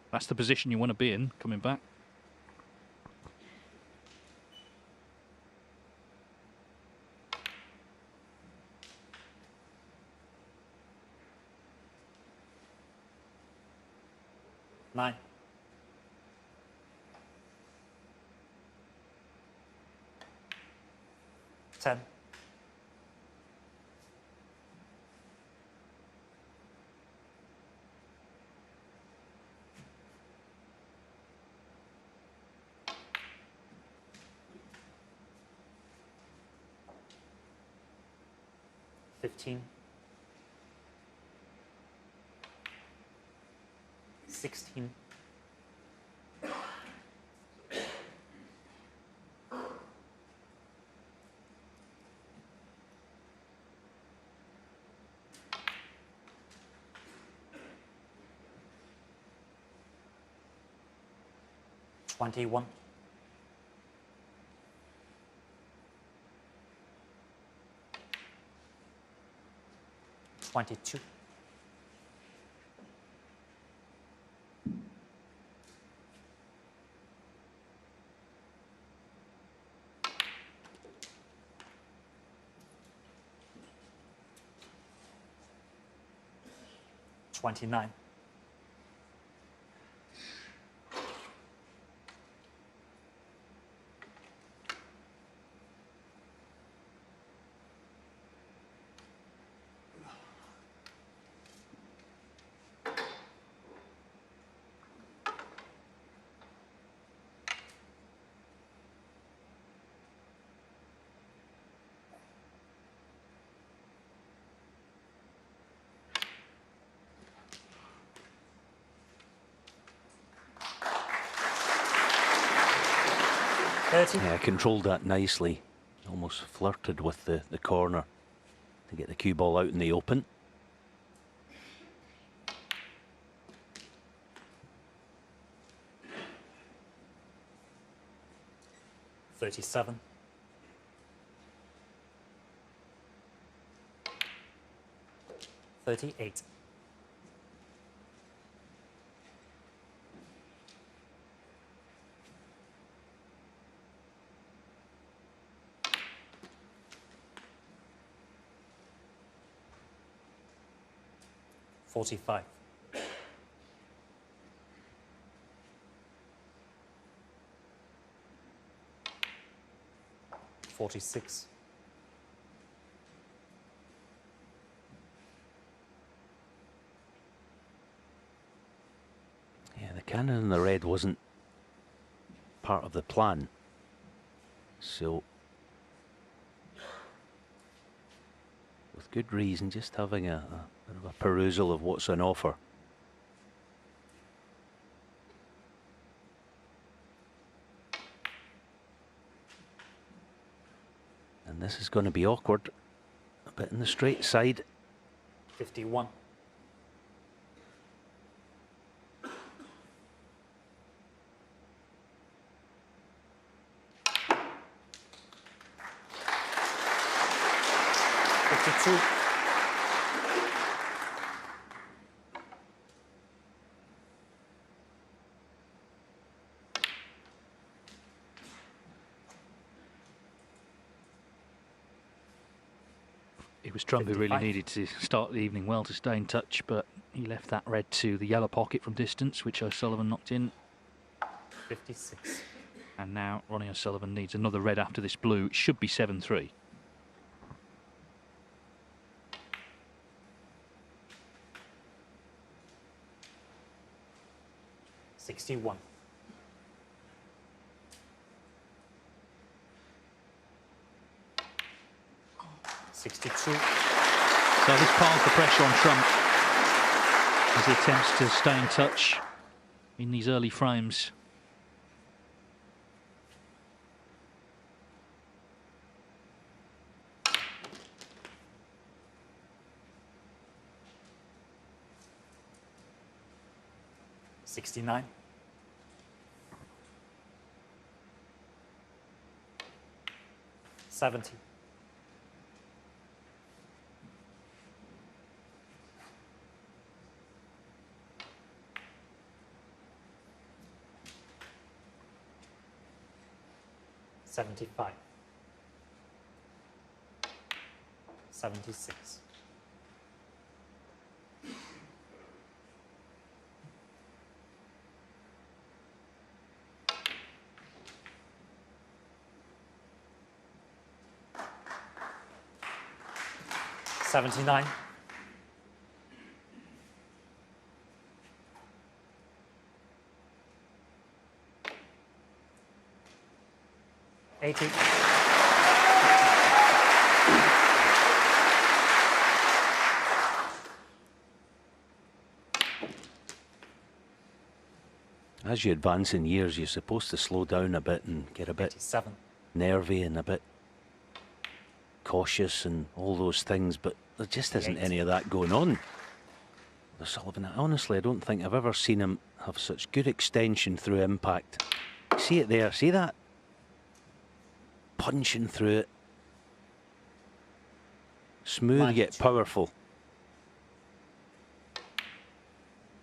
That's the position you want to be in coming back. Nine. 10. Fifteen. 16. 21. 22. 29. 30. Yeah, controlled that nicely. Almost flirted with the corner to get the cue ball out in the open. $37. 38. 45. 46. The cannon in the red wasn't part of the plan, so with good reason, just having a bit of a perusal of what's on offer. And this is going to be awkward, a bit in the straight side. 51. 52. It was Trump who really 55. needed to start the evening well to stay in touch, but he left that red to the yellow pocket from distance, which O'Sullivan knocked in. 56. And now Ronnie O'Sullivan needs another red after this blue. It should be 7-3. $61. 62. So this piles the pressure on Trump as he attempts to stay in touch in these early frames. $69. 70. 75. 76. 79. 80. As you advance in years, you're supposed to slow down a bit and get a bit 87. nervy and a bit cautious and all those things, but there just isn't any of that going on. O'Sullivan, honestly, I don't think I've ever seen him have such good extension through impact. See it there, see that? Punching through it. Smooth yet powerful.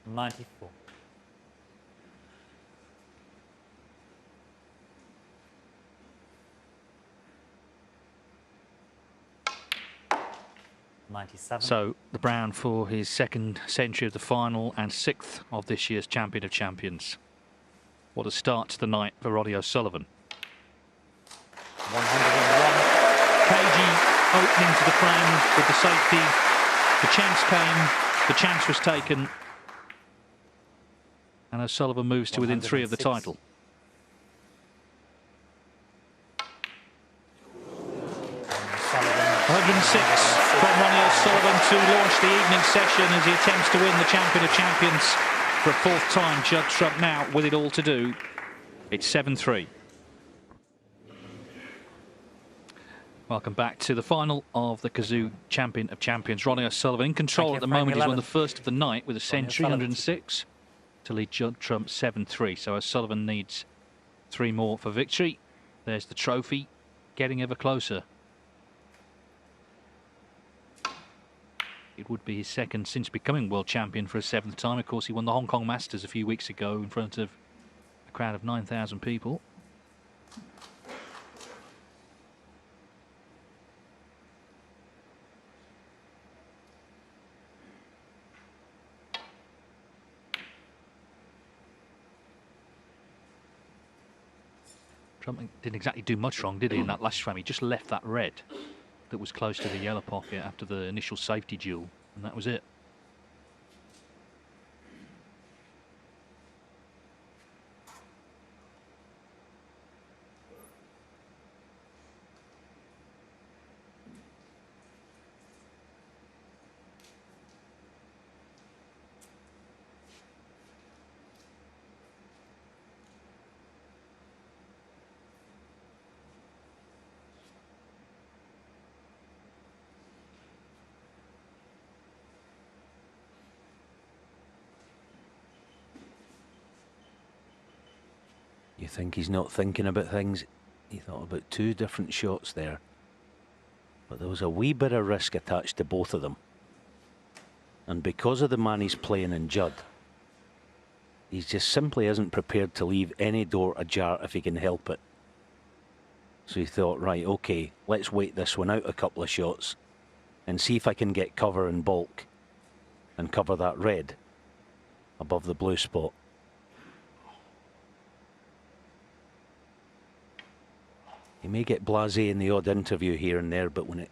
94. 97. So the brown for his second century of the final and sixth of this year's Champion of Champions. What a start to the night for Ronnie O'Sullivan. 101. Cagey opening to the frame with the safety. The chance came, the chance was taken, and O'Sullivan moves to within 3 of the title. 106 from Ronnie O'Sullivan to launch the evening session as he attempts to win the Champion of Champions for a 4th time. Judd Trump now with it all to do. It's 7-3. Welcome back to the final of the Kazoo Champion of Champions. Ronnie O'Sullivan in control at the moment. He's won the first of the night with a century, 106, to lead Judd Trump 7-3. So O'Sullivan needs 3 more for victory. There's the trophy, getting ever closer. It would be his second since becoming world champion for a 7th time. Of course, he won the Hong Kong Masters a few weeks ago in front of a crowd of 9,000 people. Trump didn't exactly do much wrong, did he, in that last frame? He just left that red that was close to the yellow pocket after the initial safety duel, and that was it. You think he's not thinking about things? He thought about 2 different shots there. But there was a wee bit of risk attached to both of them. And because of the man he's playing in Judd, he just simply isn't prepared to leave any door ajar if he can help it. So he thought, right, okay, let's wait this one out a couple of shots and see if I can get cover in bulk and cover that red above the blue spot. He may get blasé in the odd interview here and there, but when it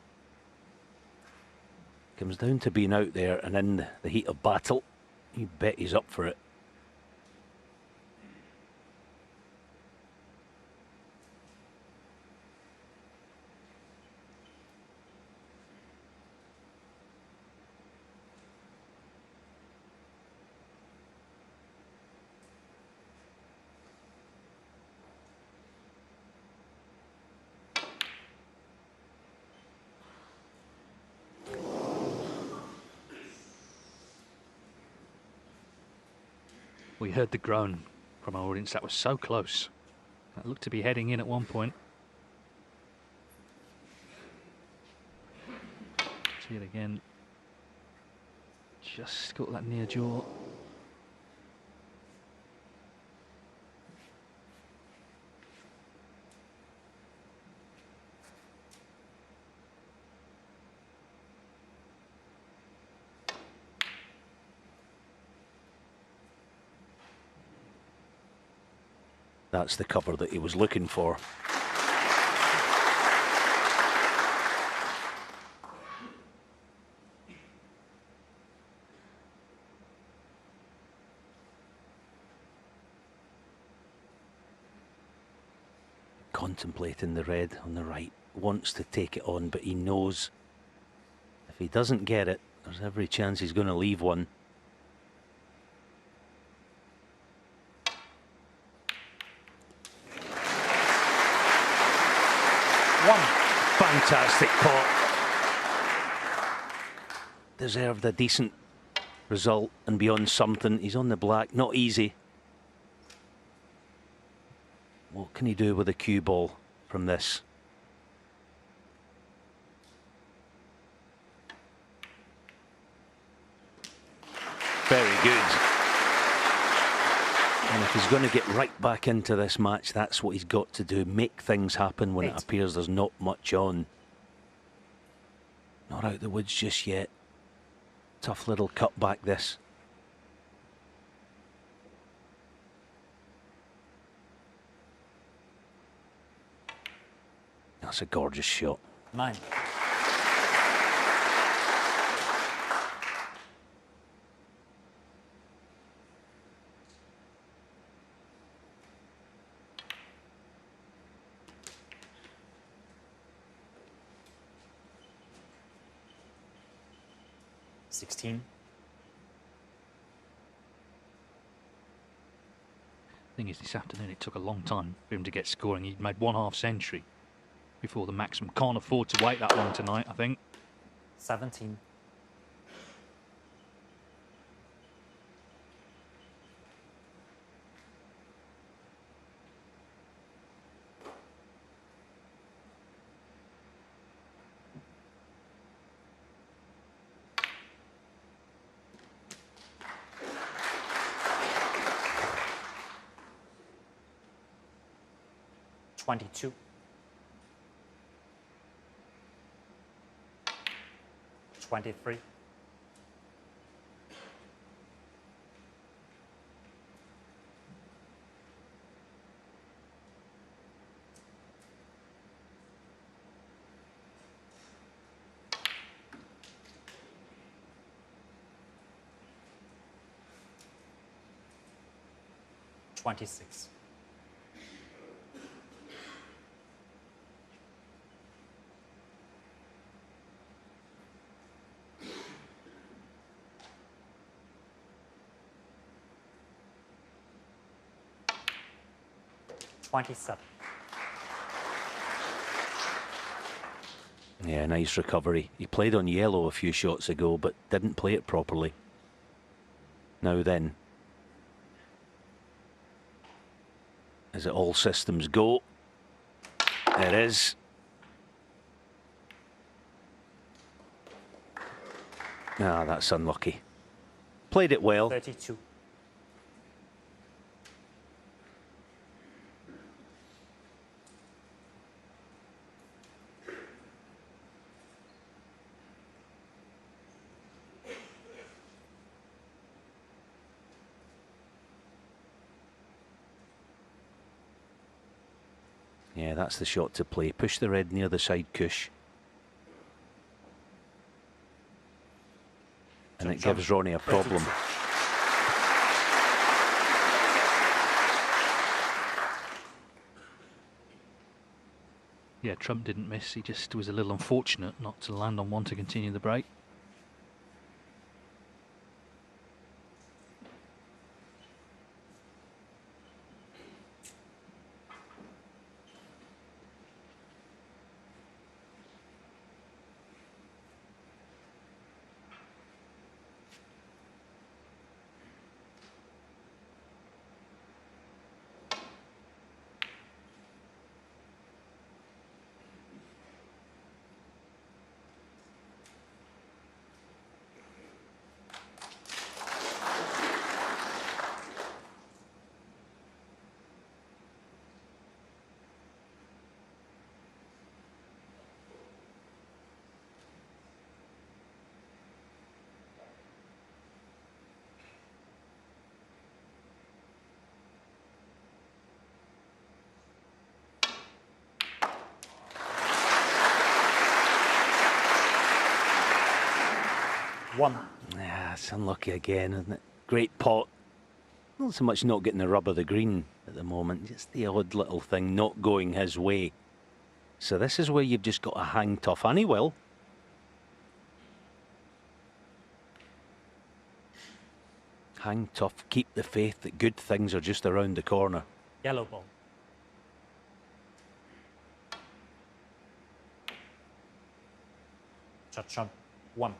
comes down to being out there and in the heat of battle, you bet he's up for it. We heard the groan from our audience. That was so close. That looked to be heading in at one point. See it again. Just got that near jaw. That's the cover that he was looking for. Contemplating the red on the right, wants to take it on, but he knows if he doesn't get it, there's every chance he's going to leave one. Fantastic pot. Deserved a decent result and beyond something. He's on the black, not easy. What can he do with a cue ball from this? Very good. And if he's going to get right back into this match, that's what he's got to do. Make things happen when it appears there's not much on. Not out the woods just yet. Tough little cutback this. That's a gorgeous shot. 9. Thing is, this afternoon it took a long time for him to get scoring. He'd made 1/2 century before the maximum. Can't afford to wait that long tonight, I think. 17. $22. 23. 26. 27. Yeah, nice recovery. He played on yellow a few shots ago, but didn't play it properly. Now then, is it all systems go? It is. Ah, that's unlucky. Played it well. 32. Yeah, that's the shot to play. Push the red near the side cush. And it gives Ronnie a problem. Yeah, Trump didn't miss. He just was a little unfortunate not to land on one to continue the break. Yeah, it's unlucky again, isn't it? Great pot. Not so much not getting the rub of the green at the moment, just the odd little thing not going his way. So this is where you've just got to hang tough, and he will. Hang tough, keep the faith that good things are just around the corner. Yellow ball. Judd Trump, 1.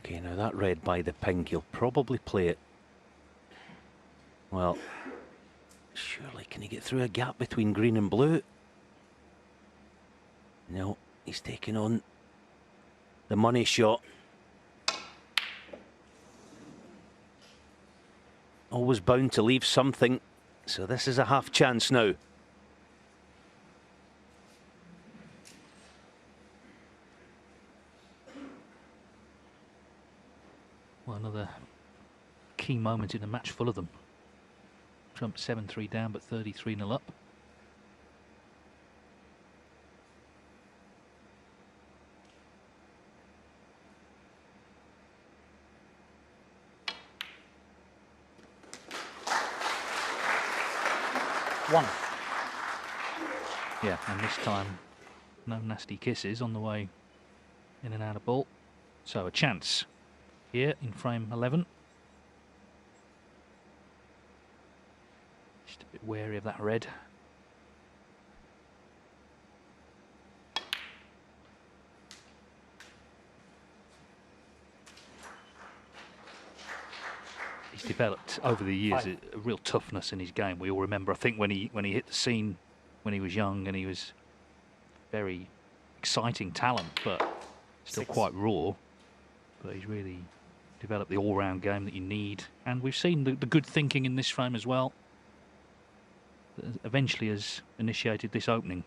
Okay, now that red by the pink, he'll probably play it. Well, surely can he get through a gap between green and blue? No, he's taking on the money shot. Always bound to leave something, so this is a half chance now. Well, another key moment in a match full of them. Trump 7-3 down, but 33-0 up. One. Yeah, and this time, no nasty kisses on the way in and out of ball. So a chance here in frame 11. Just a bit wary of that red. He's developed over the years a real toughness in his game. We all remember, I think, when he hit the scene when he was young, and he was very exciting talent, but still quite raw. But he's really developed the all-round game that you need, and we've seen the good thinking in this frame as well. that eventually has initiated this opening.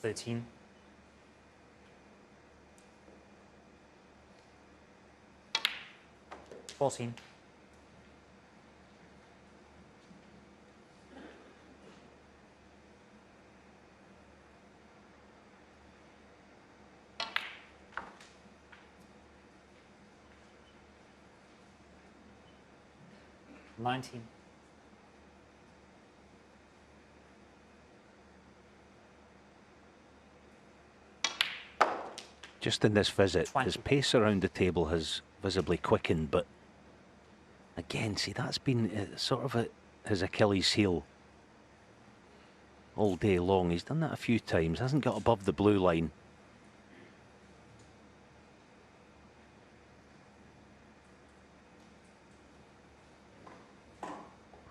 $13. 14. 19. Just in this visit, 20. his pace around the table has visibly quickened, but again, see, that's been sort of his Achilles heel all day long. He's done that a few times, hasn't got above the blue line.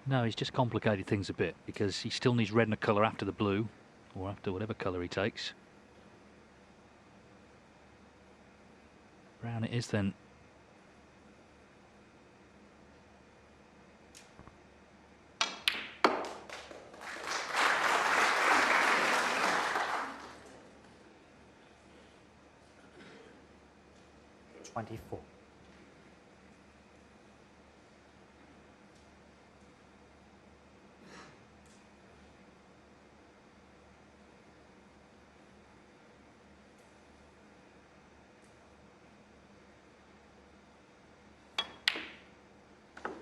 No, he's just complicated things a bit because he still needs red in a colour after the blue, or after whatever colour he takes. Brown it is then. $24.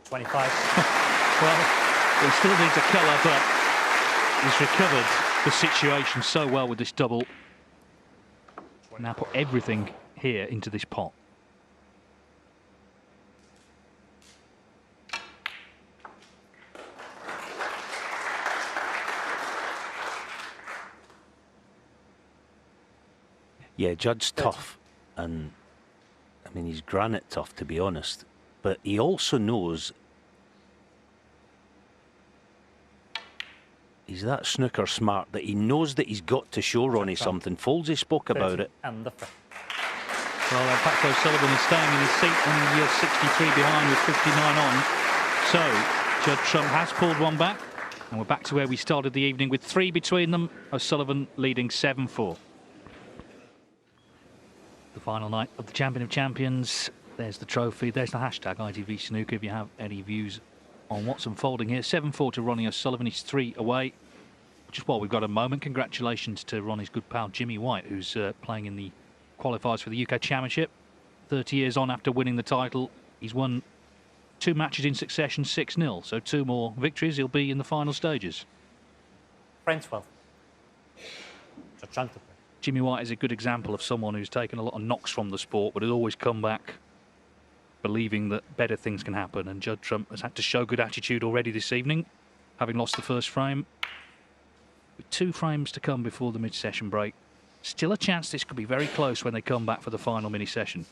$25. Well, he still needs a colour, but he's recovered the situation so well with this double. Now put everything here into this pot. Yeah, Judd's tough, and I mean, he's granite tough, to be honest. But he also knows he's that snooker smart that he knows that he's got to show Ronnie something. Foldsy spoke about it. And the front. Well, in fact, O'Sullivan is staying in his seat and you're 63 behind with 59 on. So, Judd Trump has pulled one back, and we're back to where we started the evening with 3 between them. O'Sullivan leading 7-4. The final night of the Champion of Champions. There's the trophy. There's the hashtag ITV Snooker if you have any views on what's unfolding here. 7-4 to Ronnie O'Sullivan. He's 3 away. Just while we've got a moment, congratulations to Ronnie's good pal Jimmy White, who's playing in the qualifiers for the UK Championship. 30 years on after winning the title, he's won 2 matches in succession, 6-0. So 2 more victories, he'll be in the final stages. Friend 12. Judd Trump to play. Jimmy White is a good example of someone who's taken a lot of knocks from the sport, but has always come back believing that better things can happen. And Judd Trump has had to show good attitude already this evening, having lost the first frame. With 2 frames to come before the mid-session break. Still a chance this could be very close when they come back for the final mini-session.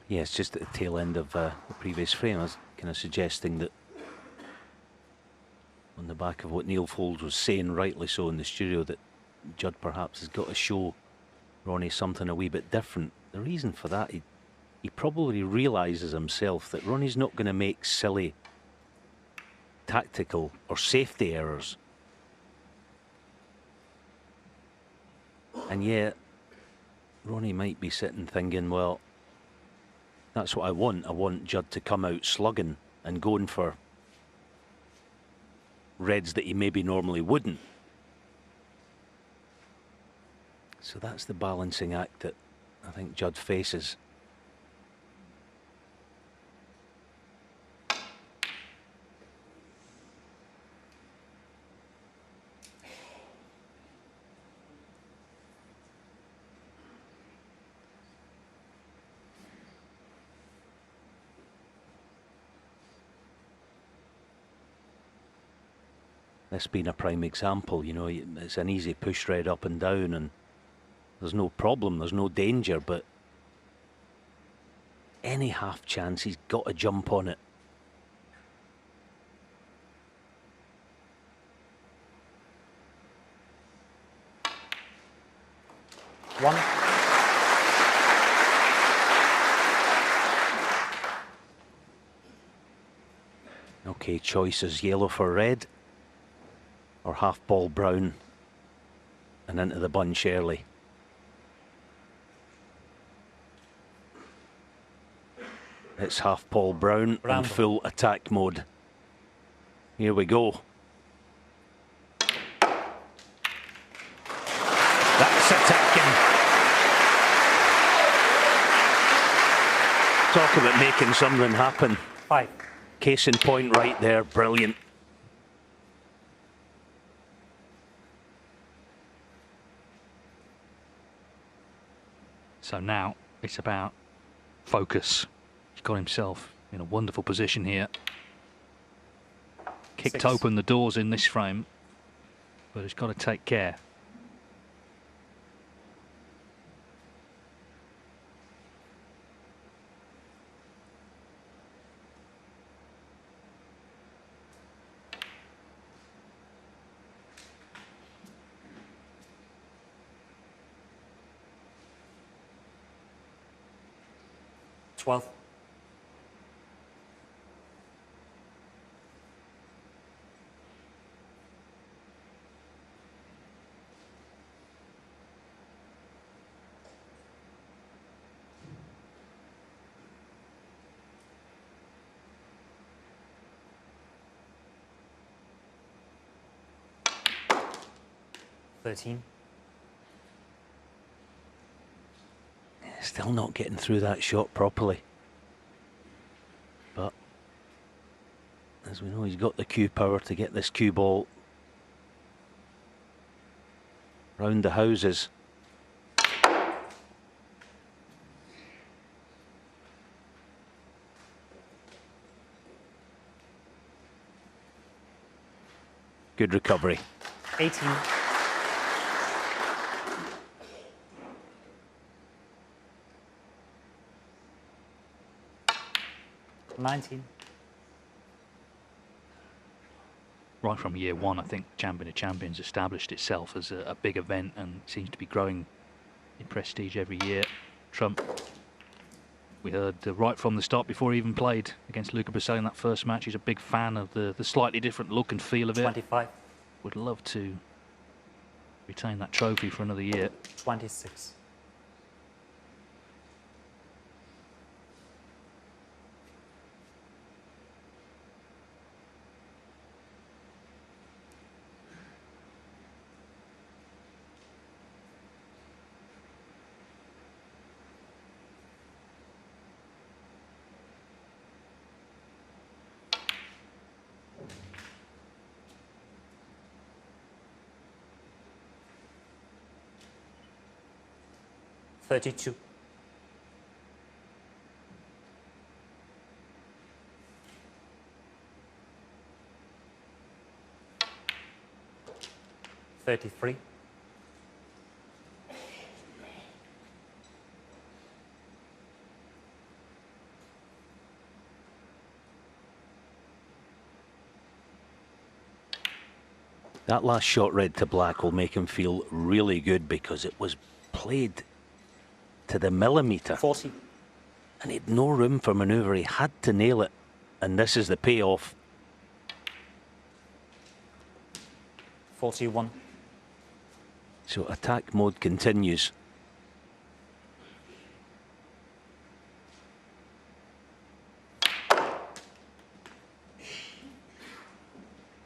Yeah, it's just at the tail end of the previous frame. I was kind of suggesting that on the back of what Neil Foulds was saying, rightly so, in the studio, that Judd perhaps has got to show Ronnie something a wee bit different. The reason for that, he probably realises himself that Ronnie's not going to make silly tactical or safety errors. And yet, Ronnie might be sitting thinking, well, that's what I want. I want Judd to come out slugging and going for reds that he maybe normally wouldn't. So that's the balancing act that I think Judd faces. This being a prime example, you know, it's an easy push red up and down, and there's no problem, there's no danger, but any half chance, he's got to jump on it. One. Okay, choices: yellow for red, or half ball brown and into the bunch early. It's half ball brown and full attack mode. Here we go. That's attacking. Talk about making something happen. 5. Case in point right there, brilliant. So now it's about focus. He's got himself in a wonderful position here. Kicked 6. open the doors in this frame, but he's got to take care. Twelve. $13. Still not getting through that shot properly. But as we know, he's got the cue power to get this cue ball round the houses. Good recovery. 18. $19. Right from year one, I think Champion of Champions established itself as a big event and seems to be growing in prestige every year. Trump, we heard right from the start, before he even played against Luca Brisselli in that first match, he's a big fan of the slightly different look and feel of it. 25. Would love to retain that trophy for another year. 26. $32. $33. That last shot red to black will make him feel really good because it was played to the millimetre. 40. And he had no room for manoeuvre. He had to nail it. And this is the payoff. 41. So attack mode continues.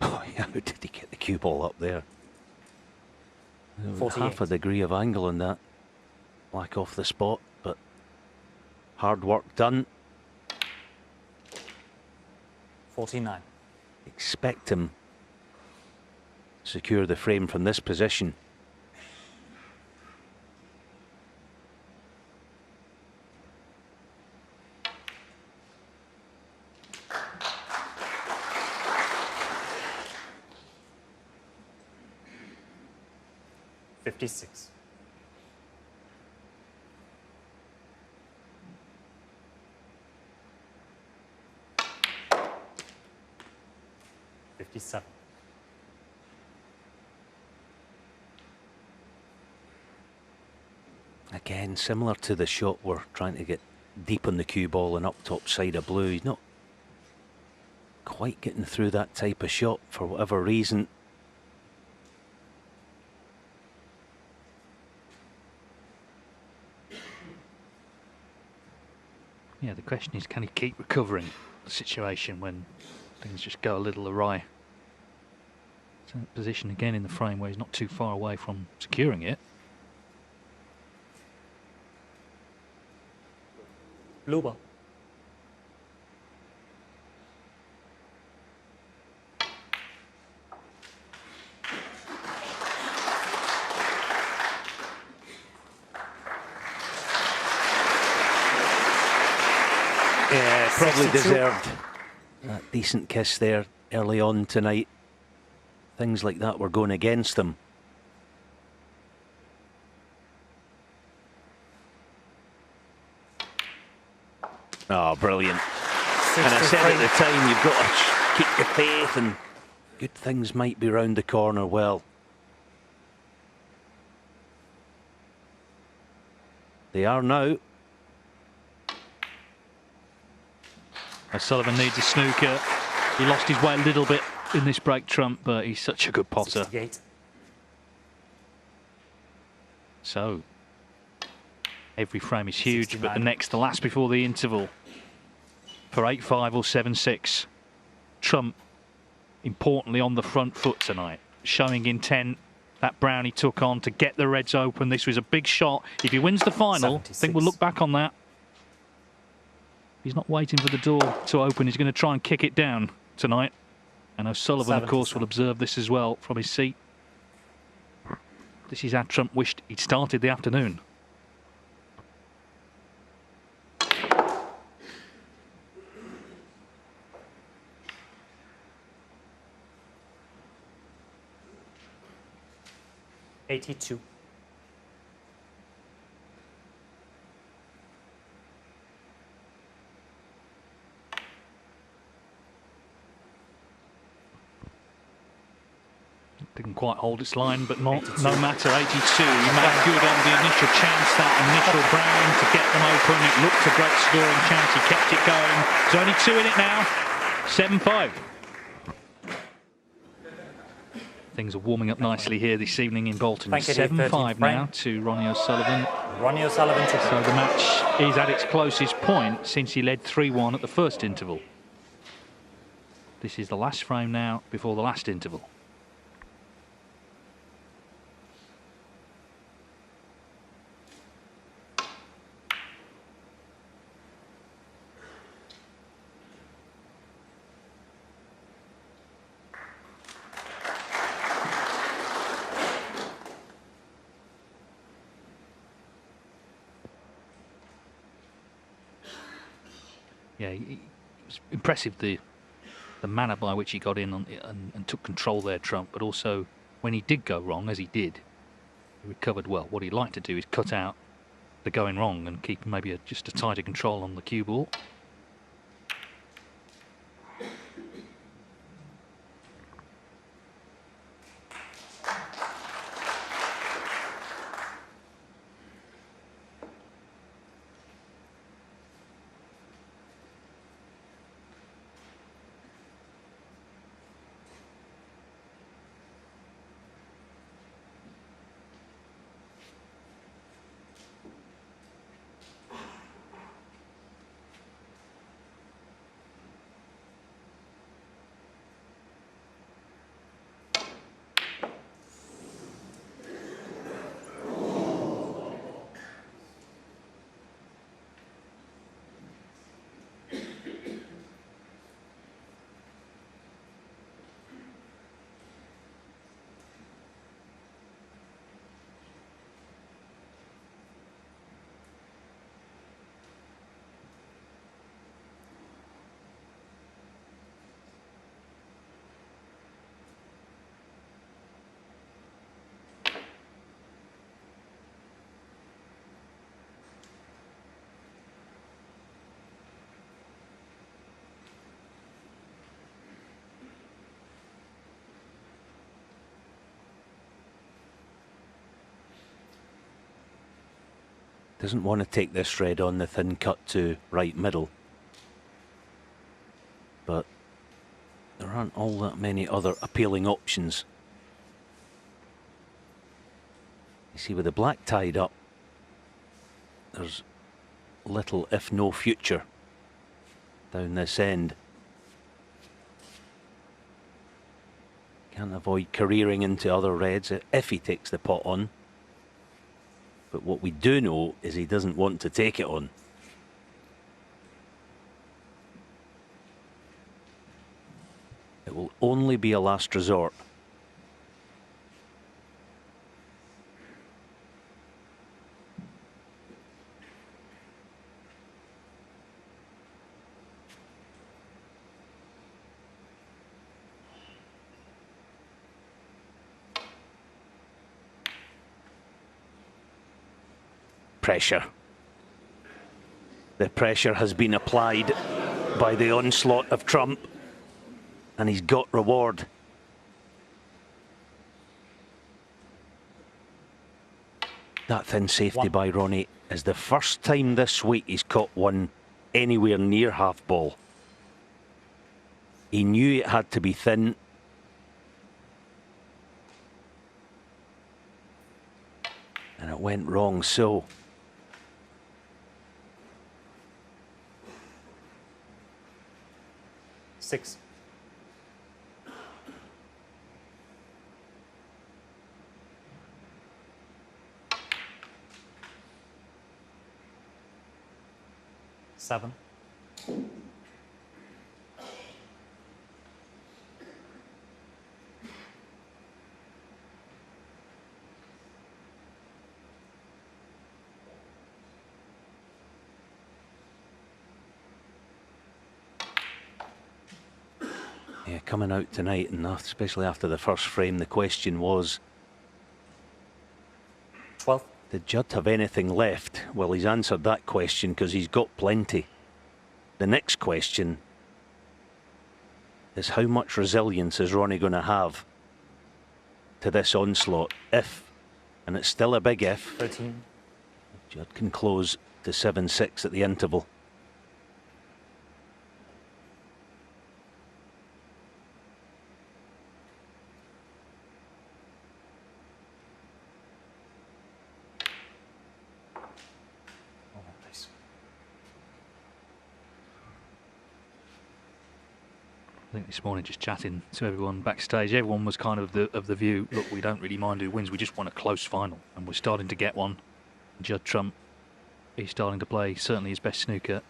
Oh, yeah, how did he get the cue ball up there? Half a degree of angle on that. Black off the spot, but hard work done. 49. Expect him to secure the frame from this position. 56. $57. Again, similar to the shot we're trying to get deep on the cue ball and up top side of blue. He's not quite getting through that type of shot for whatever reason. Yeah, the question is, can he keep recovering the situation when things just go a little awry? It's in a position again in the frame where he's not too far away from securing it. Blue ball. Yeah, probably 62. deserved that decent kiss there early on tonight. Things like that were going against him. Oh, brilliant. And I said at the time, you've got to keep the faith and good things might be round the corner. Well, they are now. O'Sullivan needs a snooker. He lost his way a little bit in this break, Trump, but he's such a good potter. 68. So, every frame is huge, 69. but the next to last before the interval for 8-5 or 7-6. Trump, importantly, on the front foot tonight, showing intent. That brown he took on to get the reds open. This was a big shot. If he wins the final, 76. I think we'll look back on that. He's not waiting for the door to open. He's going to try and kick it down tonight. And O'Sullivan, of course, will observe this as well from his seat. This is how Trump wished he'd started the afternoon. $82. Didn't quite hold its line, but no matter. 82. He made good on the initial chance, that initial brown to get them open. It looked a great scoring chance. He kept it going. There's only two in it now. 7-5. Things are warming up nicely here this evening in Bolton. 7-5 now to Ronnie O'Sullivan. Ronnie O'Sullivan to So the match is at its closest point since he led 3-1 at the first interval. This is the last frame now before the last interval. Yeah, it was impressive the manner by which he got in on, and took control there, Trump. But also, when he did go wrong, as he did, he recovered well. What he'd like to do is cut out the going wrong and keep maybe just a tighter control on the cue ball. Doesn't want to take this red on the thin cut to right middle. But there aren't all that many other appealing options. You see, with the black tied up, there's little if no future down this end. Can't avoid careering into other reds if he takes the pot on. But what we do know is he doesn't want to take it on. It will only be a last resort. Pressure. The pressure has been applied by the onslaught of Trump, and he's got reward. That thin safety by Ronnie is the first time this week he's caught one anywhere near half ball. He knew it had to be thin. And it went wrong, so. Six. Seven. Yeah, coming out tonight, and especially after the first frame, the question was, 12. did Judd have anything left? Well, he's answered that question because he's got plenty. The next question is, how much resilience is Ronnie going to have to this onslaught? If, and it's still a big if, 13. Judd can close to 7-6 at the interval. I think this morning, just chatting to everyone backstage, everyone was kind of of the view, look, we don't really mind who wins, we just want a close final, and we're starting to get one. Judd Trump, he's starting to play certainly his best snooker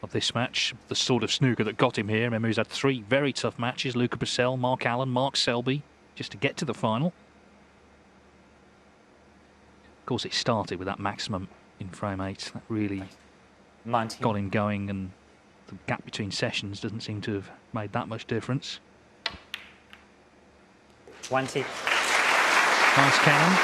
of this match, the sort of snooker that got him here. Remember, he's had 3 very tough matches: Luca Purcell, Mark Allen, Mark Selby, just to get to the final. Of course, it started with that maximum in frame 8 that really 19. got him going, and the gap between sessions doesn't seem to have made that much difference. 20. Nice cannon.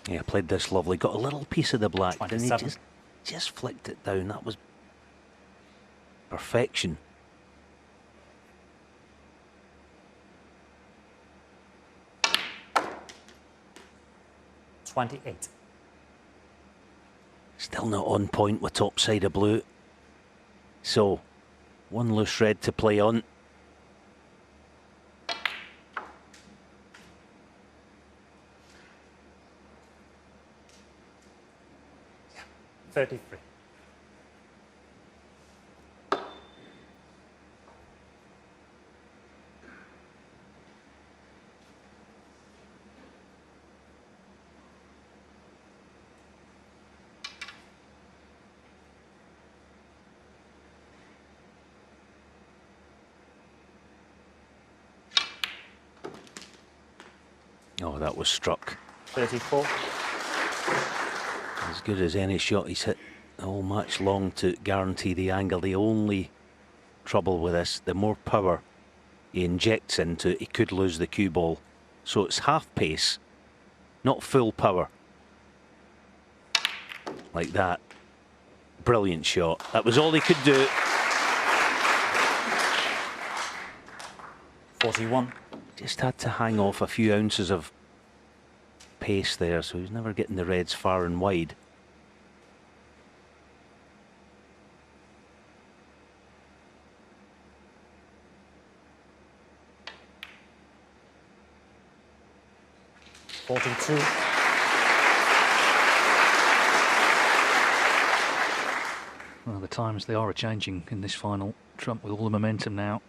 Yeah, played this lovely. Got a little piece of the black, and he 27. just flicked it down. That was perfection. $28. Still not on point with top side of blue. So, one loose red to play on. $33. Oh, that was struck. 34. As good as any shot he's hit all match long to guarantee the angle. The only trouble with this, the more power he injects into it, he could lose the cue ball. So it's half pace, not full power. Like that. Brilliant shot. That was all he could do. 41. Just had to hang off a few ounces of pace there, so he's never getting the reds far and wide. Well, the times they are changing in this final. Trump with all the momentum now.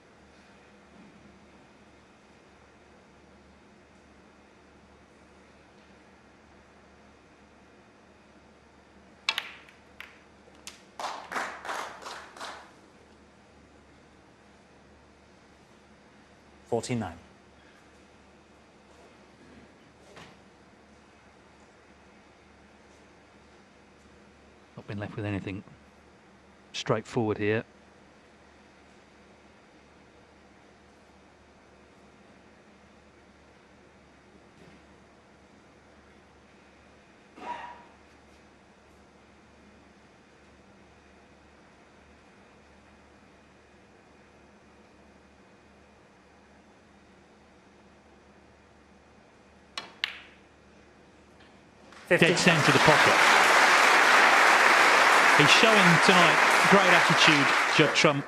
$49. Not been left with anything straightforward here. Dead centre of the pocket. He's showing tonight great attitude, Judd Trump.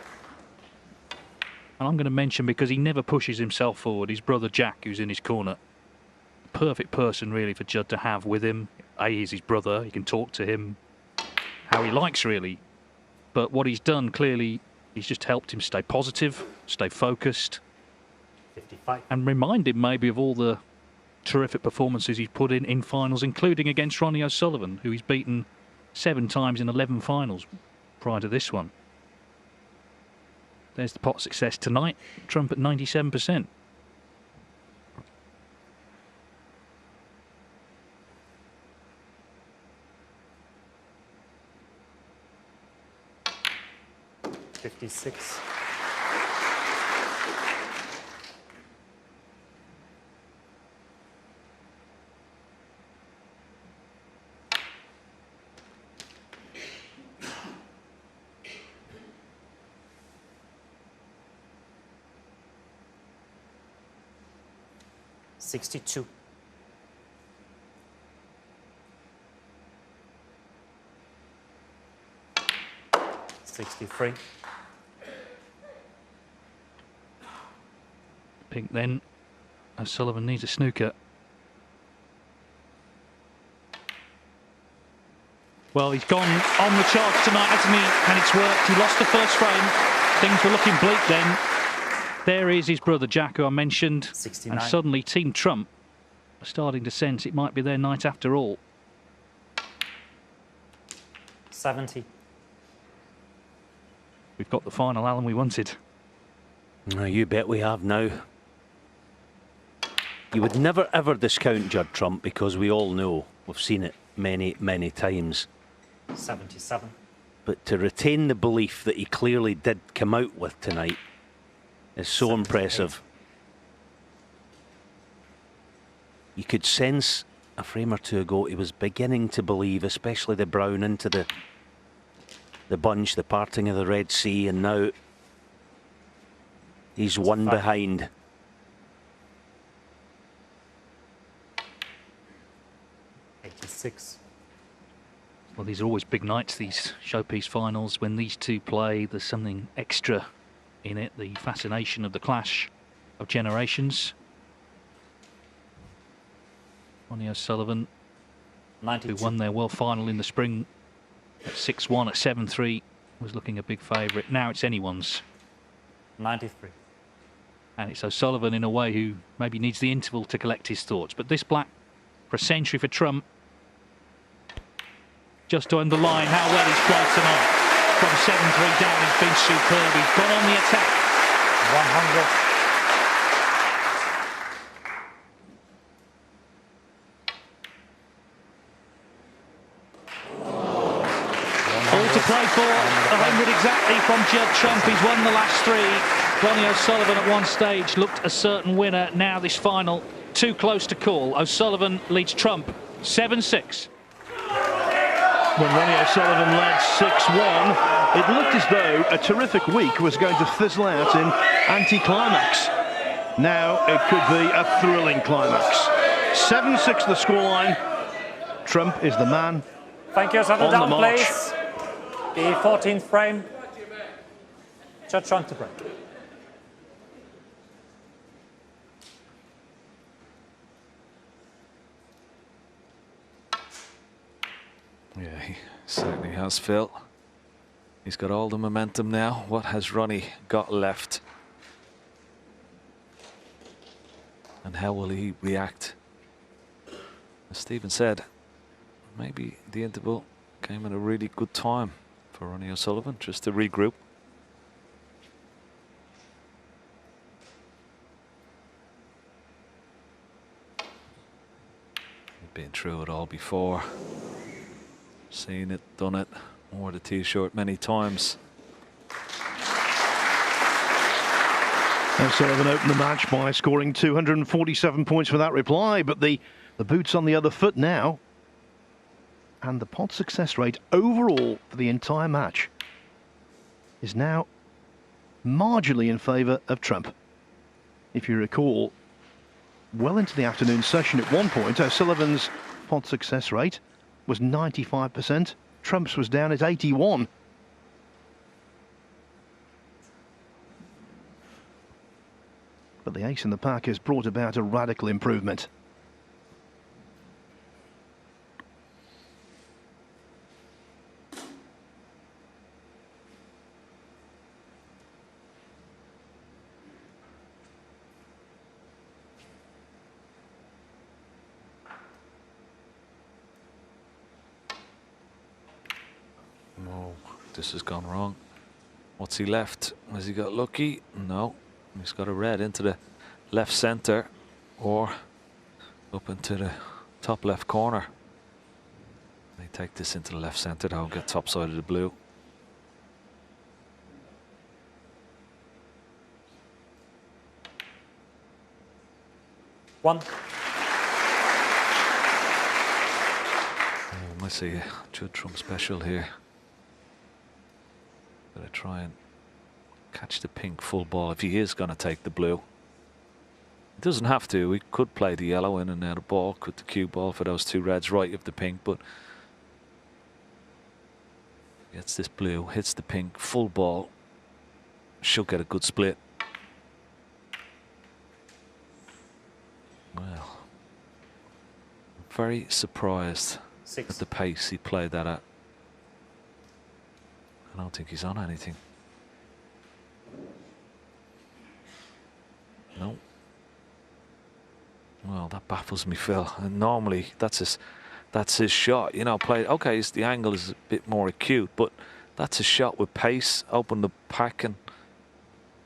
And I'm going to mention, because he never pushes himself forward, his brother Jack, who's in his corner. Perfect person really for Judd to have with him. He's his brother, he can talk to him how he likes really. But what he's done, clearly, he's just helped him stay positive, stay focused. 55. And remind him maybe of all the terrific performances he's put in finals, including against Ronnie O'Sullivan, who he's beaten 7 times in 11 finals prior to this one. There's the pot success tonight. Trump at 97%. $56. $62. $63. Pink then. O'Sullivan needs a snooker. Well, he's gone on the charge tonight, hasn't he? And it's worked. He lost the first frame. Things were looking bleak then. There is his brother Jack, who I mentioned. 69. And suddenly Team Trump are starting to sense it might be their night after all. 70. We've got the final, Alan, we wanted. No, you bet we have now. You would never ever discount Judd Trump, because we all know, we've seen it many, many times. 77. But to retain the belief that he clearly did come out with tonight is so 78. impressive. You could sense a frame or two ago he was beginning to believe, especially the brown into the bunch, the parting of the Red Sea, and now he's one behind. $86. Well, these are always big nights, these showpiece finals. When these two play, there's something extra in it, the fascination of the clash of generations. Ronnie O'Sullivan, 92. who won their world final in the spring at 6-1, at 7-3, was looking a big favourite. Now it's anyone's. 93. And it's O'Sullivan, in a way, who maybe needs the interval to collect his thoughts. But this black for a century for Trump, just to underline how well he's played tonight. From 7-3 down, he's been superb. He's gone on the attack. 100. All to play for, 100 exactly from Judd Trump. He's won the last 3. Ronnie O'Sullivan at one stage looked a certain winner. Now this final, too close to call. O'Sullivan leads Trump 7-6. When Ronnie O'Sullivan led 6-1, it looked as though a terrific week was going to fizzle out in anti-climax. Now it could be a thrilling climax. 7-6 the scoreline. Trump is the man. Thank you. Settle on the down, march. please. The 14th frame. Judd Trump to break. Yeah, he certainly has, Phil. He's got all the momentum now. What has Ronnie got left? And how will he react? As Stephen said, maybe the interval came at a really good time for Ronnie O'Sullivan, just to regroup. He'd been through it all before. Seen it, done it, wore the t-shirt many times. O'Sullivan opened the match by scoring 247 points for that reply, but the boot's on the other foot now. And the pot success rate overall for the entire match is now marginally in favour of Trump. If you recall, well into the afternoon session at one point, O'Sullivan's pot success rate was 95%. Trump's was down at 81. But the ace in the pack has brought about a radical improvement. Oh, this has gone wrong. What's he left? Has he got lucky? No. He's got a red into the left centre or up into the top left corner. They take this into the left centre, that'll get top side of the blue. One. I see a Judd Trump special here. Gotta try and catch the pink full ball if he is going to take the blue. He doesn't have to. We could play the yellow in and out of ball, could the cue ball for those two reds right of the pink, but gets this blue, hits the pink full ball, should get a good split. Well, I'm very surprised at the pace he played that at. I don't think he's on anything. No. Well, that baffles me, Phil. And normally that's his shot. You know, play. Okay, the angle is a bit more acute, but that's a shot with pace. Open the pack and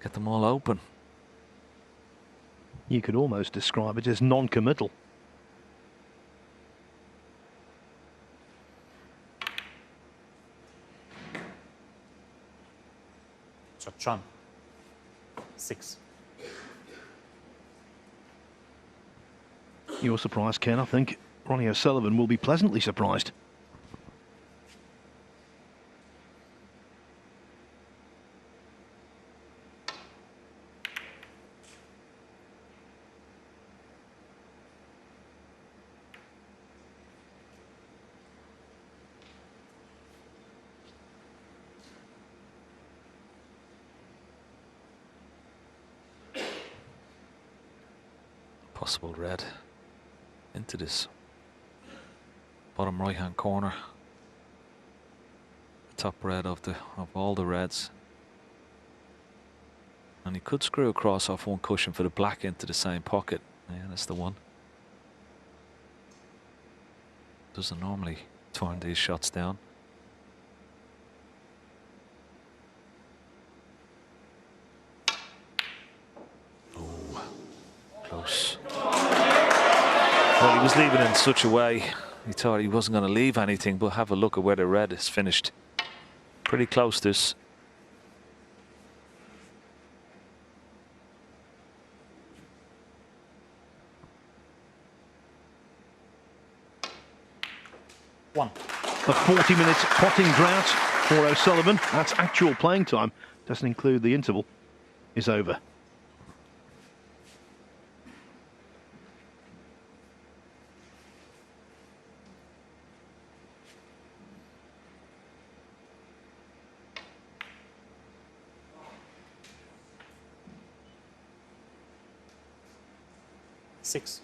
get them all open. You could almost describe it as non-committal. Trump. 6. You're surprised, Ken. I think Ronnie O'Sullivan will be pleasantly surprised. Possible red into this bottom right hand corner, the top red of all the reds, and he could screw across off one cushion for the black into the same pocket. Yeah, that's the one. Doesn't normally turn these shots down. Close. Well, he was leaving in such a way, he thought he wasn't going to leave anything, but have a look at where the red is finished. Pretty close this. One. A 40-minute potting drought for O'Sullivan. That's actual playing time. Doesn't include the interval. Is over. Six.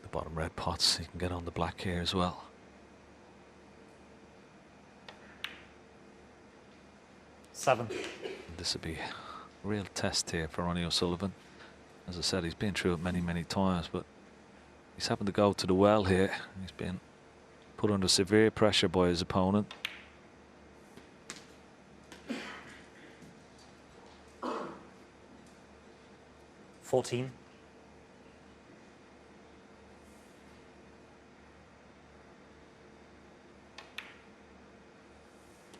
The bottom red pots, you can get on the black here as well. Seven. This would be a real test here for Ronnie O'Sullivan. As I said, he's been through it many, many times, but he's happened to go to the well here. He's been put under severe pressure by his opponent. $14.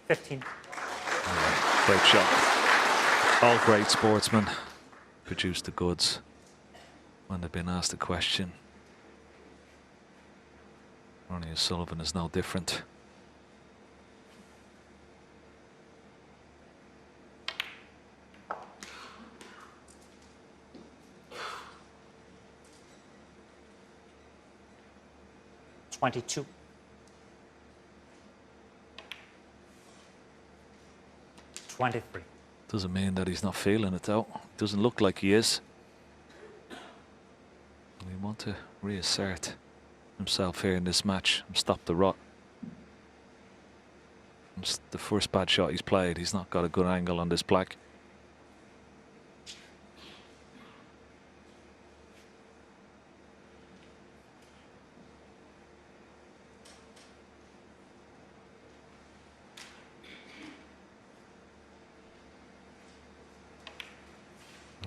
15. Great shot. All great sportsmen produce the goods when they've been asked a question. Ronnie O'Sullivan is no different. $22. 23. Doesn't mean that he's not feeling it though. Doesn't look like he is. We want to reassert himself here in this match and stop the rot. It's the first bad shot he's played. He's not got a good angle on this black.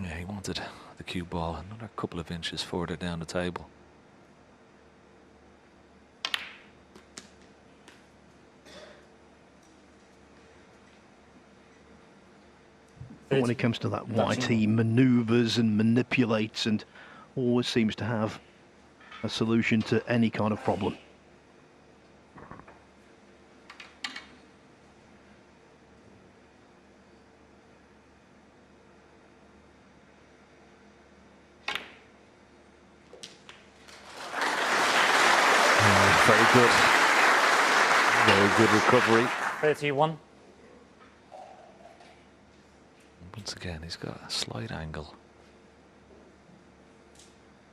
Yeah, he wanted the cue ball another couple of inches further down the table. But when it comes to that white, he manoeuvres and manipulates and always seems to have a solution to any kind of problem. Very good. Very good recovery. 31. Once again, he's got a slight angle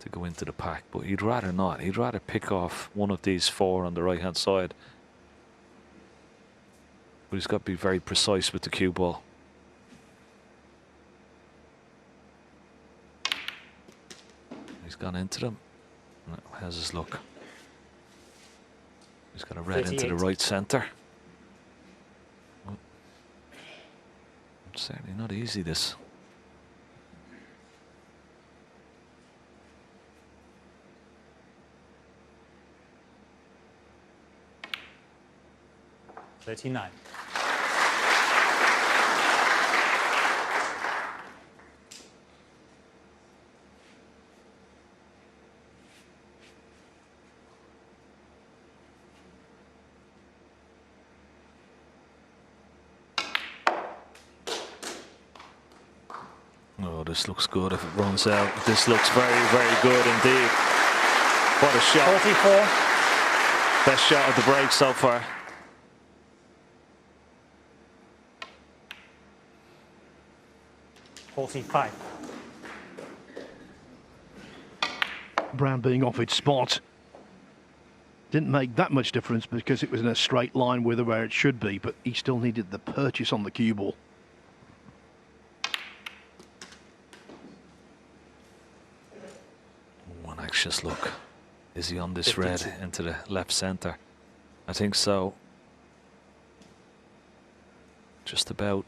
to go into the pack, but he'd rather not. He'd rather pick off one of these four on the right-hand side. But he's got to be very precise with the cue ball. He's gone into them. How's his look? He's got a red 38. into the right centre. Certainly not easy, this. $39. Oh, this looks good if it runs out. This looks very, very good indeed. What a shot. 44. Best shot of the break so far. $45. Brown being off its spot didn't make that much difference because it was in a straight line with where it should be, but he still needed the purchase on the cue ball. One anxious look. Is he on this 52. red into the left centre? I think so. Just about.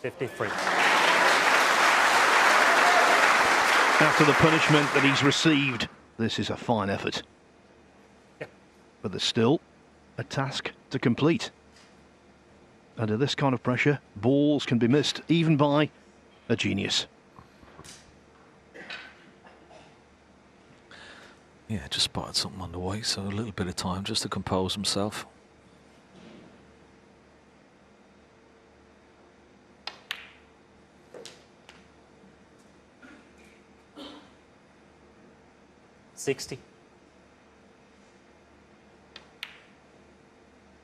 $53. After the punishment that he's received, this is a fine effort. Yeah. But there's still a task to complete. under this kind of pressure, balls can be missed even by a genius. Yeah, just spotted something on the way, so a little bit of time just to compose himself.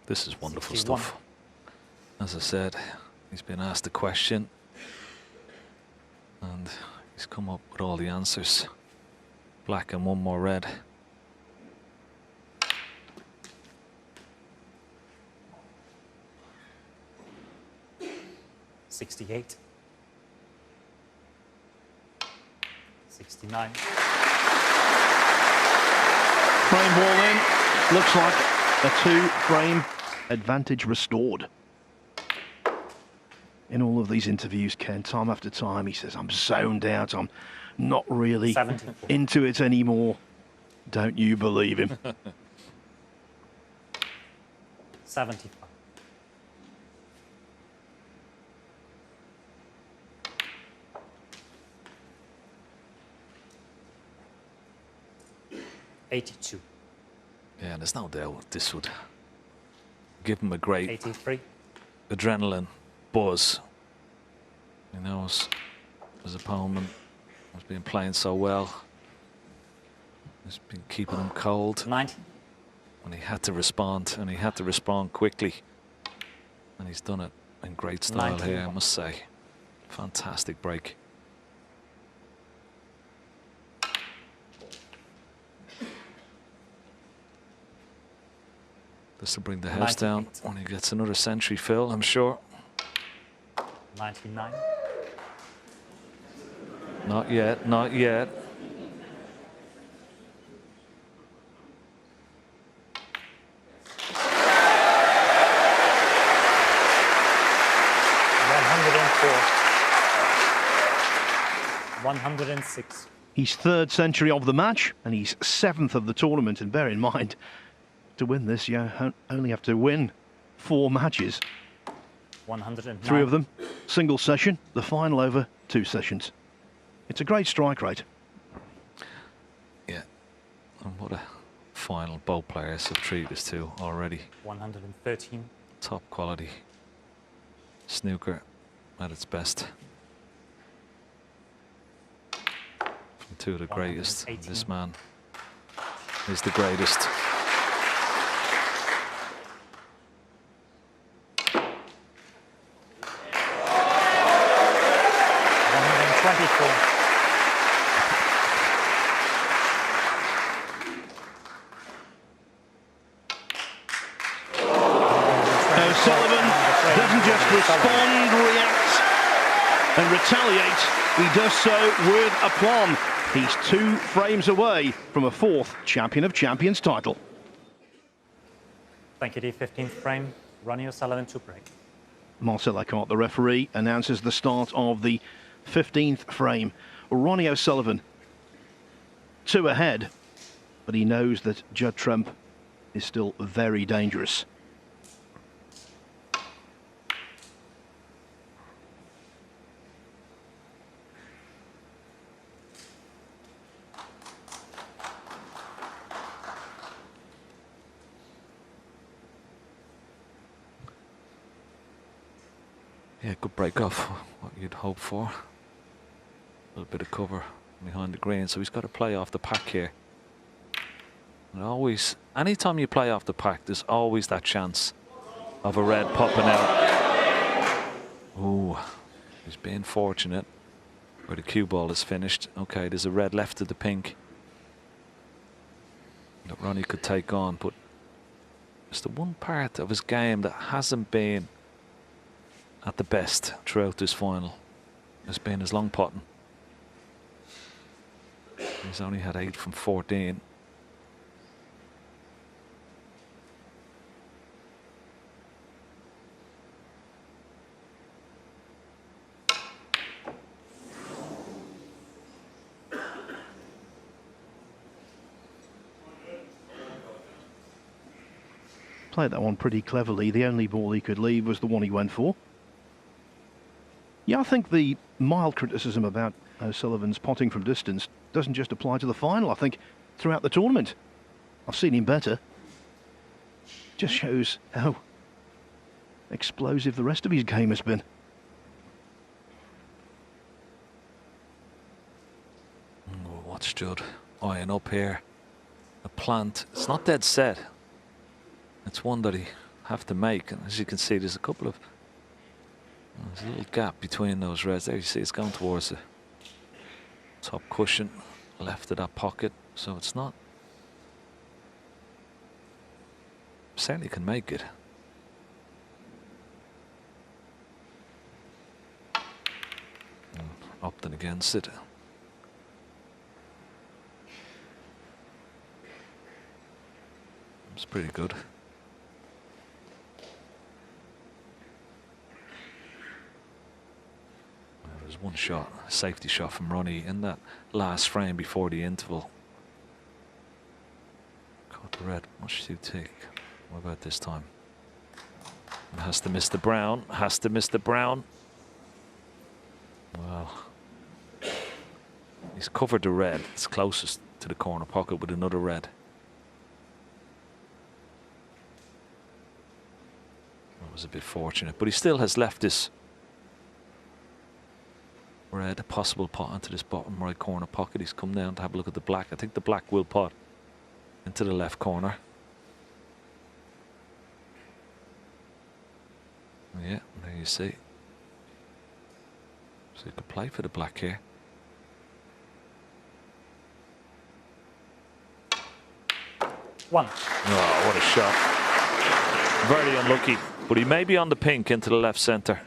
This is wonderful 61. stuff. As I said, he's been asked a question and he's come up with all the answers. Black and one more red. $68. $69. Frame ball in. Looks like a 2-frame advantage restored. In all of these interviews, Ken, time after time, he says, I'm zoned out. I'm not really 74. into it anymore. Don't you believe him? 75. $82. Yeah, there's no doubt this would give him a great 83. adrenaline buzz. He knows his opponent has been playing so well. He's been keeping him cold. 90. And he had to respond, and he had to respond quickly. And he's done it in great style 91. here, I must say. Fantastic break. This will bring the house down 98. when he gets another century, Phil, I'm sure. 99. Not yet, not yet. $106. He's 3rd century of the match, and he's 7th of the tournament. And bear in mind, to win this, you only have to win 4 matches. 109. 3 of them, single session, the final over 2 sessions. It's a great strike rate. Yeah. And what a final both players have treated us to already. 113. Top quality snooker at its best. From 2 of the greatest. 118. This man is the greatest. O'Sullivan doesn't just respond, react and retaliate. He does so with aplomb. He's 2 frames away from a 4th Champion of Champions title. Thank you, the 15th frame. Ronnie O'Sullivan to break. Marcel Eckhart, the referee, announces the start of the 15th frame. Ronnie O'Sullivan 2 ahead, but he knows that Judd Trump is still very dangerous. Yeah, good break off, what you'd hope for. A little bit of cover behind the green, so he's got to play off the pack here. And always, anytime you play off the pack, there's always that chance of a red popping out. Ooh, he's being fortunate where the cue ball is finished. Okay, there's a red left of the pink that Ronnie could take on, but it's the one part of his game that hasn't been at the best throughout this final. Has been his long potting. He's only had 8 from 14. played that one pretty cleverly. The only ball he could leave was the one he went for. Yeah, I think the mild criticism about O'Sullivan's potting from distance doesn't just apply to the final. I think throughout the tournament, I've seen him better. Just shows how explosive the rest of his game has been. Watch Judd eyeing up here. A plant. It's not dead set. It's one that he have to make. And as you can see, there's a couple of... There's a little gap between those reds. There you see it's going towards the top cushion, left of that pocket. So it's not... Certainly can make it. Upped and against it. It's pretty good. There's one shot, a safety shot from Ronnie in that last frame before the interval. Caught the red, much too thick. What about this time? It has to miss the brown, has to miss the brown. Well, he's covered the red. It's closest to the corner pocket with another red. That was a bit fortunate, but he still has left this red, a possible pot into this bottom right corner pocket. He's come down to have a look at the black. I think the black will pot into the left corner. Yeah, there you see. So you could play for the black here. One. Oh, what a shot. Very unlucky, but he may be on the pink into the left centre.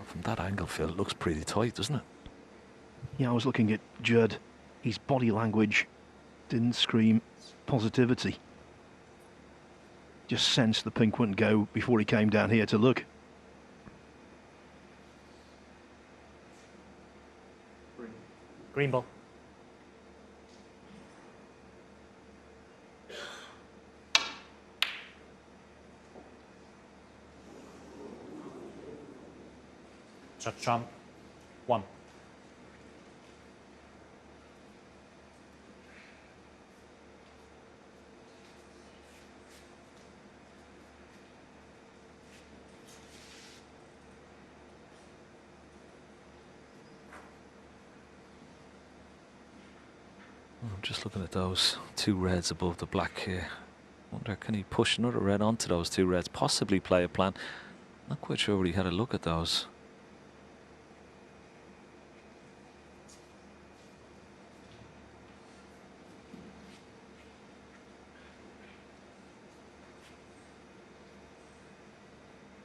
From that angle, Phil, it looks pretty tight, doesn't it? Yeah, I was looking at Judd. His body language didn't scream positivity. Just sensed the pink wouldn't go before he came down here to look. Green ball. Judd Trump. One. I'm just looking at those two reds above the black here. Wonder, can he push another red onto those two reds? Possibly play a plan. Not quite sure what he had a look at those.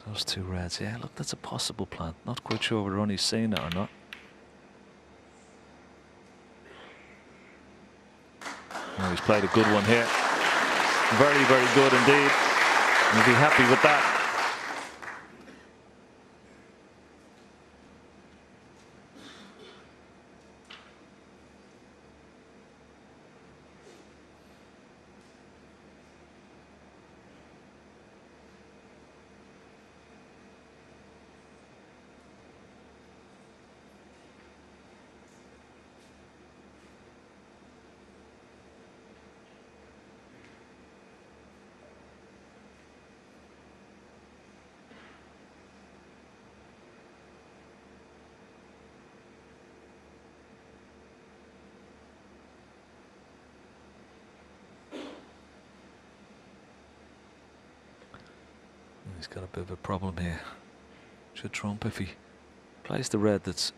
Those two reds, yeah, look, that's a possible plan. Not quite sure whether Ronnie's seen it or not. Oh, he's played a good one here. Very, very good indeed. He'll be happy with that. He's got a bit of a problem here. Judd Trump, if he plays the red that's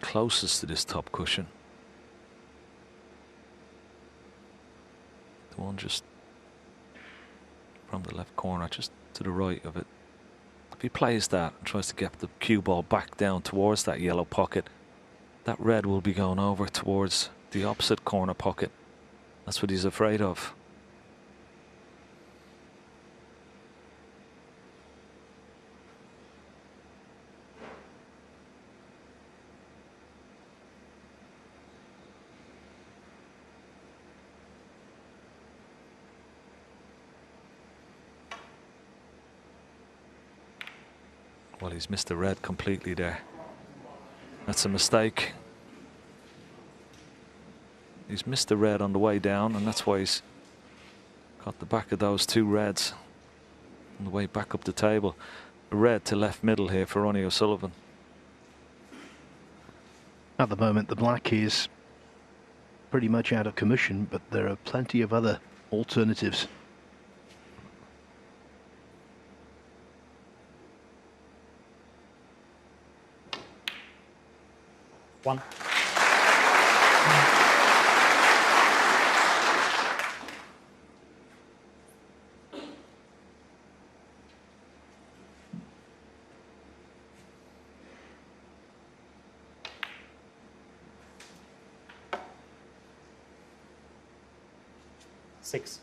closest to this top cushion, the one just from the left corner, just to the right of it, if he plays that and tries to get the cue ball back down towards that yellow pocket, that red will be going over towards the opposite corner pocket. That's what he's afraid of. Well, he's missed the red completely there. That's a mistake. He's missed the red on the way down, and that's why he's got the back of those two reds on the way back up the table. A red to left middle here for Ronnie O'Sullivan. At the moment, the black is pretty much out of commission, but there are plenty of other alternatives. One. Six.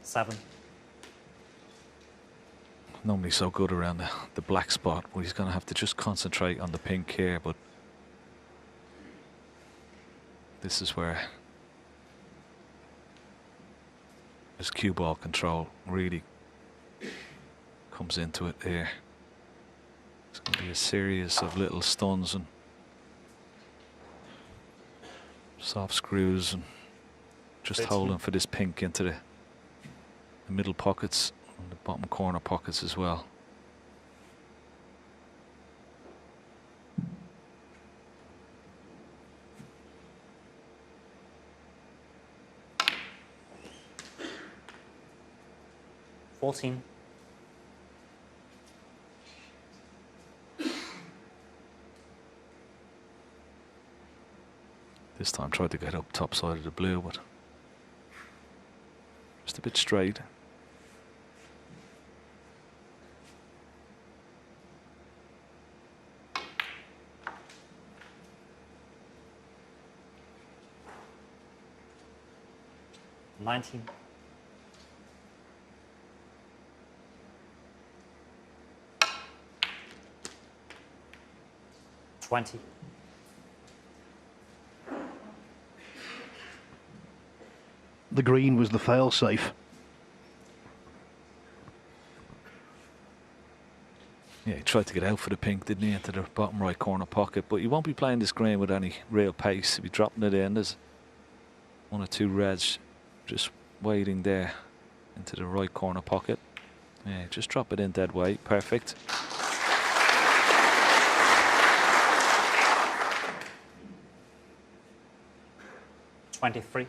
Seven. Normally so good around the black spot. Well, he's going to have to just concentrate on the pink here, but this is where his cue ball control really comes into it here. It's going to be a series of little stuns and soft screws and just holding for this pink into the middle pockets and the bottom corner pockets as well. $14. This time tried to get up top side of the blue, but just a bit straight. $19. $20. The green was the fail-safe. Yeah, he tried to get out for the pink, didn't he, into the bottom right corner pocket, but you won't be playing this green with any real pace. He'll be dropping it in. There's one or two reds just waiting there into the right corner pocket. Yeah, just drop it in dead weight. Perfect. $23.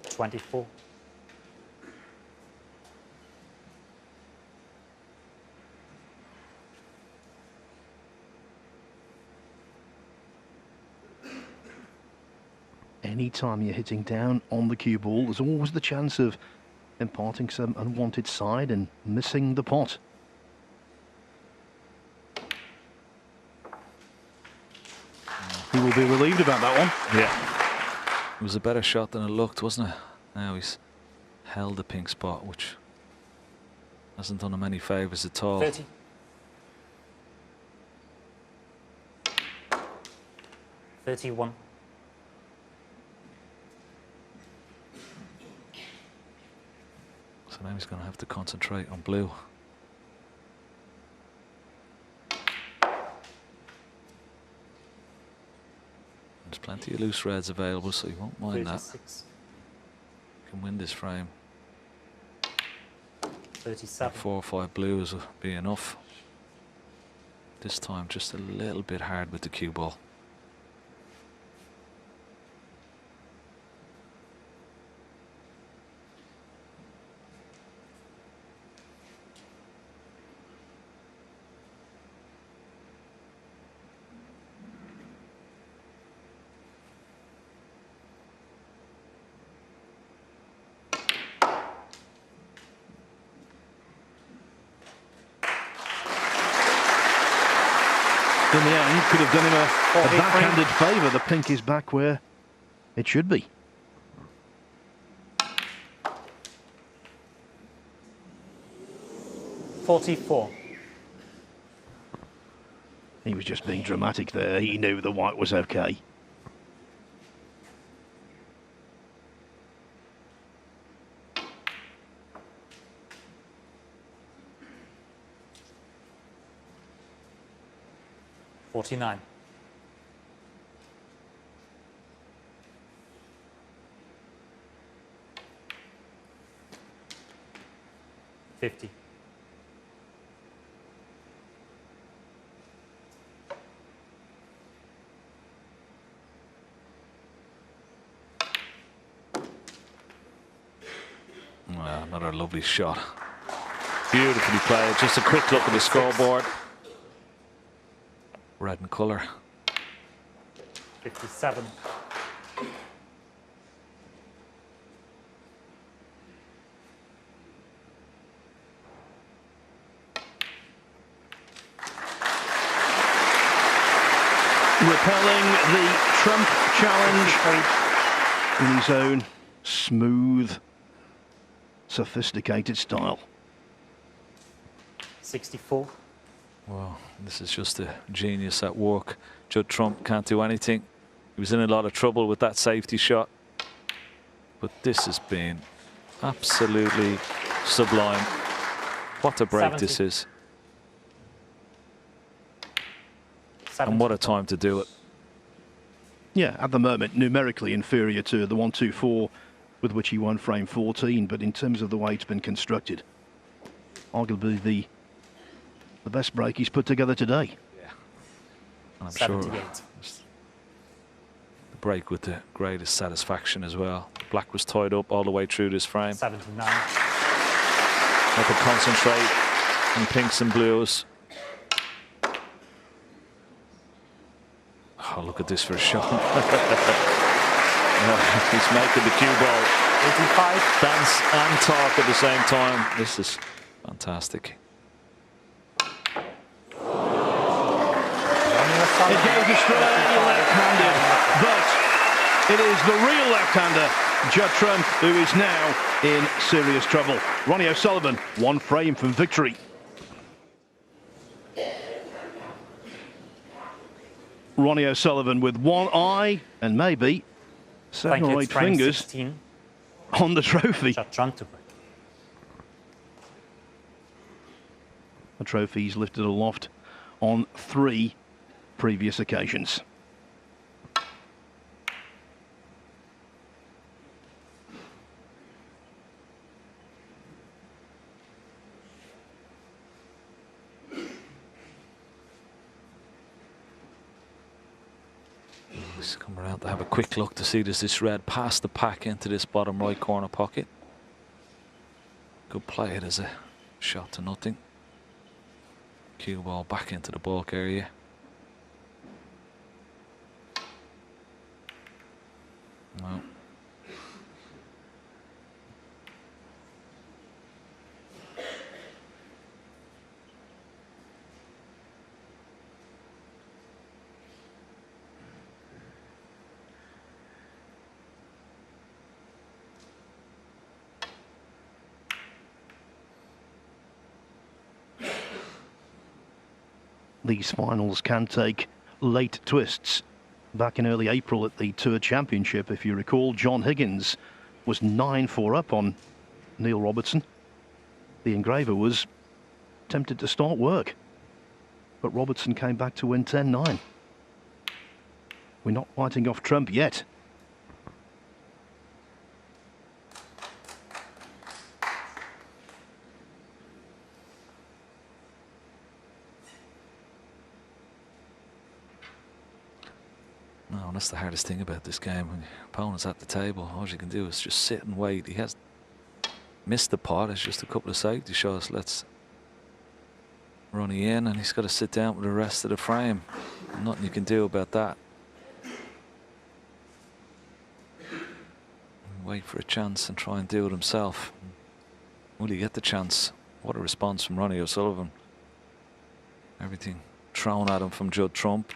$24. Anytime you're hitting down on the cue ball, there's always the chance of imparting some unwanted side and missing the pot. He will be relieved about that one. Yeah. It was a better shot than it looked, wasn't it? Now he's held the pink spot, which hasn't done him any favours at all. 30. $31. So now he's going to have to concentrate on blue. There's plenty of loose reds available, so you won't mind 36. that. Can win this frame. 37. 4 or 5 blues will be enough. This time just a little bit hard with the cue ball. In the end, could have done him a backhanded favour. The pink is back where it should be. $44. He was just being dramatic there. He knew the white was okay. $49. $50. Well, another lovely shot. Beautifully played. Just a quick look at the scoreboard. Red in colour. 57. Repelling the Trump challenge in his own smooth, sophisticated style. 64. Well, this is just a genius at work. Judd Trump can't do anything. He was in a lot of trouble with that safety shot. But this has been absolutely sublime. What a break 70. this is. 70. And what a time to do it. Yeah, at the moment, numerically inferior to the 1-2-4 with which he won frame 14, but in terms of the way it's been constructed, arguably the best break he's put together today. Yeah. And I'm 78. sure the break with the greatest satisfaction as well. Black was tied up all the way through this frame. 79. Have to concentrate on pinks and blues. Oh, look at this for a shot. He's making the cue ball 85. dance and talk at the same time. This is fantastic. It goes astray left-handed, but it is the real left-hander, Judd Trump, who is now in serious trouble. Ronnie O'Sullivan, one frame from victory. Ronnie O'Sullivan with one eye and maybe 7 or 8 fingers 16. on the trophy. Judd Trump to break. The trophy's lifted aloft on 3 previous occasions. Let's come around to have a quick look to see does this red pass the pack into this bottom right corner pocket. Good play it as a shot to nothing. Cue ball back into the bulk area. No. These finals can take late twists. Back in early April at the Tour Championship, if you recall, John Higgins was 9-4 up on Neil Robertson. The engraver was tempted to start work, but Robertson came back to win 10-9. We're not fighting off Trump yet. No, that's the hardest thing about this game. When your opponent's at the table, all you can do is just sit and wait. He has missed the pot. It's just a couple of safety shots. Let's run in, and he's got to sit down with the rest of the frame. Nothing you can do about that. Wait for a chance and try and do it himself. Will he get the chance? What a response from Ronnie O'Sullivan. Everything thrown at him from Judd Trump.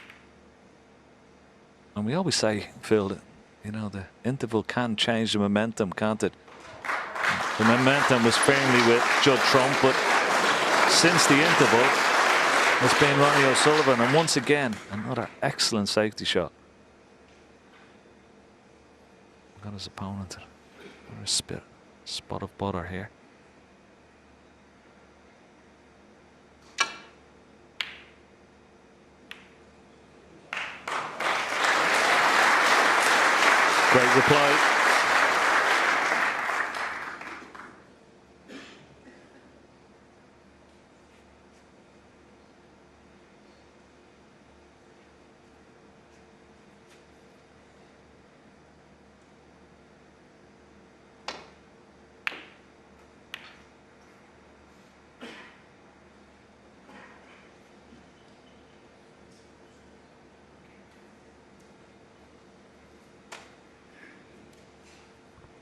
And we always say, Phil, that, you know, the interval can change the momentum, can't it? The momentum was firmly with Judd Trump, but since the interval, It's been Ronnie O'Sullivan, and once again, another excellent safety shot. Got his opponent a spot of butter here. Great reply.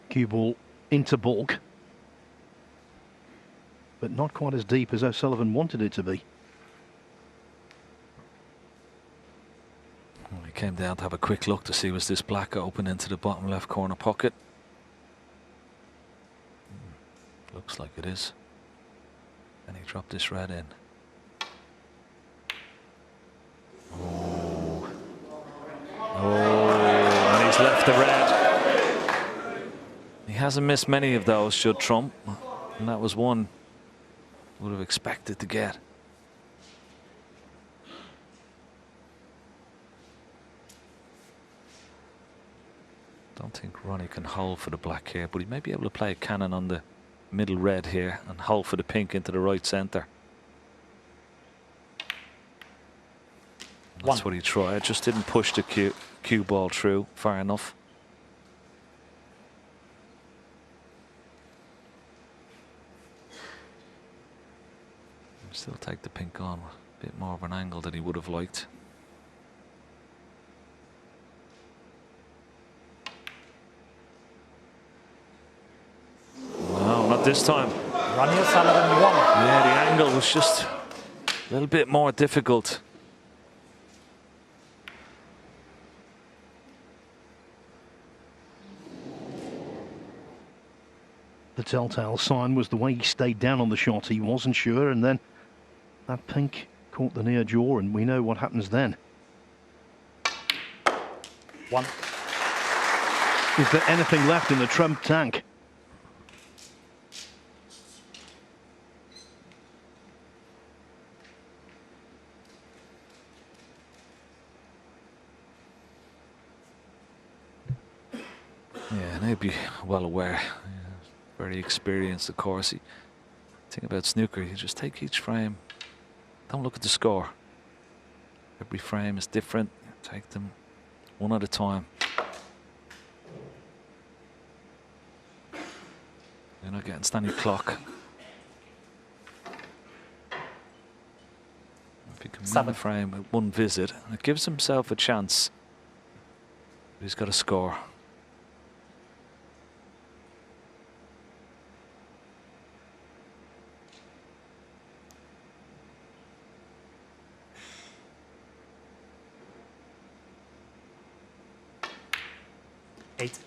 Cue ball into baulk, but not quite as deep as O'Sullivan wanted it to be. Well, he came down to have a quick look to see was this black open into the bottom left corner pocket. Looks like it is. And he dropped this red in. Oh, and he's left the red. He hasn't missed many of those, Judd Trump, and that was one would have expected to get. Don't think Ronnie can hold for the black here, but he may be able to play a cannon on the middle red here and hold for the pink into the right centre. That's what he tried, just didn't push the cue ball through far enough. Still take the pink on, a bit more of an angle than he would have liked. No, not this time. Ronnie O'Sullivan won. Yeah, the angle was just a little bit more difficult. The telltale sign was the way he stayed down on the shot. He wasn't sure, and then that pink caught the near jaw, and we know what happens then. One. Is there anything left in the Trump tank? Yeah, and he'd be well aware. Very experienced, of course. The thing about snooker, you just take each frame. Don't look at the score. Every frame is different. Take them one at a time. You're not getting standing clock. If you can win the frame with one visit, it gives himself a chance. But he's got to score. Eight.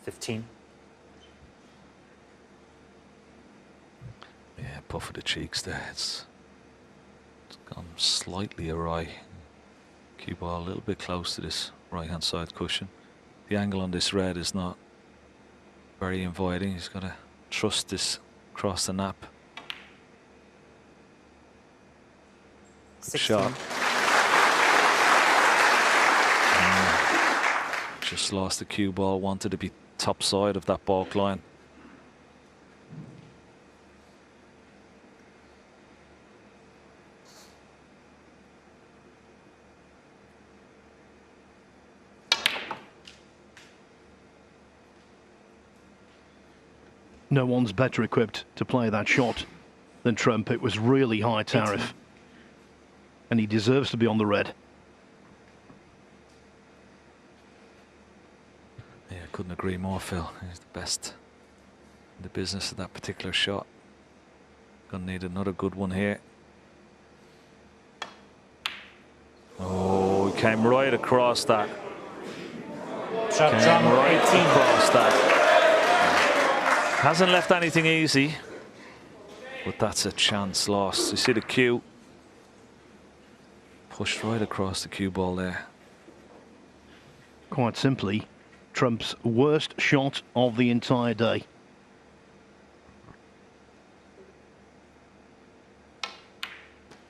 $15. Yeah, puff of the cheeks there. It's gone slightly awry. Cue ball a little bit close to this right hand side cushion. The angle on this red is not very inviting. He's got to trust this across the nap. Good shot. Just lost the cue ball. Wanted to be top side of that baulk line. No one's better equipped to play that shot than Trump. It was really high tariff. And he deserves to be on the red. Yeah, couldn't agree more, Phil. He's the best in the business of that particular shot. Gonna need another good one here. Oh, he came right across that. Judd Trump, Right 18. across that. Hasn't left anything easy, but that's a chance lost. You see the cue? Pushed right across the cue ball there. Quite simply, Trump's worst shot of the entire day.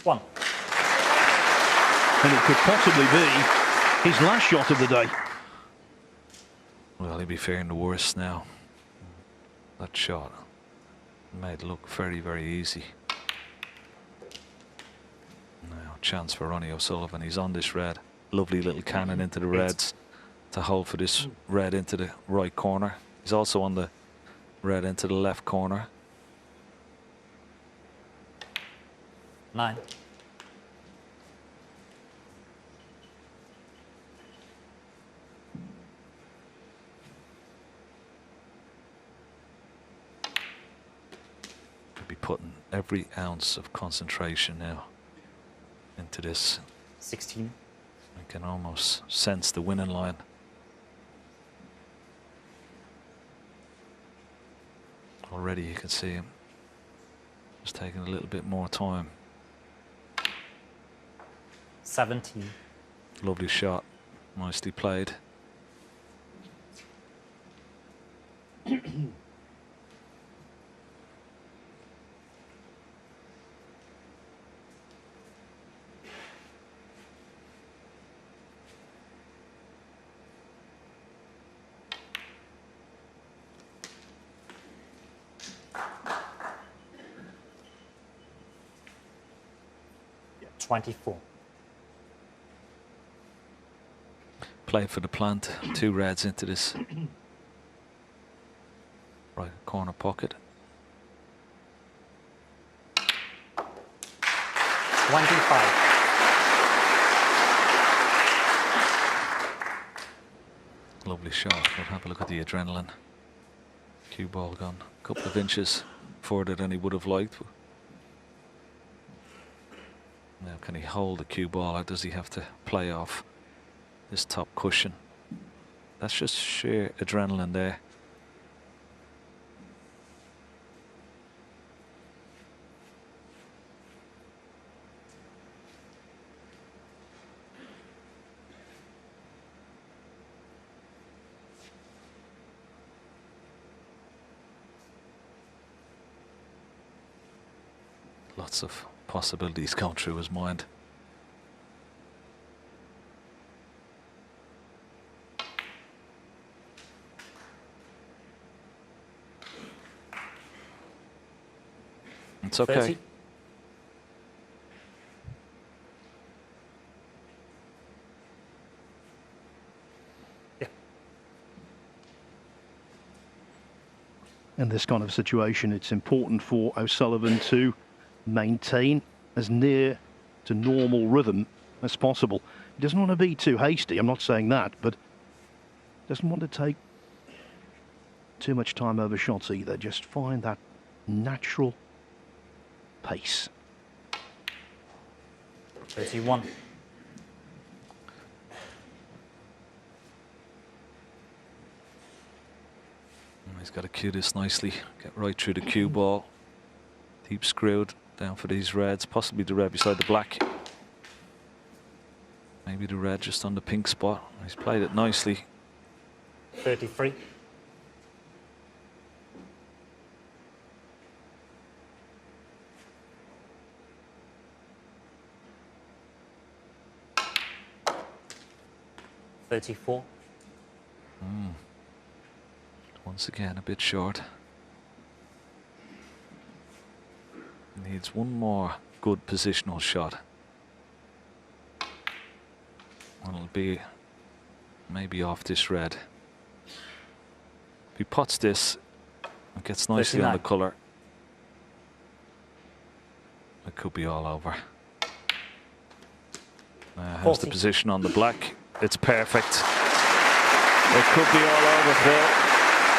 One. And it could possibly be his last shot of the day. Well, he'll be fearing the worst now. That shot made it look very, very easy. Now, chance for Ronnie O'Sullivan. He's on this red. Lovely little cannon into the reds to hold for this red into the right corner. He's also on the red into the left corner. 9. Could be putting every ounce of concentration now into this. 16. I can almost sense the winning line. Already you can see him just taking a little bit more time. 17. Lovely shot, nicely played. Yeah, 24. Play for the plant, 2 reds into this right corner pocket. 25. Lovely shot, but have a look at the adrenaline. Cue ball gone a couple of inches further than he would have liked. Now can he hold the cue ball, or does he have to play off this top cushion? That's just sheer adrenaline there. Lots of possibilities going through his mind. It's okay. 30. Yeah. In this kind of situation, it's important for O'Sullivan to maintain as near to normal rhythm as possible. He doesn't want to be too hasty, I'm not saying that, but doesn't want to take too much time over shots either. Just find that natural pace. 31. He's got to cue this nicely. Get right through the cue ball. Deep screwed down for these reds. Possibly the red beside the black. Maybe the red just on the pink spot. He's played it nicely. 33. $34. Once again, a bit short. Needs one more good positional shot. And it'll be maybe off this red. If he pots this, it gets nicely 39. on the colour. It could be all over. How's the 40. position on the black? It's perfect. It could be all over, Phil.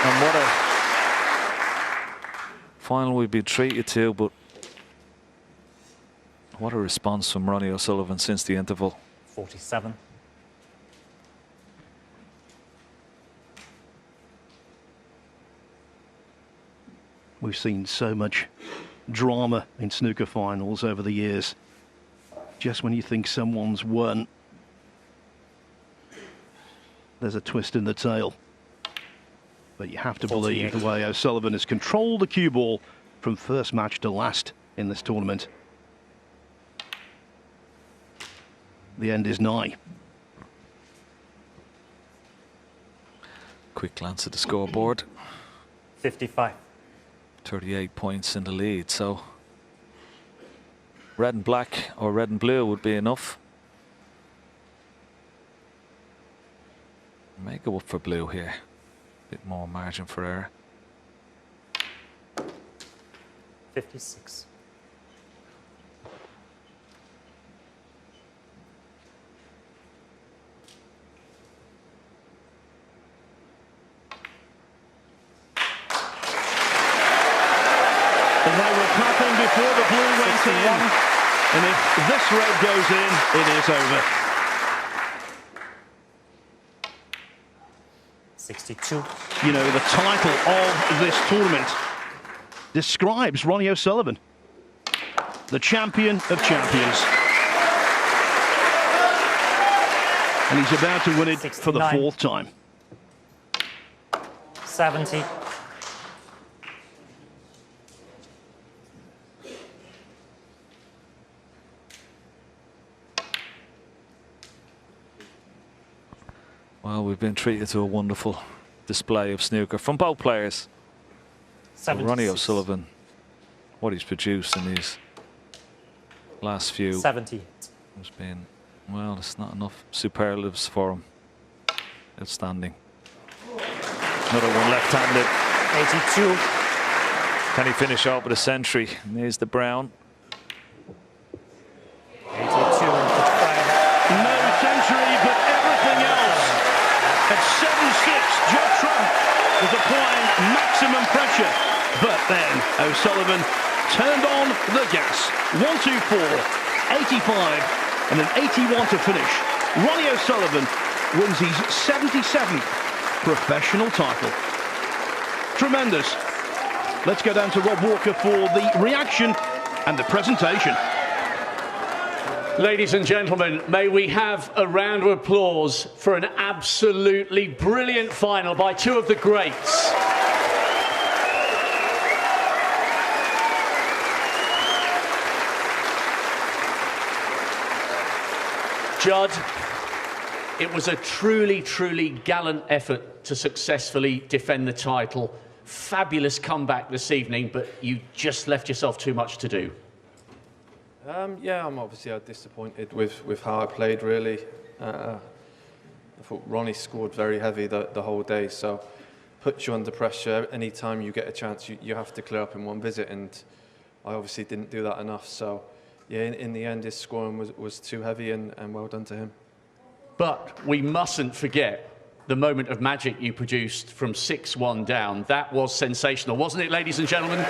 And what a final we've been treated to, but what a response from Ronnie O'Sullivan since the interval. 47. We've seen so much drama in snooker finals over the years. Just when you think someone's won, there's a twist in the tail. But you have to believe the way O'Sullivan has controlled the cue ball from first match to last in this tournament. The end is nigh. Quick glance at the scoreboard. 55. 38 points in the lead, so red and black or red and blue would be enough. May go up for blue here. Bit more margin for error. 56. And they were clapping before the blue went in. And if this red goes in, it is over. 62. You know, the title of this tournament describes Ronnie O'Sullivan, the champion of champions. And he's about to win it 69. for the fourth time. 70. Well, we've been treated to a wonderful display of snooker from both players. 76. Ronnie O'Sullivan, what he's produced in these last few 70. has been, well, there's not enough superlatives for him. Outstanding. Another one left-handed. 82. Can he finish out with a century? And here's the brown. 82. No century, but everything else. At 7-6, Judd Trump was applying maximum pressure. But then O'Sullivan turned on the gas. 1-2-4, 85, and an 81 to finish. Ronnie O'Sullivan wins his 77th professional title. Tremendous. Let's go down to Rob Walker for the reaction and the presentation. Ladies and gentlemen, may we have a round of applause for an absolutely brilliant final by two of the greats. Judd, it was a truly, truly gallant effort to successfully defend the title. Fabulous comeback this evening, but you just left yourself too much to do. Yeah, I'm obviously disappointed with how I played, really. I thought Ronnie scored very heavy the whole day, so puts you under pressure. Any time you get a chance, you have to clear up in one visit, and I obviously didn't do that enough. So, yeah, in the end, his scoring was too heavy, and well done to him. But we mustn't forget the moment of magic you produced from 6-1 down. That was sensational, wasn't it, ladies and gentlemen?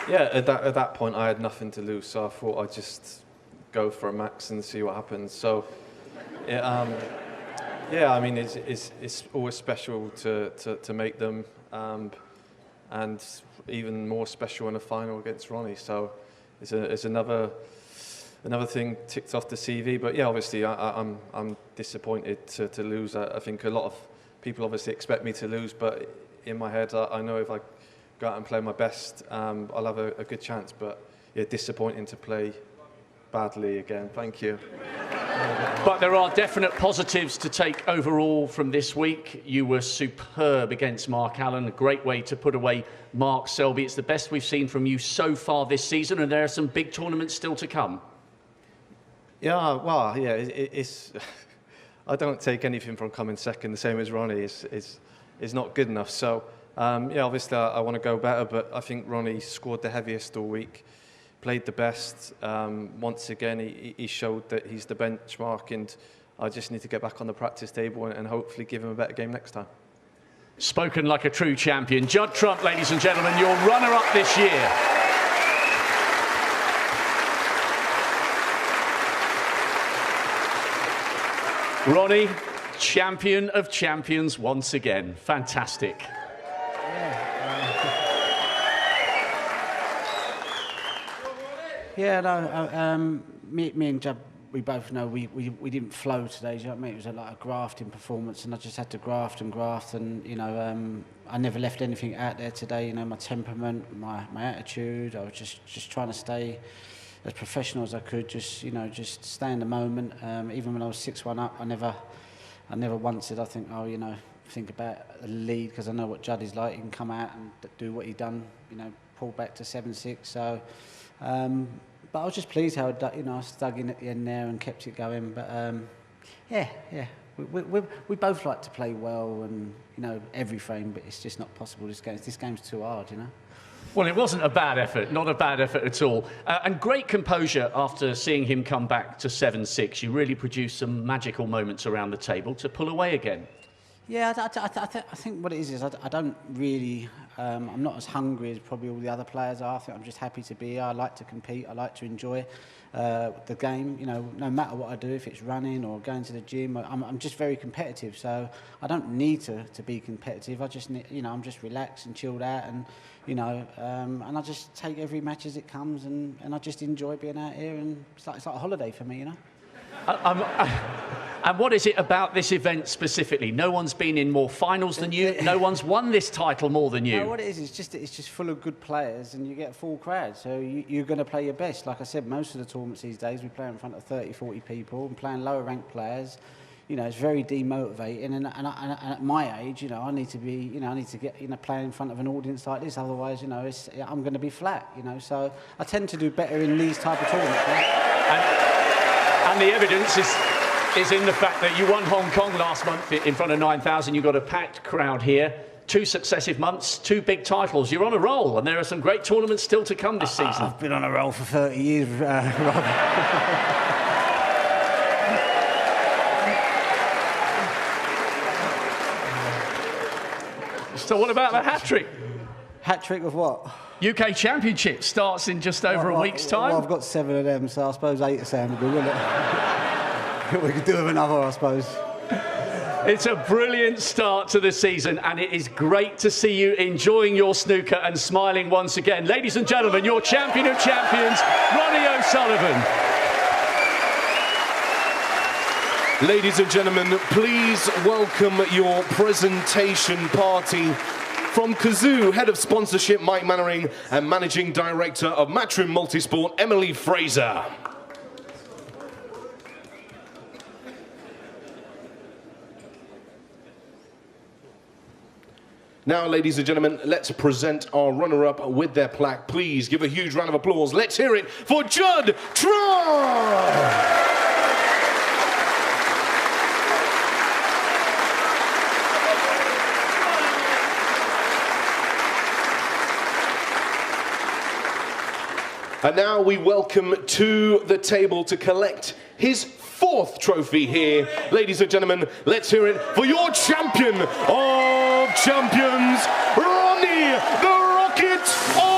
Yeah, at that point, I had nothing to lose, so I thought I'd just go for a max and see what happens. So, yeah, I mean, it's always special to make them, and even more special in a final against Ronnie. So, it's another thing ticked off the CV. But yeah, obviously, I'm disappointed to lose. I think a lot of people obviously expect me to lose, but in my head, I know if I go out and play my best, I'll have a good chance. But yeah, disappointing to play badly again. Thank you. But there are definite positives to take overall from this week. You were superb against Mark Allen, a great way to put away Mark Selby. It's the best we've seen from you so far this season, and there are some big tournaments still to come. Yeah, well, yeah, it's I don't take anything from coming second, the same as Ronnie. It's not good enough. So Yeah, obviously I want to go better, but I think Ronnie scored the heaviest all week, played the best. Once again, he showed that he's the benchmark, and I just need to get back on the practice table and hopefully give him a better game next time. Spoken like a true champion. Judd Trump, ladies and gentlemen, your runner-up this year. Ronnie, champion of champions once again. Fantastic. Yeah, no, me and Judd, we both know we didn't flow today. Do you know what I mean? It was like a grafting performance, and I just had to graft, and you know, I never left anything out there today. You know, my temperament, my attitude. I was just trying to stay as professional as I could. Just just stay in the moment. Even when I was 6-1 up, I never once said, I think, oh, you know, think about the lead, because I know what Judd is like. He can come out and do what he done. You know, pull back to 7-6. So. But I was just pleased how I stuck in at the end there and kept it going. But yeah, we both like to play well, and you know, every frame. But it's just not possible. This game's too hard, you know. Well, it wasn't a bad effort, not a bad effort at all. And great composure after seeing him come back to 7-6. You really produced some magical moments around the table to pull away again. Yeah, I think what it is I don't really, I'm not as hungry as probably all the other players are. I think I'm just happy to be here. I like to compete. I like to enjoy the game. You know, no matter what I do, if it's running or going to the gym, I'm just very competitive. So I don't need to be competitive. I just need, you know, I'm just relaxed and chilled out, and you know, and I just take every match as it comes, and I just enjoy being out here, and it's like a holiday for me, you know. And what is it about this event specifically? No one's been in more finals than you. No one's won this title more than you. No, what it is, it's just full of good players, and you get a full crowd. So you're going to play your best. Like I said, most of the tournaments these days, we play in front of 30, 40 people, and playing lower ranked players. You know, it's very demotivating. And at my age, you know, I need to be, you know, I need to get, you know, playing in front of an audience like this. Otherwise, you know, I'm going to be flat. You know, so I tend to do better in these type of tournaments. And the evidence is in the fact that you won Hong Kong last month in front of 9,000. You've got a packed crowd here. 2 successive months, 2 big titles. You're on a roll, and there are some great tournaments still to come this season. I've been on a roll for 30 years, Rob. So what about the hat-trick? Hat-trick of what? UK Championship starts in just over a week's time. Well, I've got 7 of them, so I suppose 8 are soundable, wouldn't it? We could do with another, I suppose. It's a brilliant start to the season, and it is great to see you enjoying your snooker and smiling once again. Ladies and gentlemen, your champion of champions, Ronnie O'Sullivan. Ladies and gentlemen, please welcome your presentation party. From Kazoo, Head of Sponsorship, Mike Mannering, and Managing Director of Matchroom Multisport, Emily Fraser. Now, ladies and gentlemen, let's present our runner-up with their plaque. Please give a huge round of applause. Let's hear it for Judd Trump! And now we welcome to the table to collect his 4th trophy here. Ladies and gentlemen, let's hear it for your champion of champions, Ronnie the Rocket O'Sullivan!